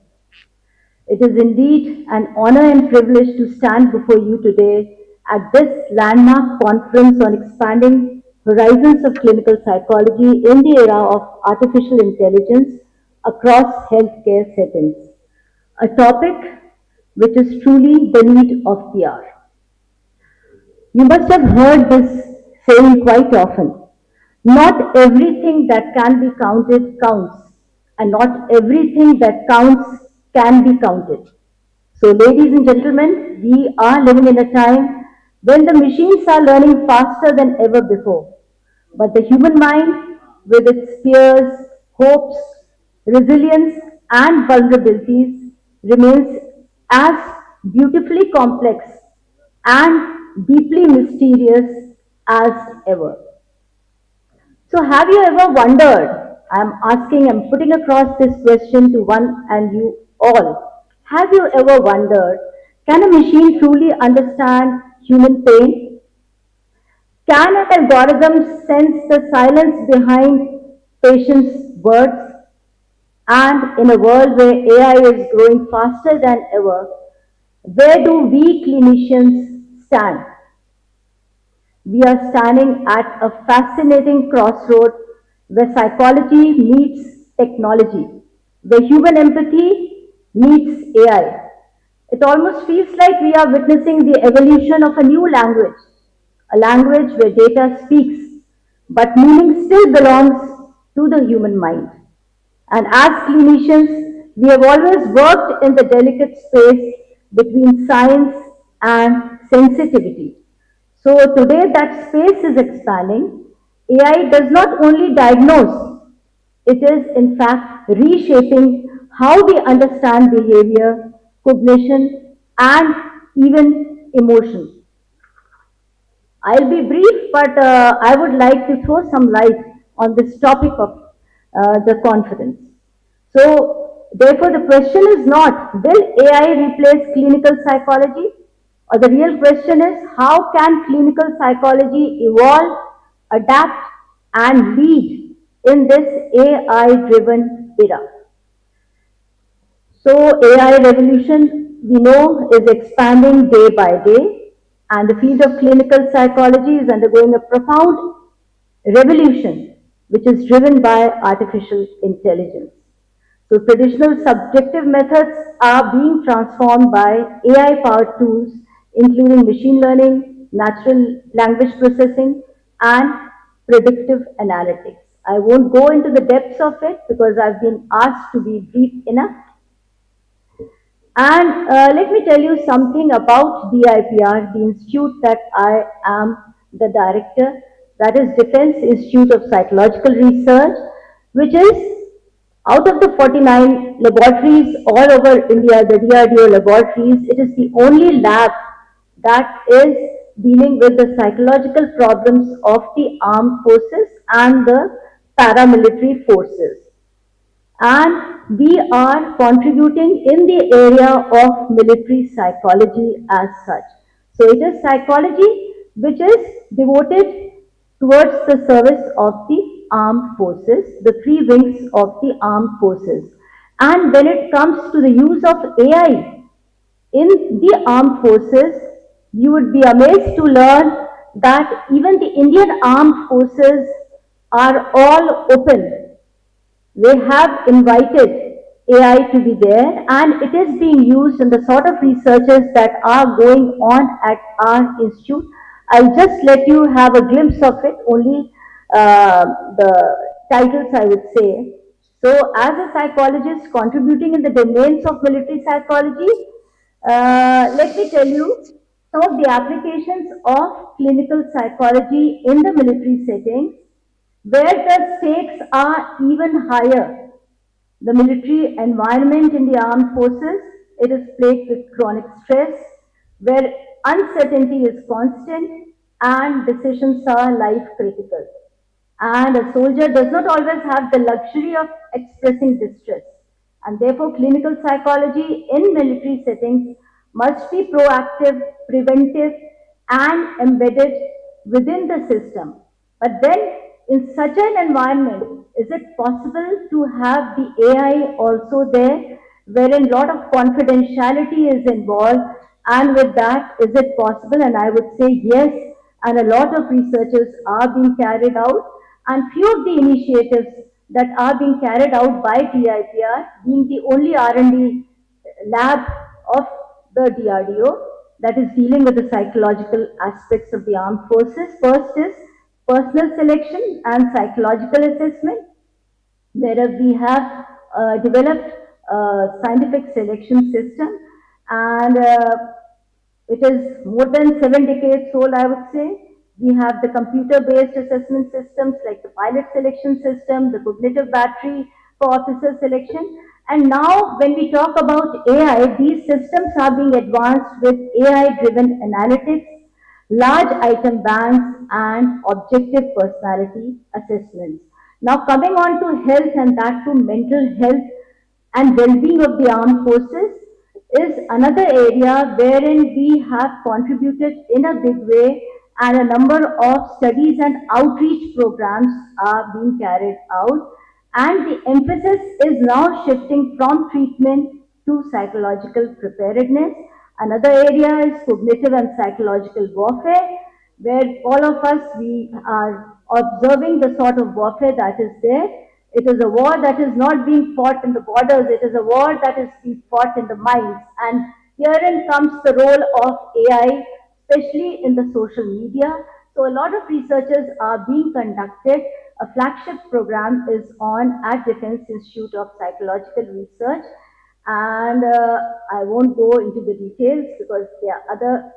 M: It is indeed an honor and privilege to stand before you today at this landmark conference on expanding horizons of clinical psychology in the era of artificial intelligence across healthcare settings, a topic which is truly the need of the hour. You must have heard this saying quite often. Not everything that can be counted counts, and not everything that counts can be counted. So, ladies and gentlemen, we are living in a time when the machines are learning faster than ever before. But the human mind, with its fears, hopes, resilience, and vulnerabilities, remains as beautifully complex and deeply mysterious as ever. So, have you ever wondered? I'm putting across this question to one and you all. Have you ever wondered, can a machine truly understand human pain? Can an algorithm sense the silence behind patients' words? And in a world where AI is growing faster than ever, where do we clinicians stand? We are standing at a fascinating crossroad where psychology meets technology, where human empathy meets AI. It almost feels like we are witnessing the evolution of a new language, a language where data speaks, but meaning still belongs to the human mind. And as clinicians, we have always worked in the delicate space between science and sensitivity. So today that space is expanding. AI does not only diagnose, it is in fact reshaping how we understand behavior, cognition, and even emotion. I'll be brief, but I would like to throw some light on this topic of the conference. So, therefore, the question is not, will AI replace clinical psychology? Or the real question is, how can clinical psychology evolve, adapt, and lead in this AI-driven era? So, AI revolution, we know, is expanding day by day, and the field of clinical psychology is undergoing a profound revolution, which is driven by artificial intelligence. So traditional subjective methods are being transformed by AI-powered tools, including machine learning, natural language processing, and predictive analytics. I won't go into the depths of it because I've been asked to be brief enough. And let me tell you something about DIPR, the institute that I am the director, that is Defense Institute of Psychological Research, which is out of the 49 laboratories all over India, the DRDO laboratories, it is the only lab that is dealing with the psychological problems of the armed forces and the paramilitary forces. And we are contributing in the area of military psychology as such. So it is psychology which is devoted towards the service of the armed forces, the three wings of the armed forces. And when it comes to the use of AI in the armed forces, you would be amazed to learn that even the Indian armed forces are all open. They have invited AI to be there, and it is being used in the sort of researches that are going on at our institute. I'll just let you have a glimpse of it, only the titles I would say. So, as a psychologist contributing in the domains of military psychology, let me tell you some of the applications of clinical psychology in the military setting.
J: where the stakes are even higher. The military environment in the armed forces, it is plagued with chronic stress, where uncertainty is constant and decisions are life critical. And a soldier does not always have the luxury of expressing distress. And therefore, clinical psychology in military settings must be proactive, preventive, and embedded within the system. But then, in such an environment, is it possible to have the AI also there, wherein a lot of confidentiality is involved? And with that, is it possible? And I would say yes, and a lot of researches are being carried out, and few of the initiatives that are being carried out by TIPR, being the only R&D lab of the DRDO that is dealing with the psychological aspects of the armed forces. First is personal selection and psychological assessment, where we have developed a scientific selection system, and it is more than 7 decades old, I would say. We have the computer-based assessment systems like the pilot selection system, the cognitive battery for officer selection. And now when we talk about AI, these systems are being advanced with AI-driven analytics, large item banks, and objective personality assessments. Now coming on to health, and that to mental health and well-being of the armed forces, is another area wherein we have contributed in a big way, and a number of studies and outreach programs are being carried out, and the emphasis is now shifting from treatment to psychological preparedness. Another area is cognitive and psychological warfare, where all of us, we are observing the sort of warfare that is there. It is a war that is not being fought in the borders, it is a war that is being fought in the minds. And herein comes the role of AI, especially in the social media. So a lot of researches are being conducted. A flagship program is on at Defense Institute of Psychological Research, and I won't go into the details because there are other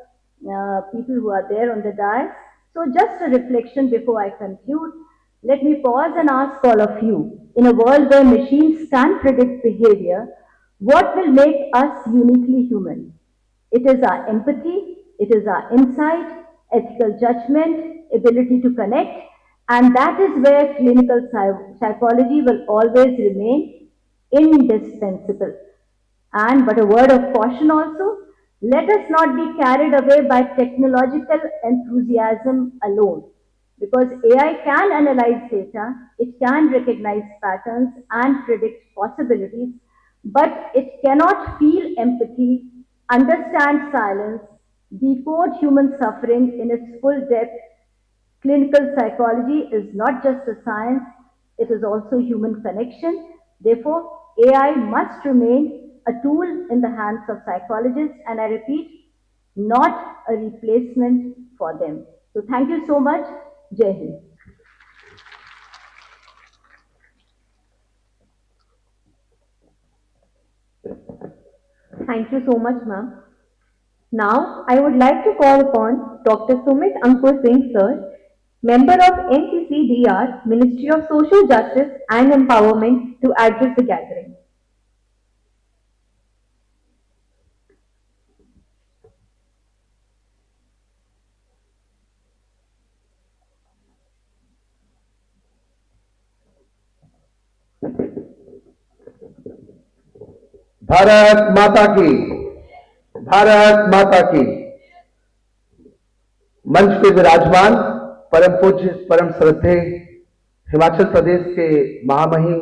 J: people who are there on the dais. So just a reflection before I conclude. Let me pause and ask all of you, in a world where machines can predict behavior, what will make us uniquely human? It is our empathy, it is our insight, ethical judgment, ability to connect, and that is where clinical psychology will always remain indispensable. And but a word of caution also, let us not be carried away by technological enthusiasm alone, because AI can analyze data, it can recognize patterns and predict possibilities, but it cannot feel empathy, understand silence, decode human suffering in its full depth. Clinical psychology is not just a science, it is also human connection. Therefore, AI must remain a tool in the hands of psychologists, and I repeat, not a replacement for them. So thank you so much. Jai Hind.
N: Thank you so much, ma'am. Now, I would like to call upon Dr. Sumit Ankur Singh, sir, member of NCCDR, Ministry of Social Justice and Empowerment, to address the gathering.
S: Bharat माता की, भारत माता की। मंच पे विराजमान परम पूज्य, परम श्रद्धे हिमाचल प्रदेश के महामहिम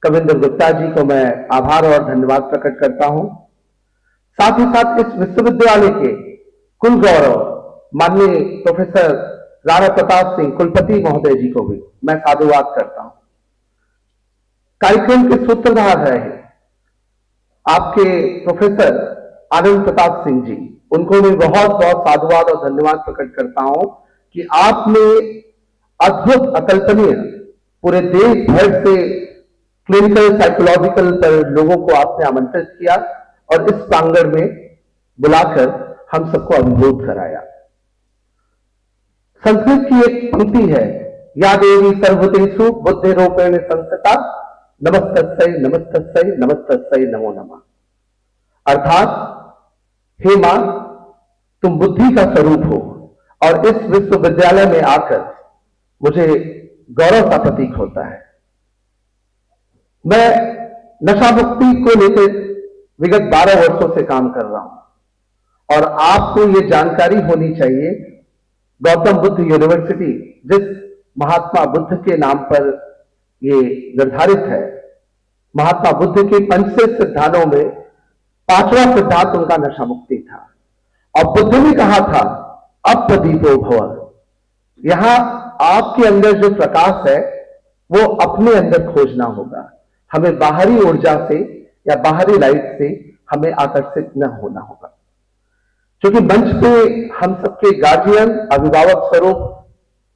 S: कविंद्र गुप्ता जी को मैं आभार और धन्यवाद प्रकट करता हूं। साथ ही साथ इस विश्वविद्यालय के कुल गौरव माननीय प्रोफेसर राणा प्रताप सिंह कुलपति महोदय जी को भी मैं साधुवाद करता हूं। कार्यक्रम के सूत्रधार रहे आपके प्रोफेसर आनंद प्रताप सिंह जी, उनको भी बहुत बहुत साधुवाद और धन्यवाद प्रकट करता हूं कि आपने अद्भुत, अकल्पनीय पूरे देश भर से क्लिनिकल साइकोलॉजिकल पर लोगों को आपने आमंत्रित किया और इस प्रांगण में बुलाकर हम सबको अभिभूत कराया। संस्कृत की एक पंक्ति है, या देवी सर्वभूतेषु बुद्धिरूपेण संस्थिता नमस्तस्यै नमस्तस्यै नमस्तस्यै नमो नमः। अर्थात हे मां, तुम बुद्धि का स्वरूप हो और इस विश्वविद्यालय में आकर मुझे गौरव का प्रतीक होता है। मैं नशा मुक्ति को लेकर विगत 12 वर्षों से काम कर रहा हूं और आपको ये जानकारी होनी चाहिए, गौतम बुद्ध यूनिवर्सिटी जिस महात्मा बुद्ध के नाम पर ये निर्धारित है, महात्मा बुद्ध के 5 सिद्धांतों में 5वां सिद्धांत उनका नशा मुक्ति था और बुद्ध ने कहा था अप्रदीपो भव। यहां आपके अंदर जो प्रकाश है वो अपने अंदर खोजना होगा, हमें बाहरी ऊर्जा से या बाहरी लाइट से हमें आकर्षित न होना होगा। क्योंकि मंच पे हम सबके गार्जियन अभिभावक स्वरूप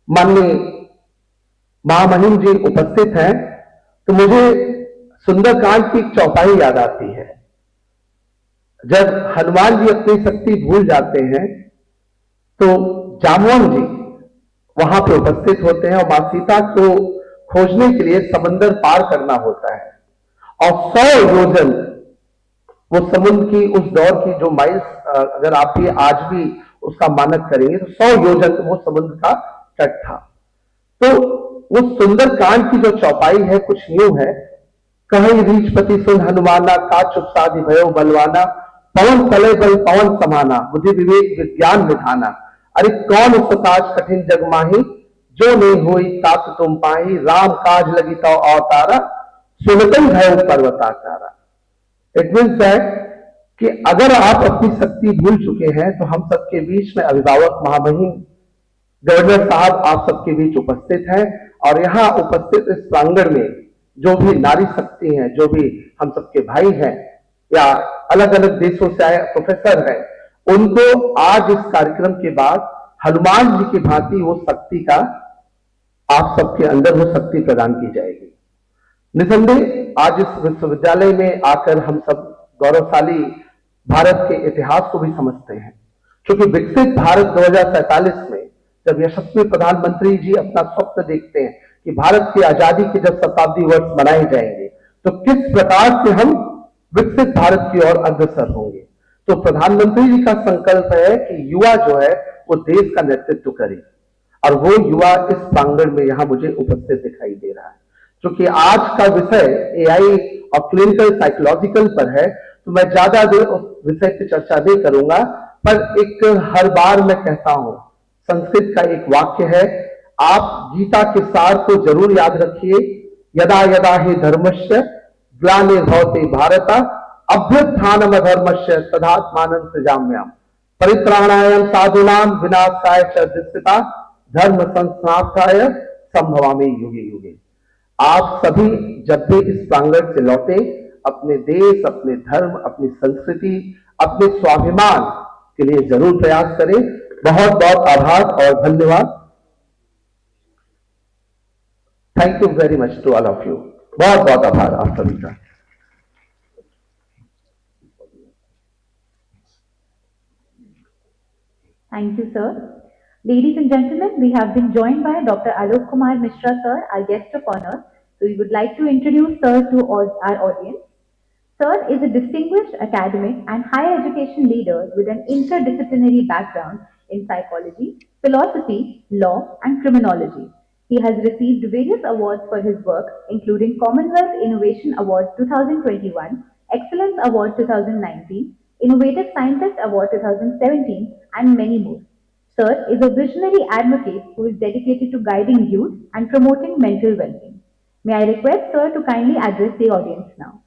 S: माननीय महामहिम जी उपस्थित हैं, तो मुझे सुंदरकांड की एक चौपाई याद आती है। जब हनुमान जी अपनी शक्ति भूल जाते हैं तो जामवन जी वहां पे उपस्थित होते हैं और मां सीता को खोजने के लिए समंदर पार करना होता है और 100 योजन वो समुद्र की उस दौर की जो माइल्स अगर आप भी आज भी उसका मानक करेंगे तो 100 योजन वो समुद्र का तट था। तो वो सुंदरकांड की जो चौपाई है कुछ यूं है, कहीं रीचपति सुन हनुमाना का चुपसादि भयो बलवाना, पवन तले बल पवन समाना, बुद्धि विवेक विज्ञान विधाना, अरे कौन सताज कठिन जग माही, जो नहीं हुई तात तुम पाही, राम काज लगी तो अवतारा, सुनतन भयो पर्वताकारा। इट मीन्स दैट कि अगर आप अपनी शक्ति भूल चुके हैं तो हम सबके बीच में अभिभावक महामहिम गवर्नर साहब आप सबके बीच उपस्थित हैं और यहां उपस्थित इस प्रांगण में जो भी नारी शक्ति हैं, जो भी हम सबके भाई हैं या अलग अलग देशों से आए प्रोफेसर हैं, उनको आज इस कार्यक्रम के बाद हनुमान जी की भांति वो शक्ति का आप सबके अंदर वो शक्ति प्रदान की जाएगी। निसंदेह आज इस विश्वविद्यालय में आकर हम सब गौरवशाली भारत के इतिहास को भी समझते हैं, क्योंकि विकसित भारत 2047 में जब यशस्वी प्रधानमंत्री जी अपना स्वप्न देखते हैं कि भारत की आजादी के जब शताब्दी वर्ष मनाए जाएंगे तो किस प्रकार से हम विकसित भारत की ओर अग्रसर होंगे, तो प्रधानमंत्री जी का संकल्प है कि युवा जो है वो देश का नेतृत्व करे और वो युवा इस प्रांगण में यहां मुझे उपस्थित दिखाई दे रहा है। क्योंकि आज का विषय एआई और क्लिनिकल साइकोलॉजिकल पर है तो मैं ज्यादा देर उस विषय की चर्चा नहीं करूंगा, पर एक हर बार मैं कहता हूं, संस्कृत का एक वाक्य है, आप गीता के सार को जरूर याद रखिए, यदा यदा हि धर्मस्य ग्लानिर्भवति भारत अभ्युत्थानम धर्मस्य तदात्मानं सृजाम्यहम् परित्राणाय साधूनां विनाशाय च दुष्कृता धर्म संस्थापनाय संभवामि युगे युगे। आप सभी जब भी इस प्रांगण से लौटे अपने देश, अपने धर्म, अपनी संस्कृति, अपने स्वाभिमान के लिए जरूर प्रयास करें। बहुत बहुत आभार और धन्यवाद। Thank you very much to all of you. बहुत बहुत आभार आप सभी का।
M: Thank you, sir. Ladies and gentlemen, we have been joined by Dr. Alok Kumar Mishra, sir, our guest of honor. So we would like to introduce sir to all our audience. Sir is a distinguished academic and higher education leader with an interdisciplinary background in psychology, philosophy, law, and criminology. He has received various awards for his work, including Commonwealth Innovation Award 2021, Excellence Award 2019, Innovative Scientist Award 2017, and many more. Sir is a visionary advocate who is dedicated to guiding youth and promoting mental well-being. May I request Sir to kindly address the audience now.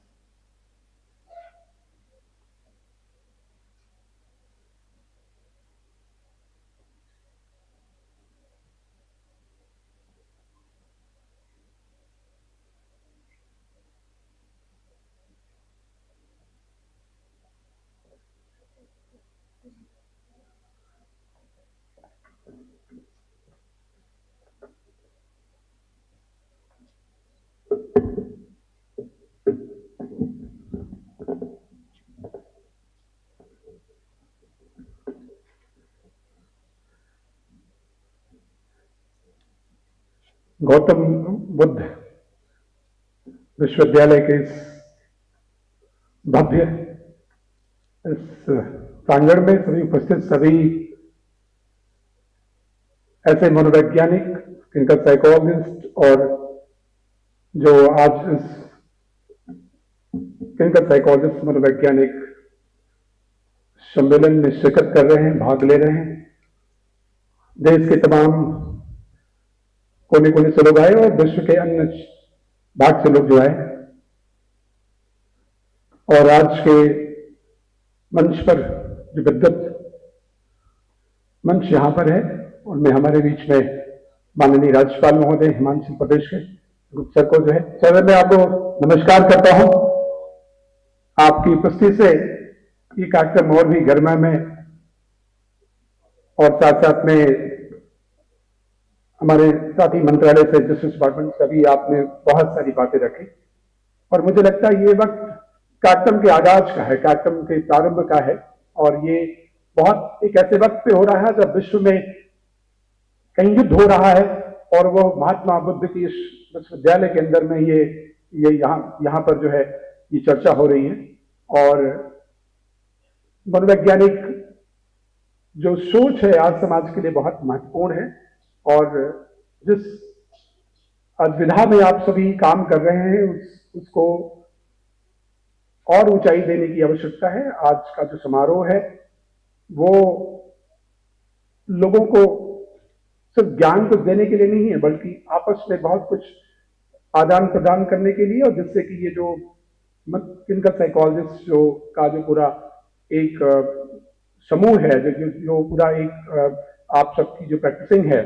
T: Gautam Buddha विश्वविद्यालय के इस भव्य इस प्रांगण में सभी उपस्थित सभी ऐसे मनोवैज्ञानिक, क्लिनिकल साइकोलॉजिस्ट और जो आज इस क्लिनिकल साइकोलॉजिस्ट मनोवैज्ञानिक सम्मेलन में शिरकत कर रहे हैं, भाग ले रहे हैं। देश के तमाम कोने कोने से लोग आए और विश्व के अन्य भाग से लोग जो आए, और आज के मंच पर जो विद्वत मंच यहाँ पर है उनमें हमारे बीच में माननीय राज्यपाल महोदय हिमाचल प्रदेश के गुप्त सर को जो है, सर मैं आपको नमस्कार करता हूँ। आपकी उपस्थिति से ये कार्यक्रम और भी गरिमामय और साथ साथ में हमारे साथी मंत्रालय से जस्टिस डिपार्टमेंट से भी आपने बहुत सारी बातें रखी, और मुझे लगता है ये वक्त कार्यक्रम के आगाज का है, कार्यक्रम के प्रारंभ का है, और ये बहुत एक ऐसे वक्त पे हो रहा है जब विश्व में कहीं युद्ध हो रहा है, और वो महात्मा बुद्ध की इस विश्वविद्यालय के अंदर में ये यहाँ पर जो है ये चर्चा हो रही है। और मनोवैज्ञानिक जो सोच है आज समाज के लिए बहुत महत्वपूर्ण है, और जिस आज विधा में आप सभी काम कर रहे हैं उसको और ऊंचाई देने की आवश्यकता है। आज का जो समारोह है वो लोगों को सिर्फ ज्ञान कुछ देने के लिए नहीं है, बल्कि आपस में बहुत कुछ आदान प्रदान करने के लिए, और जिससे कि ये जो क्लिनिकल साइकोलॉजिस्ट जो का जो पूरा एक समूह है, जो पूरा एक आप सबकी जो प्रैक्टिसिंग है,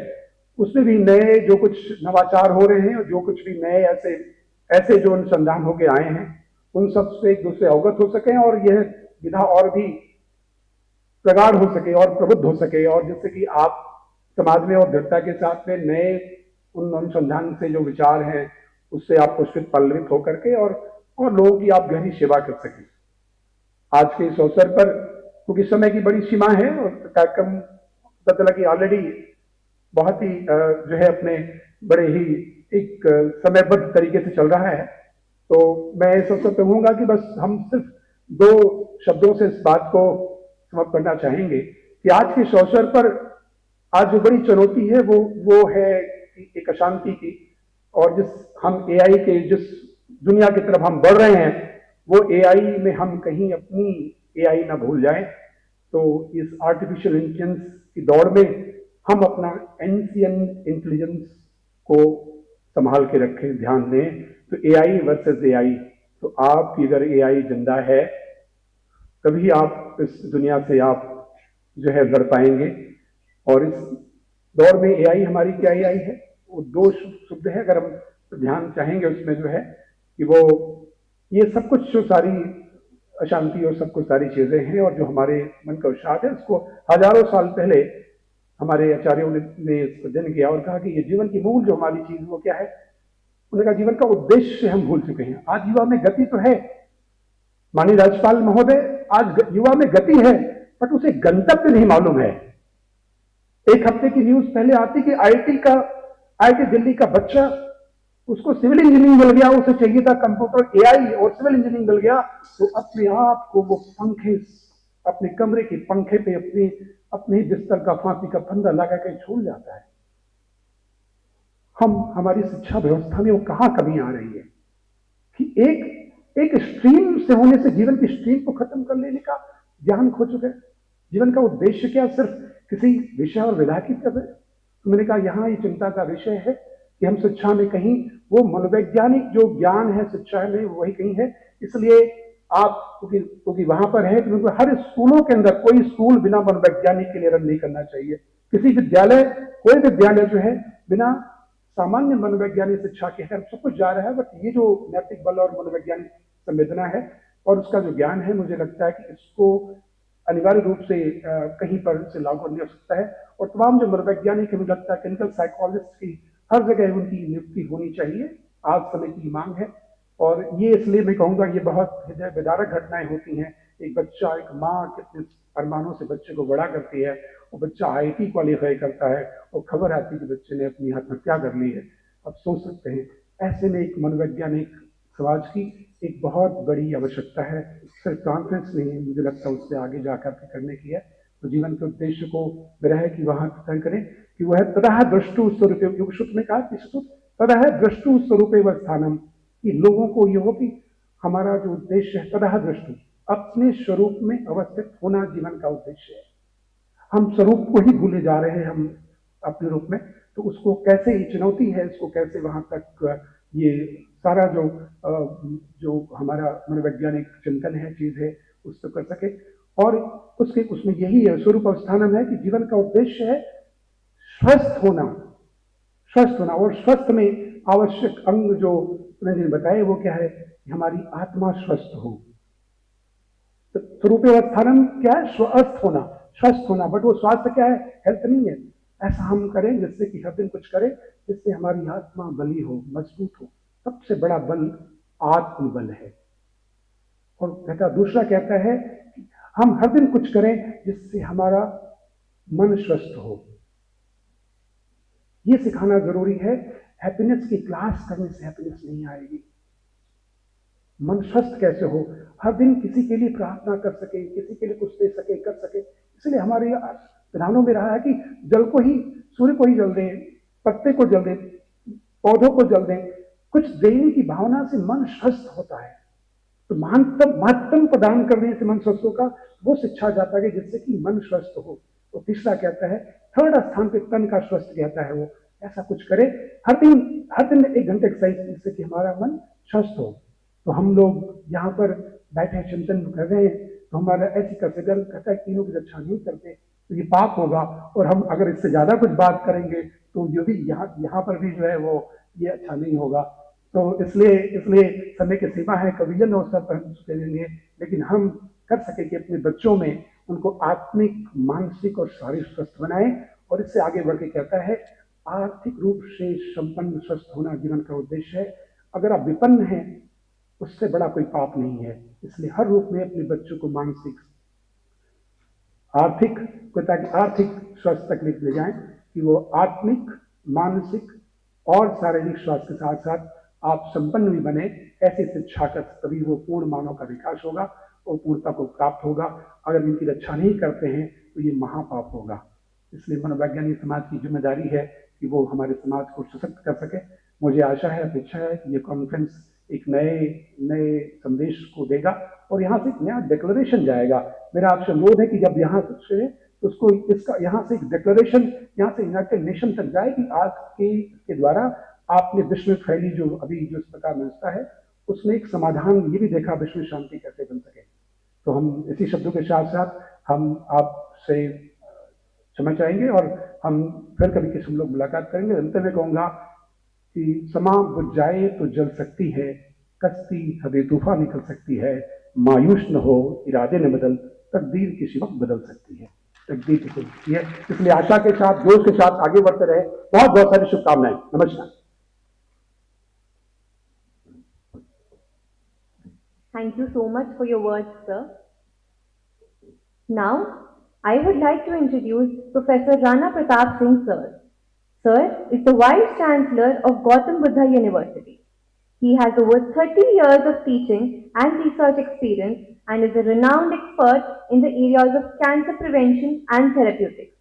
T: उसमें भी नए जो कुछ नवाचार हो रहे हैं, और जो कुछ भी नए ऐसे जो अनुसंधान होके आए हैं उन सब से एक दूसरे अवगत हो सके, और यह विधा और भी प्रगाढ़ हो सके और प्रबुद्ध हो सके, और जिससे कि आप समाज में और दृढ़ता के साथ में नए उन अनुसंधान से जो विचार हैं उससे आप पुष्पित पल्लवित होकर के और लोगों की आप गहरी सेवा कर सकें। आज के इस अवसर पर क्योंकि समय की बड़ी सीमा है और कार्यक्रम पता चला कि ऑलरेडी बहुत ही जो है अपने बड़े ही एक समयबद्ध तरीके से चल रहा है, तो मैं इस अवसर पर कहूँगा कि बस हम सिर्फ 2 शब्दों से इस बात को समाप्त करना चाहेंगे कि आज के इस अवसर पर आज जो बड़ी चुनौती है वो है एक अशांति की, और जिस हम एआई के जिस दुनिया की तरफ हम बढ़ रहे हैं वो एआई में हम कहीं अपनी एआई ना भूल जाएं। तो इस आर्टिफिशियल इंटेलिजेंस की दौड़ में हम अपना एंशिएंट इंटेलिजेंस को संभाल के रखें, ध्यान दें। तो एआई वर्सेस एआई, तो आपकी अगर एआई जिंदा है तभी आप इस दुनिया से आप जो है लड़ पाएंगे। और इस दौर में एआई हमारी क्या एआई है, वो 2 शब्द है, अगर हम ध्यान चाहेंगे उसमें जो है कि वो ये सब कुछ जो सारी अशांति और सब कुछ सारी चीजें हैं, और जो हमारे मन का विषाद है उसको हजारों साल पहले हमारे आचार्यों ने सृजन किया और कहा कि ये जीवन की मूल जो हमारी चीज वो क्या है, उन्होंने कहा जीवन का उद्देश्य हम भूल चुके हैं। आज युवा में गति तो है, माननीय राज्यपाल महोदय, आज युवा में गति है बट उसे गंतव्य नहीं मालूम है। एक हफ्ते की न्यूज पहले आती कि आईआईटी दिल्ली का बच्चा, उसको सिविल इंजीनियरिंग मिल गया, उसे चाहिए था कंप्यूटर एआई और सिविल इंजीनियरिंग मिल गया, तो अपने आप को वो पंखे अपने कमरे के पंखे पे अपने बिस्तर का फांसी का फंदा लगा के छोड़ जाता है। हमारी शिक्षा व्यवस्था में वो कहां कमी आ रही है कि एक स्ट्रीम से होने से जीवन की स्ट्रीम को खत्म कर लेने का ज्ञान खो चुके हैं। जीवन का उद्देश्य क्या सिर्फ किसी विषय और विधा की तरफ है? तो मैंने कहा यहाँ ये चिंता का विषय है कि हम शिक्षा में कहीं वो मनोवैज्ञानिक जो ज्ञान है शिक्षा में वही कहीं है। इसलिए आप क्योंकि वहां पर है कि हर स्कूलों के अंदर कोई स्कूल बिना मनोवैज्ञानिक के लिए रन नहीं करना चाहिए। किसी विद्यालय, कोई विद्यालय जो है बिना सामान्य मनोवैज्ञानिक शिक्षा के है, सब कुछ जा रहा है, बट ये जो नैतिक बल और मनोवैज्ञानिक संवेदना है और उसका जो ज्ञान है, मुझे लगता है कि इसको अनिवार्य रूप से कहीं पर से लागू नहीं हो सकता है। और तमाम जो मनोवैज्ञानिक है, मुझे लगता है क्लिनिकल साइकोलॉजिस्ट की हर जगह उनकी नियुक्ति होनी चाहिए, आज समय की मांग है। और ये इसलिए मैं कहूँगा ये बहुत हृदय विदारक घटनाएं होती हैं। एक बच्चा, एक माँ कितने अरमानों से बच्चे को बड़ा करती है, वो बच्चा आईआईटी क्वालिफाई करता है और खबर आती है कि बच्चे ने अपनी आत्महत्या कर ली है। आप सोच सकते हैं, ऐसे में एक मनोवैज्ञानिक समाज की एक बहुत बड़ी आवश्यकता है। सिर्फ कॉन्फ्रेंस नहीं है, मुझे लगता है उससे आगे जाकर के करने की है। तो जीवन के उद्देश्य को मेरा है कि वहाँ तय करें कि वह ततः द्रष्टु स्वरूपे, युगश्रुत में कहा कि ततः द्रष्टु स्वरूपे व स्थानम, कि लोगों को ये हो कि हमारा जो उद्देश्य है ततः द्रष्टु, अपने स्वरूप में अवस्थित होना जीवन का उद्देश्य है। हम स्वरूप को ही भूले जा रहे हैं हम अपने रूप में, तो उसको कैसे, ये चुनौती है, इसको कैसे वहां तक ये सारा जो हमारा मनोवैज्ञानिक चिंतन है, चीज है, उसको कर सके। और उसमें यही है, स्वरूप अवस्थानम है कि जीवन का उद्देश्य है स्वस्थ होना, स्वस्थ होना। और स्वस्थ में आवश्यक अंग जो मैंने बताए वो क्या है कि हमारी आत्मा स्वस्थ हो। तो स्वरूप अवस्थानम क्या है? स्वस्थ होना, स्वस्थ होना। बट वो स्वास्थ्य क्या है? हेल्थ नहीं है। ऐसा हम करें जिससे कि हर दिन कुछ करें जिससे हमारी आत्मा बली हो, मजबूत हो। सबसे बड़ा बल आत्मबल है। और दूसरा कहता है कि हम हर दिन कुछ करें जिससे हमारा मन स्वस्थ हो। ये सिखाना जरूरी है। हैप्पीनेस की क्लास करने से हैप्पीनेस नहीं आएगी। मन स्वस्थ कैसे हो? हर दिन किसी के लिए प्रार्थना कर सके, किसी के लिए कुछ दे सके, कर सके। इसलिए हमारे विधानों में रहा है कि जल को ही, सूर्य को ही जल दें, पत्ते को जल दें, पौधों को जल दें। कुछ देने की भावना से मन स्वस्थ होता है। तो महत्तम प्रदान करने से मन स्वस्थ होगा, वो शिक्षा जाता है जिससे कि मन स्वस्थ हो। तो तीसरा कहता है, थर्ड स्थान पे तन का स्वस्थ कहता है वो, ऐसा कुछ करे हर दिन 1 घंटे एक्सरसाइज, जिससे कि हमारा मन स्वस्थ हो। तो हम लोग यहाँ पर बैठे चिंतन कर रहे हैं, तो हमारा ऐसी करते कहता है तीनों की रक्षा नहीं करते तो ये पाप होगा। और हम अगर इससे ज्यादा कुछ बात करेंगे तो जो भी यहाँ पर भी जो है वो ये अच्छा नहीं होगा। तो इसलिए समय की सीमा है, कविजन अवसर पर हम करेंगे, लेकिन हम कर सके कि अपने बच्चों में उनको आत्मिक, मानसिक और शारीरिक स्वस्थ बनाए। और इससे आगे बढ़ के कहता है, आर्थिक रूप से संपन्न स्वस्थ होना जीवन का उद्देश्य है। अगर आप विपन्न हैं उससे बड़ा कोई पाप नहीं है। इसलिए हर रूप में अपने बच्चों को मानसिक, आर्थिक, ताकि आर्थिक स्वास्थ्य तक ले जाएं, कि वो आत्मिक, मानसिक और शारीरिक स्वास्थ्य के साथ साथ आप संपन्न भी बने। ऐसी शिक्षा का तभी वो पूर्ण मानव का विकास होगा और पूर्णता को प्राप्त होगा। अगर इनकी रक्षा नहीं करते हैं तो ये महापाप होगा। इसलिए मनोवैज्ञानिक समाज की जिम्मेदारी है कि वो हमारे समाज को सशक्त कर सके। मुझे आशा है, अपेक्षा है कि ये कॉन्फ्रेंस एक नए संदेश को देगा और यहाँ से एक नया डिक्लेरेशन जाएगा। मेरा आपसे अनुरोध है कि जब यहाँ से उसको इसका यहाँ से एक डिक्लेरेशन यहाँ से यूनाइटेड नेशन तक जाए कि आज के द्वारा आपने विश्व में फैली जो अभी जो इस प्रकार व्यवस्था है उसमें एक समाधान ये भी देखा, विश्व में शांति कैसे बन सके। तो हम इसी शब्दों के साथ साथ हम आपसे क्षमा चाहेंगे और हम फिर कभी किसी हम लोग मुलाकात करेंगे। अंत में कहूँगा कि समा बुझ जाए तो जल सकती है, कश्ती हदे तूफान निकल सकती है, मायूस न हो इरादे न बदल, तकदीर किसी वक्त बदल सकती है, तकदीर किसी वक्त है। इसलिए आशा के साथ, जोश के साथ आगे बढ़ते रहे। बहुत बहुत सारी शुभकामनाएं। नमस्कार।
N: Thank you so much for your words, sir. Now, I would like to introduce Professor Rana Pratap Singh, sir. Sir is the Vice Chancellor of GAUTAM BUDDH University. He has over 30 years of teaching and research experience and is a renowned expert in the areas of cancer prevention and therapeutics.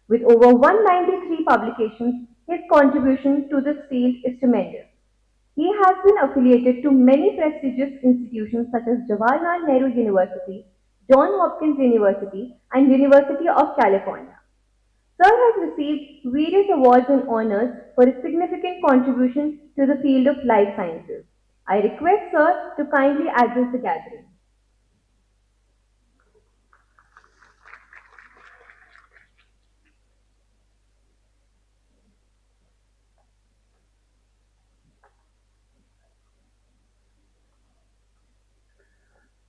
N: With over 193 publications, his contribution to this field is tremendous. He has been affiliated to many prestigious institutions such as Jawaharlal Nehru University, Johns Hopkins University, and University of California. Sir has received various awards and honors for his significant contribution to the field of life sciences. I request Sir to kindly address the gathering.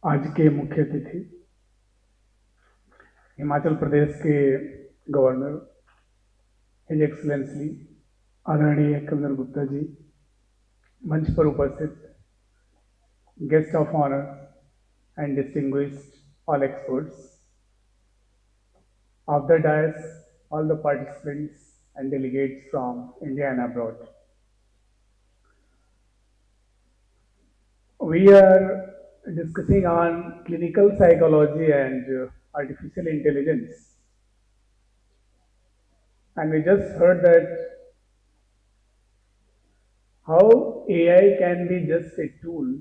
T: आज के मुख्य अतिथि हिमाचल प्रदेश के governor his एक्सलेंसली आदरणीय कविंद्र गुप्ता जी, मंच पर उपस्थित guest of honour and distinguished all experts of the dais, all the participants and delegates from India and abroad. We are discussing on clinical psychology and artificial intelligence. And we just heard that how AI can be just a tool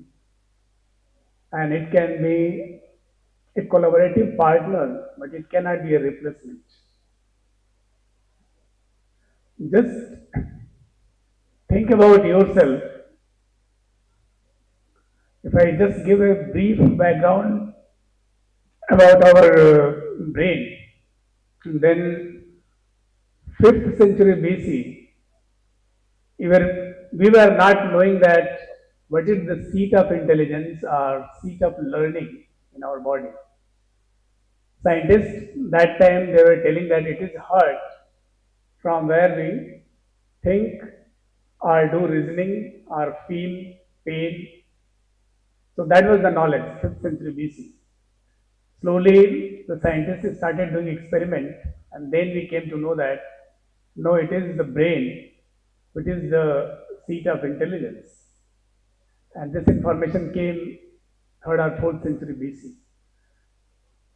T: and it can be a collaborative partner, but it cannot be a replacement. Just think about yourself. If I just give a brief background about our brain, then 5th century BC, we were not knowing that what is the seat of intelligence or seat of learning in our body. Scientists that time they were telling that it is heart from where we think or do reasoning or feel pain. So that was the knowledge, 5th century BC. Slowly the scientists started doing experiment and then we came to know that no, it is the brain which is the seat of intelligence. And this information came 3rd or 4th century BC.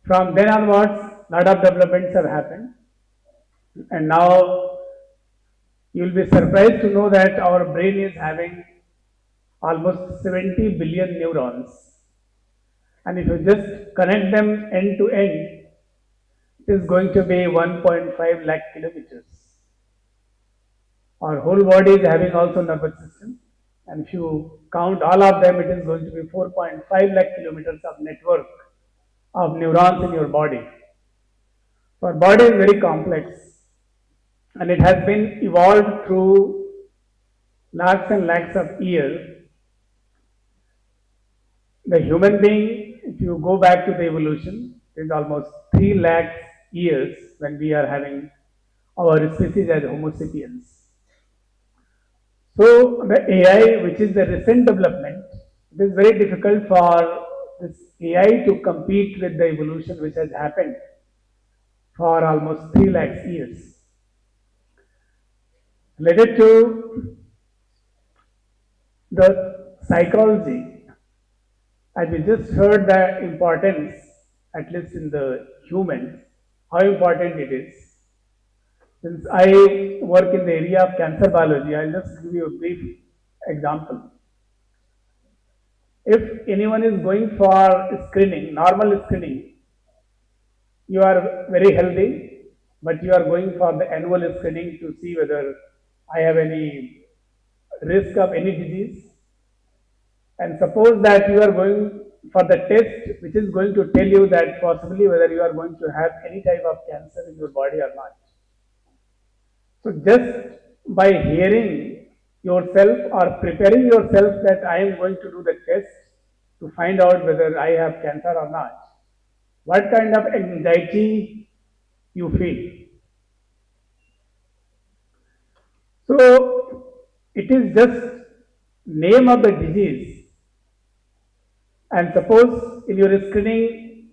T: From then onwards, lot of developments have happened. And now you will be surprised to know that our brain is having almost 70 billion neurons. And if you just connect them end to end, it is going to be 1.5 lakh kilometers. Our whole body is having also nervous system. And if you count all of them, it is going to be 4.5 lakh kilometers of network of neurons in your body. So our body is very complex and it has been evolved through lakhs and lakhs of years. The human being, if you go back to the evolution, it is almost 3 lakhs years when we are having our species as Homo sapiens. So the AI, which is the recent development, it is very difficult for this AI to compete with the evolution which has happened for almost 3 lakhs years. Related to the psychology, as we just heard the importance, at least in the humans, how important it is. Since I work in the area of cancer biology, I'll just give you a brief example. If anyone is going for screening, normal screening, you are very healthy, but you are going for the annual screening to see whether I have any risk of any disease. And suppose that you are going for the test which is going to tell you that possibly whether you are going to have any type of cancer in your body or not. So just by hearing yourself or preparing yourself that I am going to do the test to find out whether I have cancer or not, what kind of anxiety you feel. So it is just name of the disease, and suppose in your screening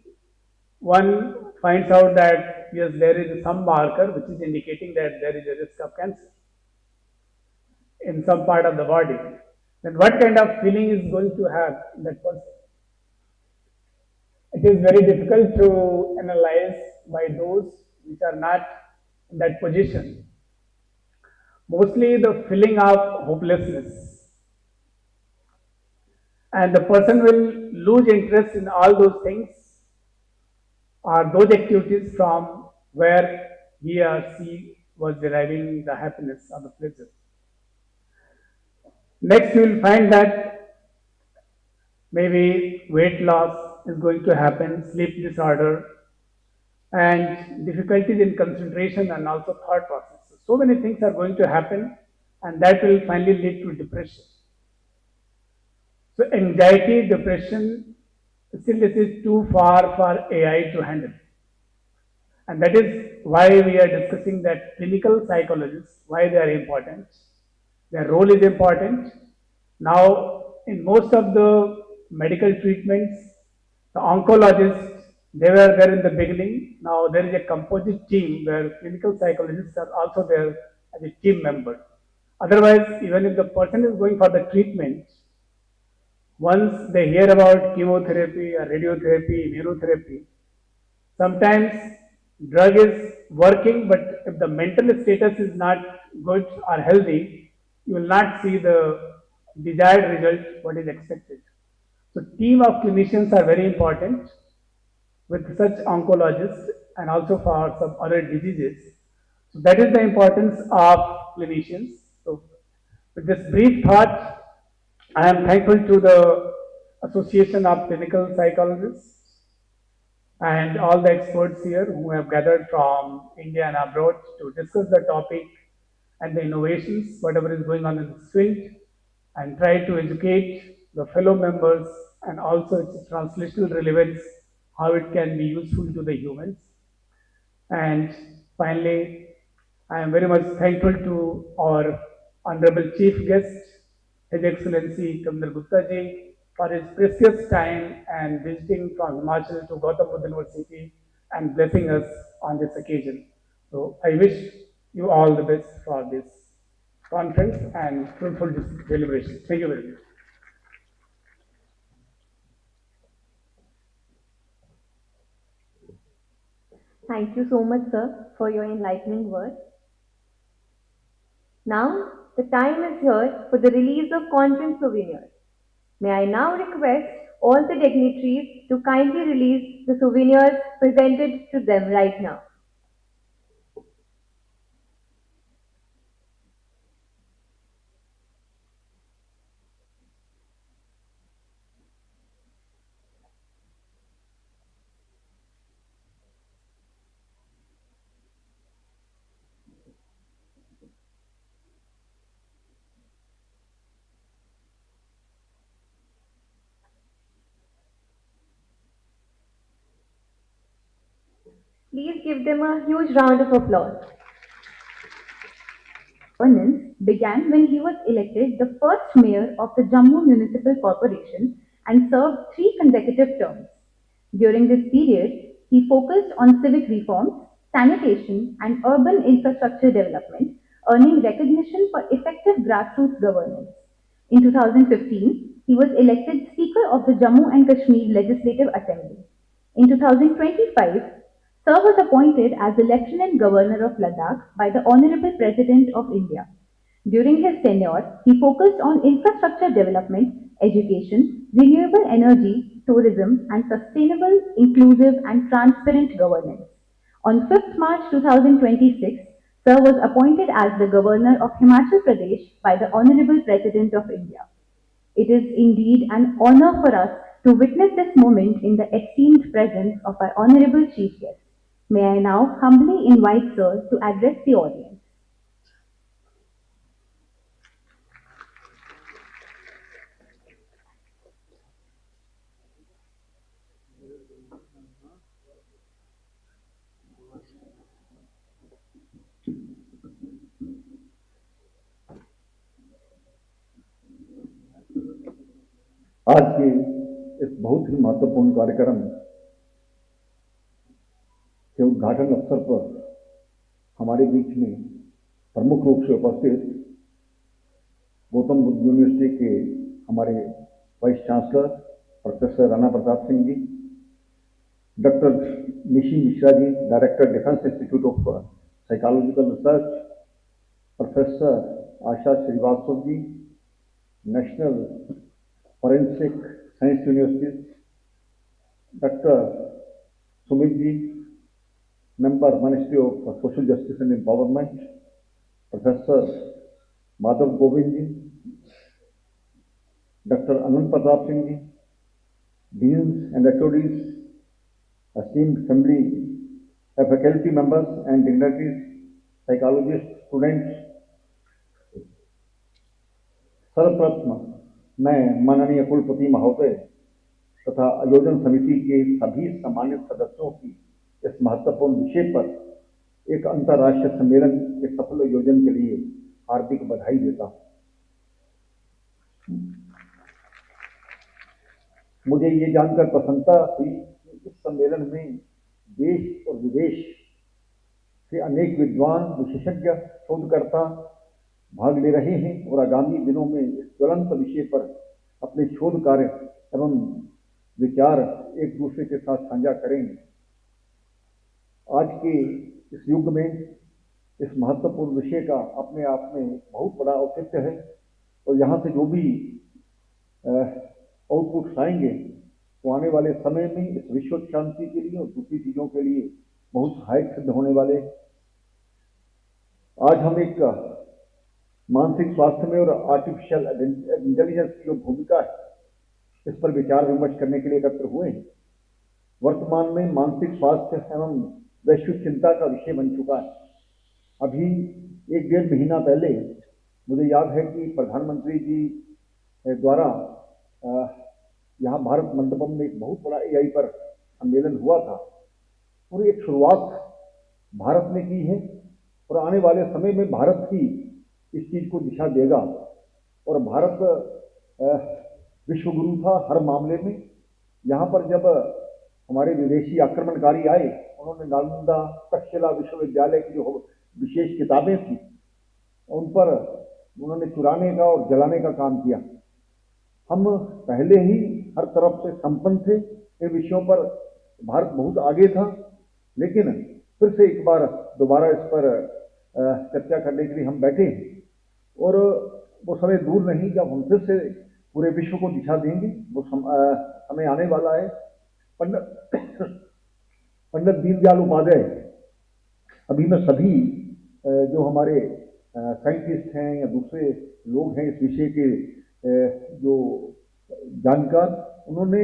T: one finds out that yes, there is some marker which is indicating that there is a risk of cancer in some part of the body, then what kind of feeling is going to have that person? It is very difficult to analyze by those which are not in that position. Mostly the feeling of hopelessness, and the person will lose interest in all those things or those activities from where he or she was deriving the happiness or the pleasure. Next, you will find that maybe weight loss is going to happen, sleep disorder, and difficulties in concentration and also thought process. So many things are going to happen, and that will finally lead to depression. So anxiety, depression, still this is too far for AI to handle. And that is why we are discussing that clinical psychologists, why they are important. Their role is important. Now, in most of the medical treatments, the oncologists, they were there in the beginning. Now there is a composite team where clinical psychologists are also there as a team member. Otherwise, even if the person is going for the treatment,
U: once they hear about chemotherapy or radiotherapy, immunotherapy, sometimes drug is working, but if the mental status is not good or healthy, you will not see the desired result what is expected. So team of clinicians are very important with such oncologists and also for some other diseases. So that is the importance of clinicians. So with this brief thought, I am thankful to the Association of Clinical Psychologists and all the experts here who have gathered from India and abroad to discuss the topic and the innovations, whatever is going on in this field, and try to educate the fellow members and also its translational relevance, how it can be useful to the humans. And finally, I am very much thankful to our Honorable Chief Guest, His Excellency Kavinder Gupta ji, for his precious time and visiting from Himachal to GAUTAM BUDDHA University and blessing us on this occasion. So I wish you all the best for this conference and fruitful deliberation. Thank you very much.
N: Thank you so much, sir, for your enlightening words. Now, the time is here for the release of conference souvenirs. May I now request all the dignitaries to kindly release the souvenirs presented to them right now. Please give them a huge round of applause. Governance began when he was elected the first mayor of the Jammu Municipal Corporation and served 3 consecutive terms. During this period, he focused on civic reforms, sanitation, and urban infrastructure development, earning recognition for effective grassroots governance. In 2015, he was elected Speaker of the Jammu and Kashmir Legislative Assembly. In 2025, Sir was appointed as the Lieutenant Governor of Ladakh by the Honorable President of India. During his tenure, he focused on infrastructure development, education, renewable energy, tourism, and sustainable, inclusive, and transparent governance. On 5th March 2026, Sir was appointed as the Governor of Himachal Pradesh by the Honorable President of India. It is indeed an honor for us to witness this moment in the esteemed presence of our Honorable Chief Guest. May I now humbly invite Sir to address the audience.
V: आज के इस बहुत ही महत्वपूर्ण कार्यक्रम के उद्घाटन अवसर पर हमारे बीच में प्रमुख रूप से उपस्थित गौतम बुद्ध यूनिवर्सिटी के हमारे vice chancellor professor Rana Pratap Singh ji, doctor Nishi Mishra ji, director defence institute of psychological research, professor Asha Srivastava ji, national forensic science university, doctor Sumit ji, member Ministry of Social Justice and Empowerment, Professor Madhav Govind ji, Dr. Anand Pratap Singh ji, Deans and HODs, esteemed family, faculty members and dignitaries, psychologists, students, सर्वप्रथम मैं माननीय कुलपति महोदय तथा आयोजन समिति के सभी सम्मानित सदस्यों की इस महत्वपूर्ण विषय पर एक अंतर्राष्ट्रीय सम्मेलन के सफल आयोजन के लिए हार्दिक बधाई देता हूं। मुझे ये जानकर प्रसन्नता हुई कि इस सम्मेलन में देश और विदेश से अनेक विद्वान, विशेषज्ञ, शोधकर्ता भाग ले रहे हैं और आगामी दिनों में इस ज्वलंत विषय पर अपने शोध कार्य एवं विचार एक दूसरे के साथ साझा करेंगे। आज के इस युग में इस महत्वपूर्ण विषय का अपने आप में बहुत बड़ा औचित्य है और यहाँ से जो भी आउटपुट्स आएंगे तो आने वाले समय में इस विश्व शांति के लिए और दूसरी चीज़ों के लिए बहुत सहायक सिद्ध होने वाले। आज हम एक मानसिक स्वास्थ्य में और आर्टिफिशियल इंटेलिजेंस की जो भूमिका है इस पर विचार विमर्श करने के लिए एकत्र हुए हैं। वर्तमान में मानसिक स्वास्थ्य एवं वैश्विक चिंता का विषय बन चुका है। अभी 1-1.5 महीना पहले मुझे याद है कि प्रधानमंत्री जी द्वारा यहाँ भारत मंडपम में एक बहुत बड़ा AI पर सम्मेलन हुआ था और एक शुरुआत भारत ने की है और आने वाले समय में भारत ही इस चीज़ को दिशा देगा और भारत विश्वगुरु था हर मामले में। यहाँ पर जब हमारे विदेशी आक्रमणकारी आए उन्होंने नालंदा तक्षशिला विश्वविद्यालय की जो विशेष किताबें थी उन पर उन्होंने चुराने का और जलाने का काम किया। हम पहले ही हर तरफ से संपन्न थे, इन विषयों पर भारत बहुत आगे था, लेकिन फिर से एक बार दोबारा इस पर चर्चा करने के लिए हम बैठे हैं और वो समय दूर नहीं जब हम फिर से पूरे विश्व को दिशा देंगे। वो समय आने वाला है। पंडित दीनदयाल उपाध्याय, अभी मैं सभी जो हमारे साइंटिस्ट हैं या दूसरे लोग हैं इस विषय के जो जानकार, उन्होंने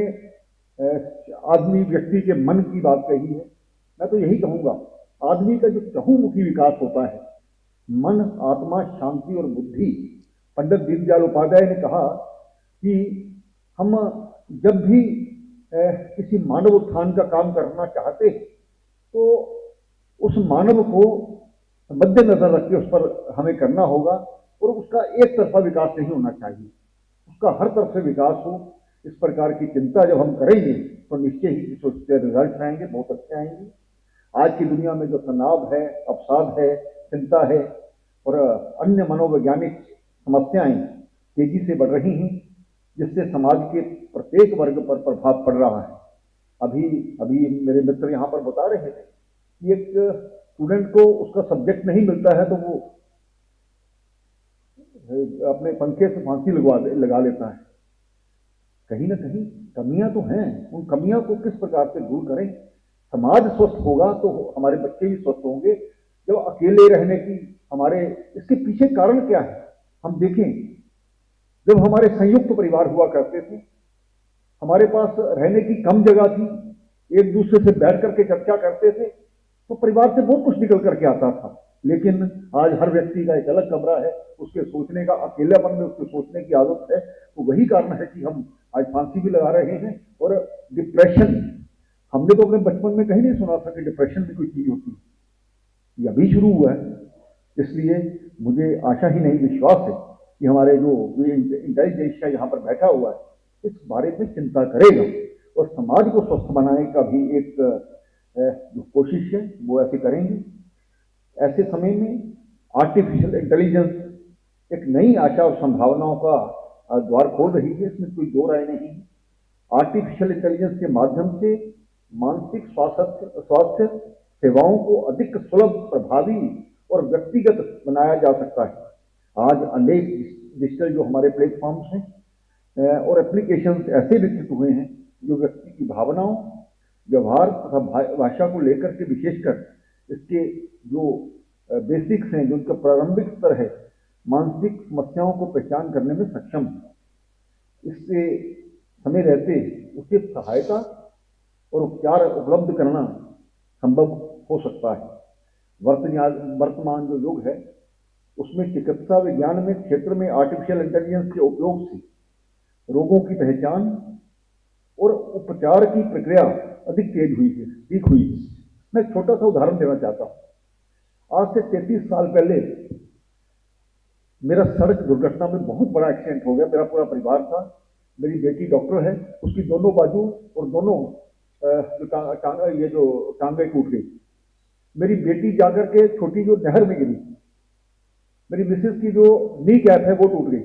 V: आदमी व्यक्ति के मन की बात कही है। मैं तो यही कहूँगा, आदमी का जो चहुमुखी विकास होता है, मन, आत्मा, शांति और बुद्धि, पंडित दीनदयाल उपाध्याय ने कहा कि हम जब भी किसी मानव उत्थान का काम करना चाहते हैं तो उस मानव को मद्देनजर रख के उस पर हमें करना होगा और उसका एक तरफा विकास नहीं होना चाहिए, उसका हर तरफ से विकास हो। इस प्रकार की चिंता जब हम करेंगे तो निश्चय ही उसके रिजल्ट आएंगे, बहुत अच्छे आएंगे। आज की दुनिया में जो तनाव है, अवसाद है, चिंता है और अन्य मनोवैज्ञानिक समस्याएं तेजी से बढ़ रही हैं, जिससे समाज के प्रत्येक वर्ग पर प्रभाव पड़ रहा है। अभी मेरे मित्र यहाँ पर बता रहे थे कि एक स्टूडेंट को उसका सब्जेक्ट नहीं मिलता है तो वो अपने पंखे से फांसी लगा लेता है। कहीं ना कहीं कमियां तो हैं, उन कमियां को किस प्रकार से दूर करें। समाज स्वस्थ होगा तो हमारे बच्चे भी स्वस्थ होंगे। जब अकेले रहने की हमारे इसके पीछे कारण क्या है हम देखें। जब हमारे संयुक्त परिवार हुआ करते थे, हमारे पास रहने की कम जगह थी, एक दूसरे से बैठ करके चर्चा करते थे तो परिवार से बहुत कुछ निकल करके आता था। लेकिन आज हर व्यक्ति का एक अलग कमरा है, उसके सोचने का, अकेलापन में उसके सोचने की आदत है। तो वही कारण है कि हम आज फांसी भी लगा रहे हैं। और डिप्रेशन, हमने तो अपने बचपन में कहीं नहीं सुना था कि डिप्रेशन भी कोई चीज होती है, ये अभी शुरू हुआ है। इसलिए मुझे आशा ही नहीं, विश्वास है कि हमारे जो इंटेलिजेंशिया यहाँ पर बैठा हुआ है इस बारे में चिंता करेगा और समाज को स्वस्थ बनाने का भी एक जो कोशिश है वो ऐसे करेंगे। ऐसे समय में आर्टिफिशियल इंटेलिजेंस एक नई आशा और संभावनाओं का द्वार खोल रही है, इसमें कोई दो राय नहीं है। आर्टिफिशियल इंटेलिजेंस के माध्यम से मानसिक स्वास्थ्य सेवाओं को अधिक सुलभ, प्रभावी और व्यक्तिगत बनाया जा सकता है। आज अनेक डिजिटल जो हमारे प्लेटफॉर्म्स हैं और एप्लीकेशंस ऐसे विकसित हुए हैं जो व्यक्ति की भावनाओं, व्यवहार तथा भाषा को लेकर के विशेषकर इसके जो बेसिक्स हैं, जो उनका प्रारंभिक स्तर है, मानसिक समस्याओं को पहचान करने में सक्षम है। इससे समय रहते उचित सहायता और उपचार उपलब्ध करना संभव हो सकता है। वर्तमान जो युग है उसमें चिकित्सा विज्ञान में क्षेत्र में आर्टिफिशियल इंटेलिजेंस के उपयोग से रोगों की पहचान और उपचार की प्रक्रिया अधिक तेज हुई है, ठीक हुई है। मैं एक छोटा सा उदाहरण देना चाहता हूँ। आज से 33 साल पहले मेरा सड़क दुर्घटना में बहुत बड़ा एक्सीडेंट हो गया। मेरा पूरा परिवार था, मेरी बेटी डॉक्टर है, उसकी दोनों बाजू और दोनों टांगें टूट गई। मेरी बेटी जाकर के छोटी जो नहर में गिरी, मेरी मिसेस की जो नी कैप है वो टूट गई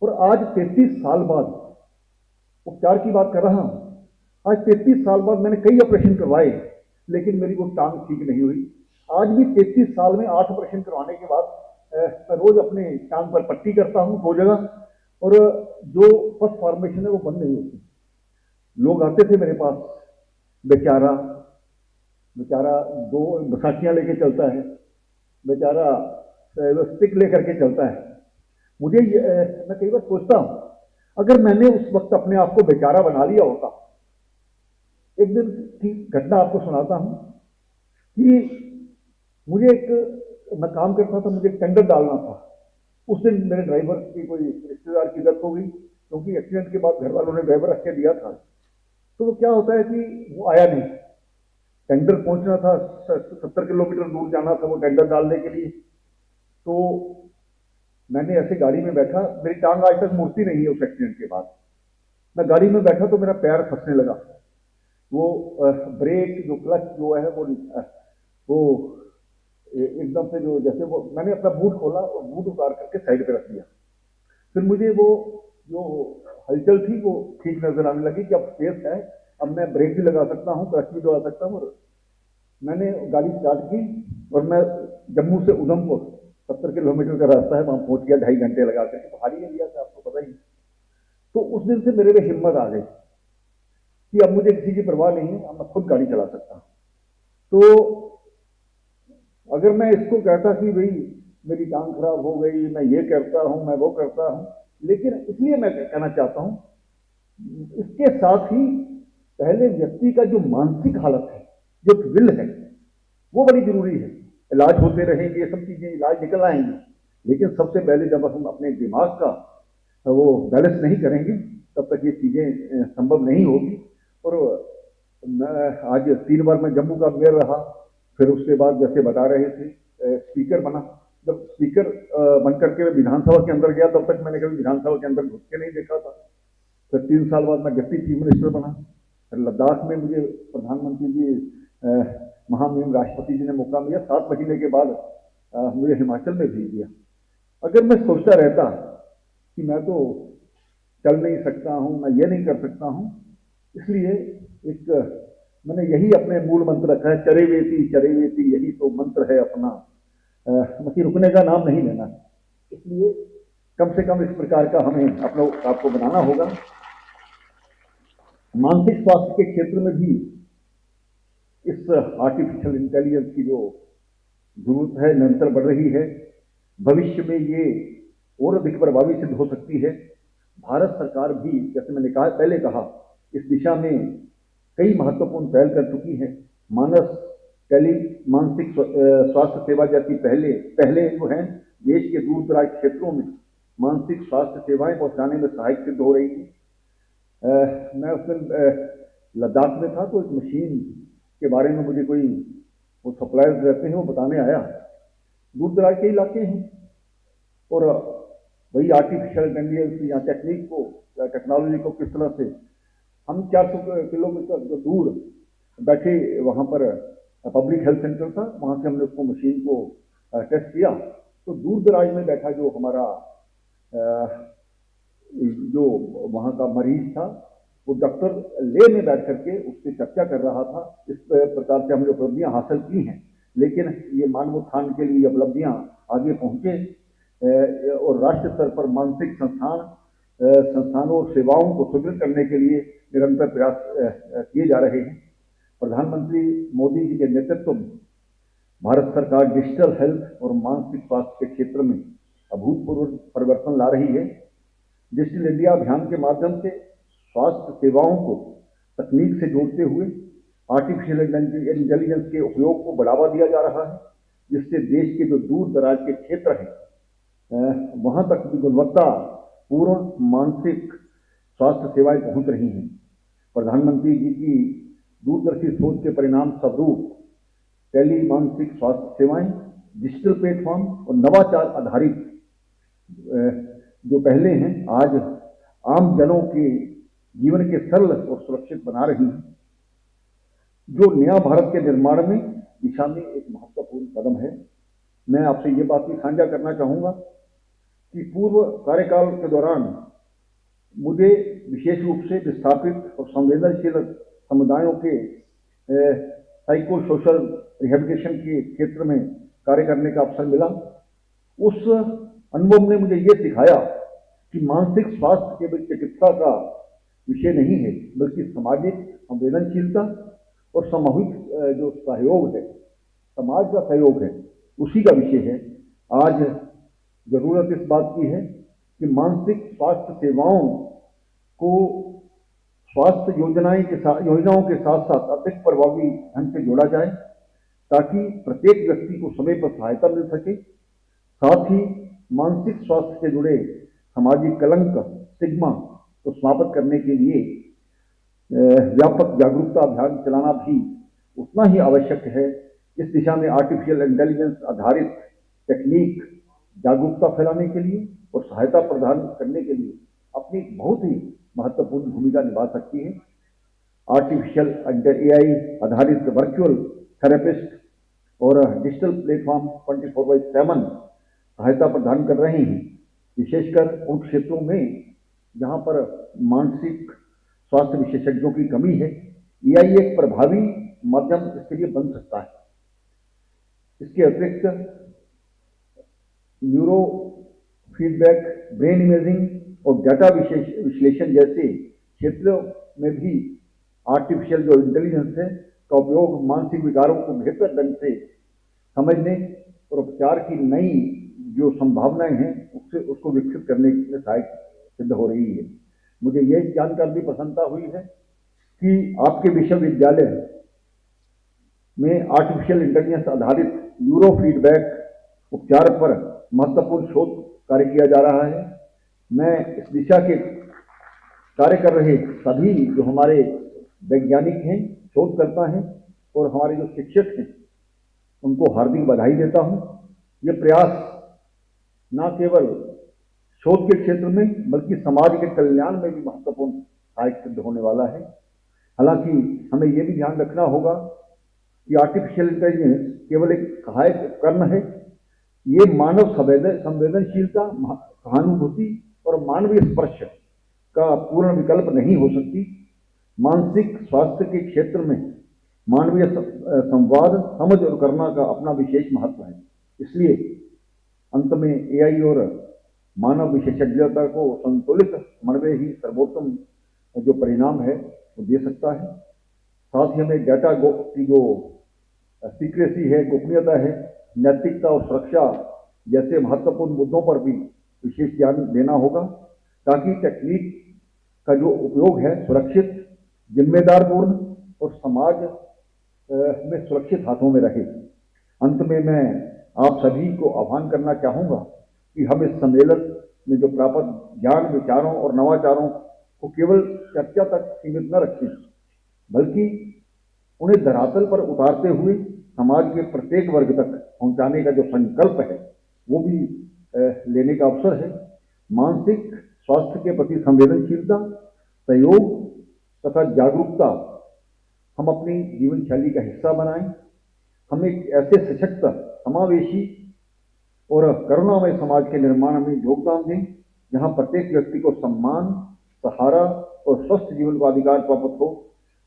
V: और आज 33 साल बाद, उपचार की बात कर रहा हूँ, आज 33 साल बाद मैंने कई ऑपरेशन करवाए, लेकिन मेरी वो टांग ठीक नहीं हुई। आज भी 33 साल में 8 ऑपरेशन करवाने के बाद मैं रोज अपने टांग पर पट्टी करता हूँ 2 जगह, और जो फर्स्ट फॉर्मेशन है वो बंद नहीं होती। लोग आते थे मेरे पास, बेचारा 2 बसाखियां लेके चलता है, बेचारा स्टिक लेकर के चलता है। मैं कई बार सोचता हूँ, अगर मैंने उस वक्त अपने आप को बेचारा बना लिया होता। एक दिन की घटना आपको सुनाता हूँ कि मैं काम करता था, मुझे टेंडर डालना था। उस दिन मेरे ड्राइवर की कोई रिश्तेदार की डेथ हो गई, क्योंकि एक्सीडेंट के बाद घर वालों ने ड्राइवर रख के दिया था। तो वो क्या होता है कि वो आया नहीं, टेंडर पहुंचना था, 70 किलोमीटर दूर जाना था वो टेंडर डालने के लिए। तो मैंने ऐसे गाड़ी में बैठा, मेरी टांग आज तक मुड़ती नहीं है उस एक्सीडेंट के बाद। मैं गाड़ी में बैठा तो मेरा पैर फंसने लगा, वो ब्रेक जो क्लच जो है वो एकदम से जो जैसे वो, मैंने अपना बूट खोला और बूट उतार करके साइड पे रख दिया। फिर मुझे वो जो हलचल थी वो ठीक नजर आने लगी कि अब स्पेस है, अब मैं ब्रेक भी लगा सकता हूँ, क्लच भी दबा सकता हूँ। और मैंने गाड़ी स्टार्ट की और मैं जम्मू से उधमपुर 70 किलोमीटर का रास्ता है, वहां पहुंच गया 2.5 घंटे लगा करके। पहाड़ी एरिया से आपको पता ही। तो उस दिन से मेरे में हिम्मत आ गई कि अब मुझे किसी की परवाह नहीं है, अब मैं खुद गाड़ी चला सकता हूँ। तो अगर मैं इसको कहता कि भाई मेरी टांग खराब हो गई, मैं ये करता हूँ, मैं वो करता हूँ, लेकिन इसलिए मैं कहना चाहता हूँ, इसके साथ ही पहले व्यक्ति का जो मानसिक हालत है, जो विल है, वो बड़ी जरूरी है। इलाज होते रहेंगे, ये सब चीजें इलाज निकल आएंगे, लेकिन सबसे पहले जब हम अपने दिमाग का वो बैलेंस नहीं करेंगे, तब तक ये चीजें संभव नहीं होगी। और मैं आज 3 बार मैं जम्मू का मेयर रहा, फिर उसके बाद जैसे बता रहे थे स्पीकर बना। जब स्पीकर बन करके विधानसभा के अंदर गया, तब तक मैंने कभी विधानसभा के अंदर घुस के नहीं देखा था। फिर 3 साल बाद मैं डिप्टी चीफ मिनिस्टर बना। फिर लद्दाख में मुझे प्रधानमंत्री जी, महामहिम राष्ट्रपति जी ने मौका दिया। 7 महीने के बाद मुझे हिमाचल में भेज दिया। अगर मैं सोचता रहता कि मैं तो चल नहीं सकता हूँ, मैं ये नहीं कर सकता हूँ, इसलिए मैंने यही अपने मूल मंत्र रखा है, चरे वेती यही तो मंत्र है अपना, बाकी रुकने का नाम नहीं लेना। इसलिए कम से कम इस प्रकार का हमें अपना आपको बनाना होगा। मानसिक स्वास्थ्य के क्षेत्र में भी इस आर्टिफिशियल इंटेलिजेंस की जो जरूरत है निरंतर बढ़ रही है। भविष्य में ये और अधिक प्रभावी सिद्ध हो सकती है। भारत सरकार भी, जैसे मैंने पहले कहा, इस दिशा में कई महत्वपूर्ण पहल कर चुकी है। मानस टेली मानसिक स्वास्थ्य सेवा जैसी पहले जो है देश के दूर दराज क्षेत्रों में मानसिक स्वास्थ्य सेवाएं पहुंचाने में सहायक सिद्ध हो रही है। मैं उस दिन लद्दाख में था, तो एक मशीन के बारे में मुझे कोई वो सप्लायर्स रहते हैं, वो बताने आया। दूर दराज के इलाके हैं और वही आर्टिफिशियल इंटेलिजेंस या टेक्निक को या टेक्नोलॉजी को किस तरह से हम 400 किलोमीटर जो दूर बैठे, वहाँ पर पब्लिक हेल्थ सेंटर था, वहाँ से हमने उसको मशीन को टेस्ट किया। तो दूर दराज में बैठा जो हमारा जो वहाँ का मरीज था, वो डॉक्टर ले में बैठ करके उससे चर्चा कर रहा था। इस प्रकार से हमने उपलब्धियां हासिल की हैं, लेकिन ये मानवोत्थान के लिए उपलब्धियां आगे पहुंचे और राष्ट्र स्तर पर मानसिक संस्थानों और सेवाओं को सुदृढ़ करने के लिए निरंतर प्रयास किए जा रहे हैं। प्रधानमंत्री मोदी जी के नेतृत्व में भारत सरकार डिजिटल हेल्थ और मानसिक स्वास्थ्य के क्षेत्र में अभूतपूर्व परिवर्तन ला रही है। डिजिटल इंडिया अभियान के माध्यम से स्वास्थ्य सेवाओं को तकनीक से जोड़ते हुए आर्टिफिशियल इंटेलिजेंस के उपयोग को बढ़ावा दिया जा रहा है, जिससे देश के जो दूर दराज के क्षेत्र हैं वहां तक भी गुणवत्ता पूर्ण मानसिक स्वास्थ्य सेवाएं पहुंच रही हैं। प्रधानमंत्री जी की दूरदर्शी सोच के परिणाम स्वरूप टेली मानसिक स्वास्थ्य सेवाएं, डिजिटल प्लेटफॉर्म और नवाचार आधारित जो पहले हैं, आज आम जनों के जीवन के सरल और सुरक्षित बना रही हैं, जो नया भारत के निर्माण में दिशा में एक महत्वपूर्ण कदम है। मैं आपसे ये बात भी साझा करना चाहूँगा कि पूर्व कार्यकाल के दौरान मुझे विशेष रूप से विस्थापित और संवेदनशील समुदायों के साइको सोशल रिहेबिलिटेशन के क्षेत्र में कार्य करने का अवसर मिला। उस अनुभव ने मुझे ये सिखाया कि मानसिक स्वास्थ्य केवल चिकित्सा का विषय नहीं है, बल्कि सामाजिक संवेदनशीलता और सामूहिक जो सहयोग है, समाज का सहयोग है, उसी का विषय है। आज जरूरत इस बात की है कि मानसिक स्वास्थ्य सेवाओं को स्वास्थ्य योजनाओं के साथ साथ अधिक प्रभावी ढंग से जोड़ा जाए, ताकि प्रत्येक व्यक्ति को समय पर सहायता मिल सके। साथ ही मानसिक स्वास्थ्य से जुड़े सामाजिक कलंक स्टिग्मा को समाप्त करने के लिए व्यापक जागरूकता अभियान चलाना भी उतना ही आवश्यक है। इस दिशा में आर्टिफिशियल इंटेलिजेंस आधारित तकनीक जागरूकता फैलाने के लिए और सहायता प्रदान करने के लिए अपनी बहुत ही महत्वपूर्ण भूमिका निभा सकती है। आर्टिफिशियल AI आधारित वर्चुअल थेरेपिस्ट और डिजिटल प्लेटफॉर्म 24/7 सहायता प्रदान कर रहे हैं, विशेषकर उन क्षेत्रों में जहां पर मानसिक स्वास्थ्य विशेषज्ञों की कमी है। AI एक प्रभावी माध्यम इसके लिए बन सकता है। इसके अतिरिक्त न्यूरो फीडबैक, ब्रेन इमेजिंग और डाटा विश्लेषण जैसे क्षेत्रों में भी आर्टिफिशियल जो इंटेलिजेंस है का उपयोग मानसिक विकारों को बेहतर ढंग से समझने और उपचार की नई जो संभावनाएं हैं उसको विकसित करने में सहायक सिद्ध हो रही है। मुझे यह जानकर भी प्रसन्नता हुई है कि आपके विश्वविद्यालय में आर्टिफिशियल इंटेलिजेंस आधारित न्यूरो फीडबैक उपचार पर महत्वपूर्ण शोध कार्य किया जा रहा है। मैं इस दिशा के कार्य कर रहे सभी जो हमारे वैज्ञानिक हैं, शोधकर्ता हैं और हमारे जो शिक्षक हैं, उनको हार्दिक बधाई देता हूं। ये प्रयास न केवल शोध के क्षेत्र में बल्कि समाज के कल्याण में भी महत्वपूर्ण सहायक सिद्ध होने वाला है। हालांकि हमें यह भी ध्यान रखना होगा कि आर्टिफिशियल इंटेलिजेंस केवल एक सहायक उपकरण है। ये मानव संवेदनशीलता, सहानुभूति और मानवीय स्पर्श का पूर्ण विकल्प नहीं हो सकती। मानसिक स्वास्थ्य के क्षेत्र में मानवीय संवाद, समझ और करना का अपना विशेष महत्व है। इसलिए अंत में AI और मानव विशेषज्ञता को संतुलित समन्वय ही सर्वोत्तम जो परिणाम है वो दे सकता है। साथ ही हमें डाटा की जो सीक्रेसी है, गोपनीयता है, नैतिकता और सुरक्षा जैसे महत्वपूर्ण मुद्दों पर भी विशेष ध्यान देना होगा, ताकि तकनीक का जो उपयोग है सुरक्षित, जिम्मेदारपूर्ण और समाज में सुरक्षित हाथों में रहे। अंत में मैं आप सभी को आह्वान करना चाहूँगा कि हम इस सम्मेलन में जो प्राप्त ज्ञान, विचारों और नवाचारों को केवल चर्चा तक सीमित न रखें, बल्कि उन्हें धरातल पर उतारते हुए समाज के प्रत्येक वर्ग तक पहुंचाने का जो संकल्प है वो भी लेने का अवसर है। मानसिक स्वास्थ्य के प्रति संवेदनशीलता, सहयोग तथा जागरूकता हम अपनी जीवन शैली का हिस्सा बनाएं। हम एक ऐसे सशक्त, समावेशी और करुणामय समाज के निर्माण में योगदान दें, जहां प्रत्येक व्यक्ति को सम्मान, सहारा और स्वस्थ जीवन का अधिकार प्राप्त हो।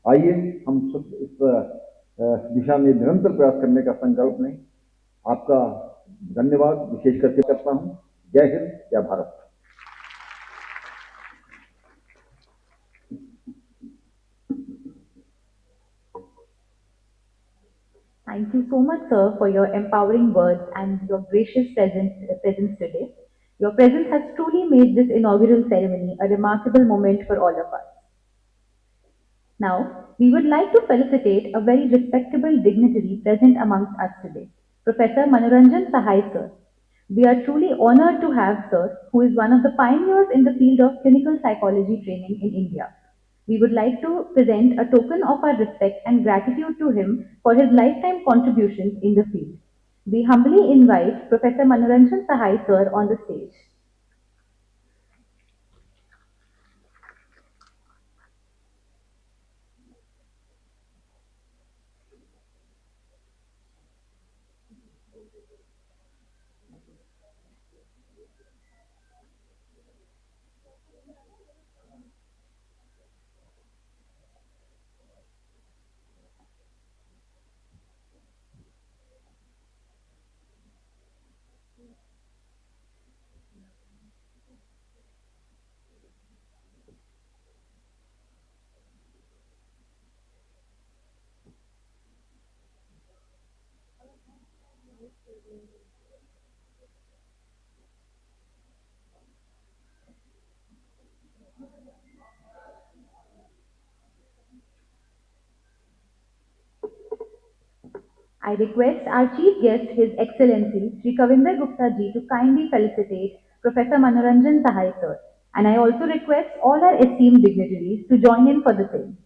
V: आइए हम इस दिशा में निरंतर प्रयास करने का संकल्प लें। आपका धन्यवाद विशेष करके करता हूं। जय हिंद, जय Bharat.
M: Thank you so much, sir, for your empowering words and your gracious presence today. Your presence has truly made this inaugural ceremony a remarkable moment for all of us. Now, we would like to felicitate a very respectable dignitary present amongst us today, Professor Manoranjan Sahai, sir. We are truly honored to have sir, who is one of the pioneers in the field of clinical psychology training in India. We would like to present a token of our respect and gratitude to him for his lifetime contributions in the field. We humbly invite Professor Manoranjan Sahai, sir, on the stage. I request our chief guest, His Excellency Sri Kavinder Gupta ji, to kindly felicitate Professor Manoranjan Sahai sir, and I also request all our esteemed dignitaries to join in for the same.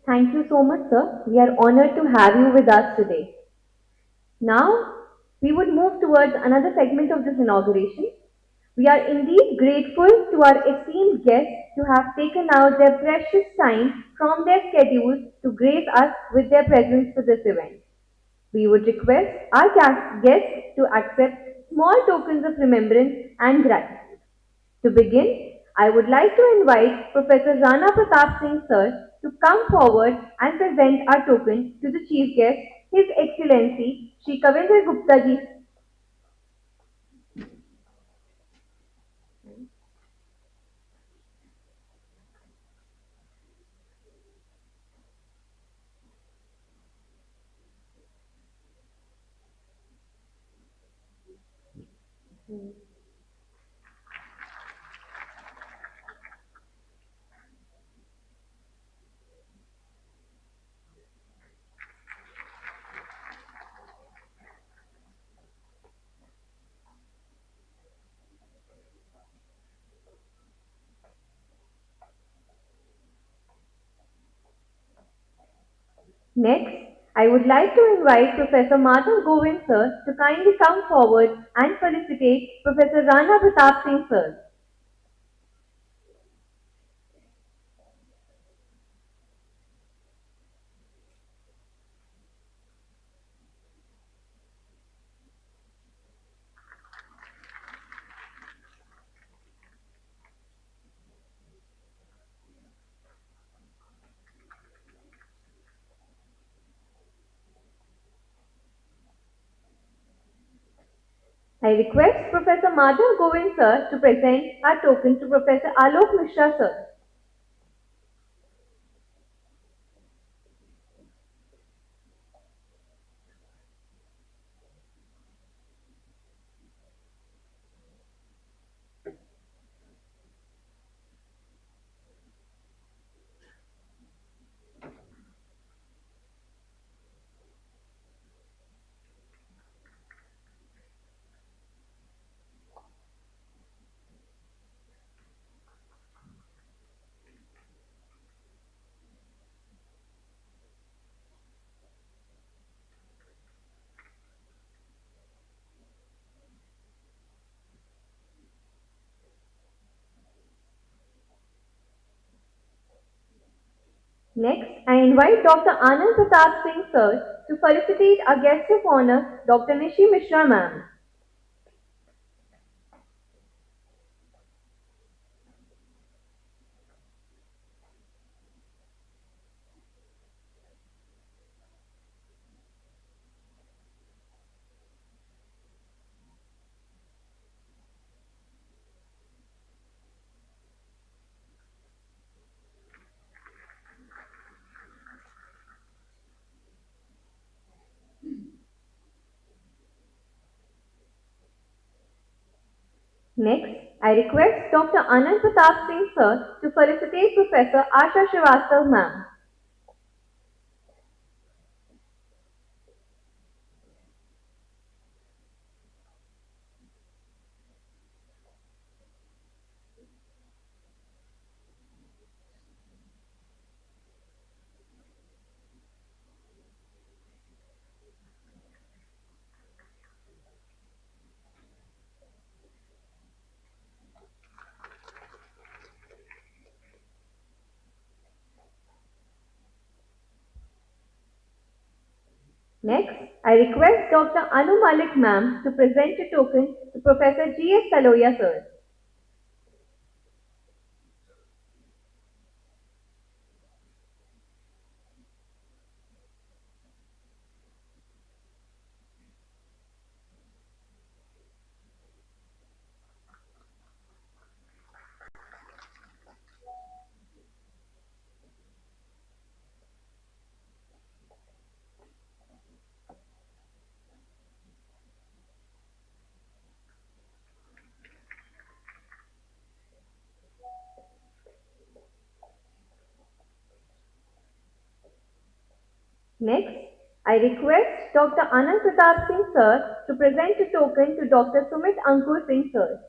N: Thank you so much, sir. We are honored to have you with us today. Now, we would move towards another segment of this inauguration. We are indeed grateful to our esteemed guests to have taken out their precious time from their schedules to grace us with their presence for this event. We would request our guests to accept small tokens of remembrance and gratitude. To begin, I would like to invite Professor Rana Pratap Singh sir to come forward and present our token to the chief guest, His Excellency Sri Kavinder Gupta ji. Next, I would like to invite Professor Madhav Govind sir to kindly come forward and felicitate Professor Rana Pratap Singh sir. I request Professor Madhav Govind sir to present our token to Professor Alok Mishra sir. Next, I invite Dr. Anand Pratap Singh sir to felicitate our guest of honor, Dr. Nishi Mishra ma'am. Next, I request Dr. Anand Pratap Singh sir to felicitate Professor Asha Srivastav ma'am. Next, I request Dr. Anu Malik ma'am to present a token to Professor G.S. Saloya sir. Next, I request Dr. Anand Pratap Singh sir to present a token to Dr. Sumit Ankur Singh sir.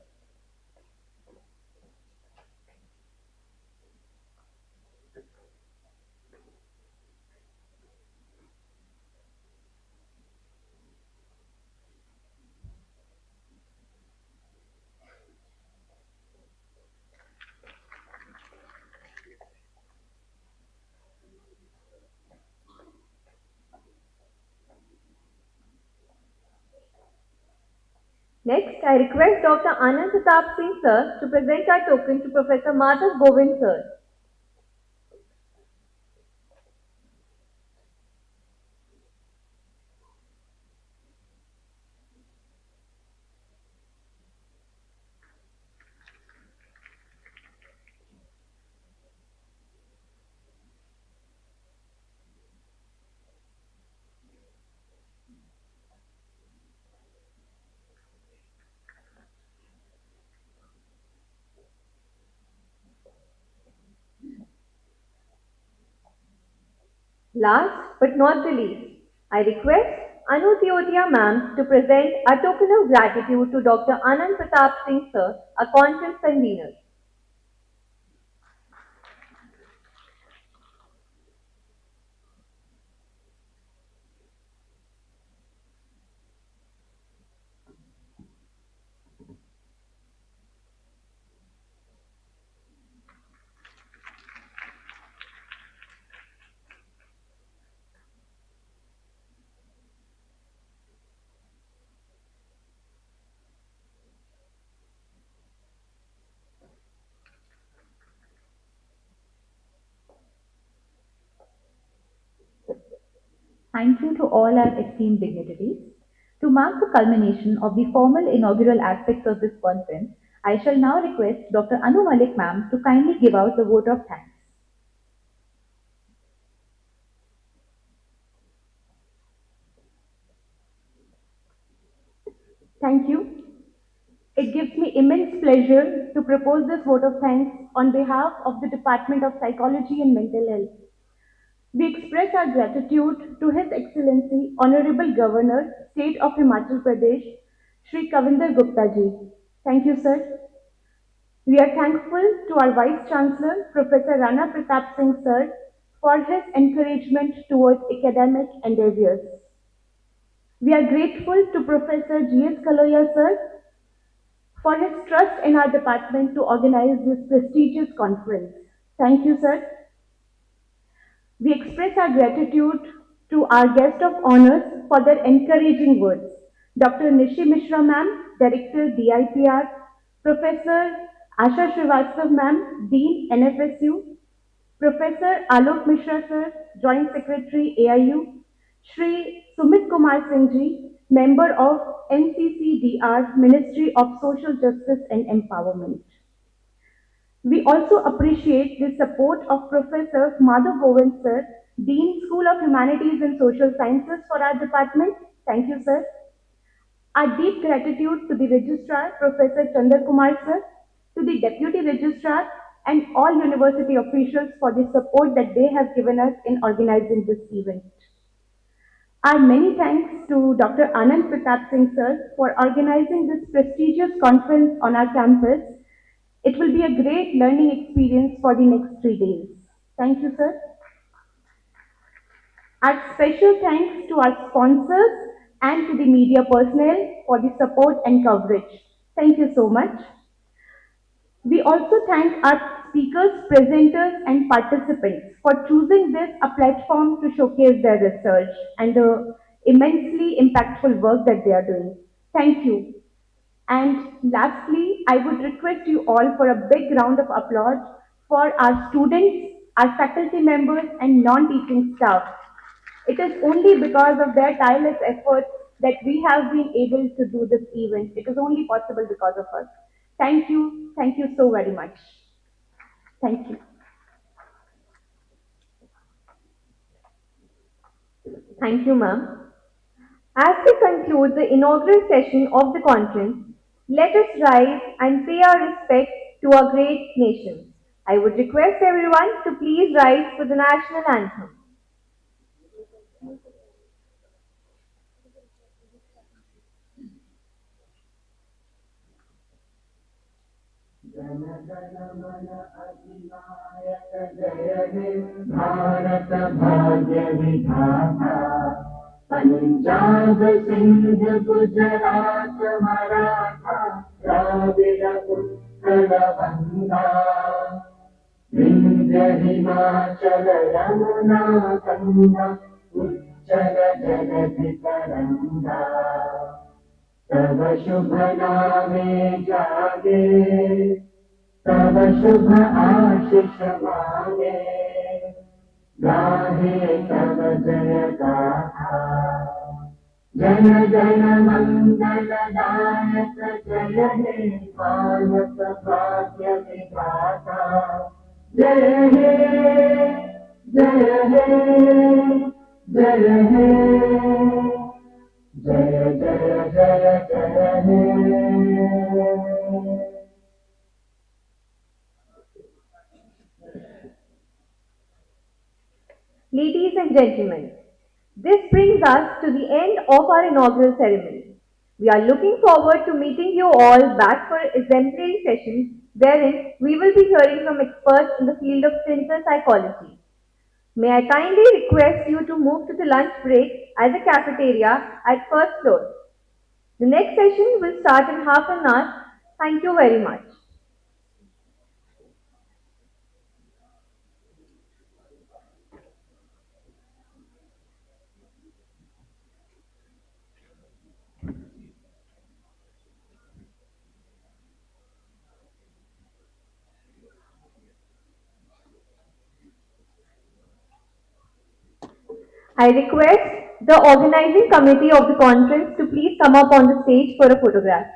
N: Next, I request Dr. Anand Pratap Singh sir to present our token to Professor Madhav Govind sir. Last but not the least, I request Anu Theodia ma'am to present a token of gratitude to Dr. Anand Pratap Singh sir, a conference convener.
M: Thank you to all our esteemed dignitaries. To mark the culmination of the formal inaugural aspects of this conference, I shall now request Dr. Anu Malik ma'am to kindly give out the vote of thanks.
J: Thank you. It gives me immense pleasure to propose this vote of thanks on behalf of the Department of Psychology and Mental Health. We express our gratitude to His Excellency Honorable Governor, State of Himachal Pradesh, Shri Kavinder Gupta ji. Thank you, sir. We are thankful to our Vice Chancellor, Professor Rana Pratap Singh, sir, for his encouragement towards academic endeavors. We are grateful to Professor G.S. Kaloya, sir, for his trust in our department to organize this prestigious conference. Thank you, sir. We express our gratitude to our guest of honors for their encouraging words. Dr. Nishi Mishra ma'am, Director DIPR, Professor Asha Srivastav ma'am, Dean NFSU, Professor Alok Mishra sir, Joint Secretary AIU, Shri Sumit Kumar Singh ji, Member of NCCDR, Ministry of Social Justice and Empowerment. We also appreciate the support of Professor Madhav Govind sir, Dean School of Humanities and Social Sciences for our department. Thank you, sir. Our deep gratitude to the Registrar, Professor Chandra Kumar sir, to the Deputy Registrar and all university officials for the support that they have given us in organizing this event. Our many thanks to Dr. Anand Pratap Singh sir for organizing this prestigious conference on our campus. It will be a great learning experience for the next 3 days. Thank you, sir. Our special thanks to our sponsors and to the media personnel for the support and coverage. Thank you so much. We also thank our speakers, presenters, and participants for choosing this a platform to showcase their research and the immensely impactful work that they are doing. Thank you. And lastly, I would request you all for a big round of applause for our students, our faculty members, and non-teaching staff. It is only because of their tireless efforts that we have been able to do this event. It is only possible because of us. Thank you. Thank you so very much. Thank you.
N: Thank you, ma'am. As we conclude the inaugural session of the conference, let us rise and pay our respects to our great nation. I would request everyone to please rise for the national anthem.
A: Bharat भाग्य विधाता पंजाब सिंध गुजरात मराठा द्राविड़ उत्कल गंगा विंध्य हिमाचल यमुना गंगा उच्चल जलधि तरंगा तव शुभ नामे जागे तव शुभ आशीष मांगे गाहे तव जय गाथा जन जन मंगल दायक जय हे भारत भाग्य विधाता जय हे जय हे जय हे जय जय जय जय हे
N: Ladies and gentlemen, this brings us to the end of our inaugural ceremony. We are looking forward to meeting you all back for exemplary sessions wherein we will be hearing from experts in the field of clinical psychology. May I kindly request you to move to the lunch break at the cafeteria at first floor. The next session will start in half an hour. Thank you very much. I request the organizing committee of the conference to please come up on the stage for a photograph.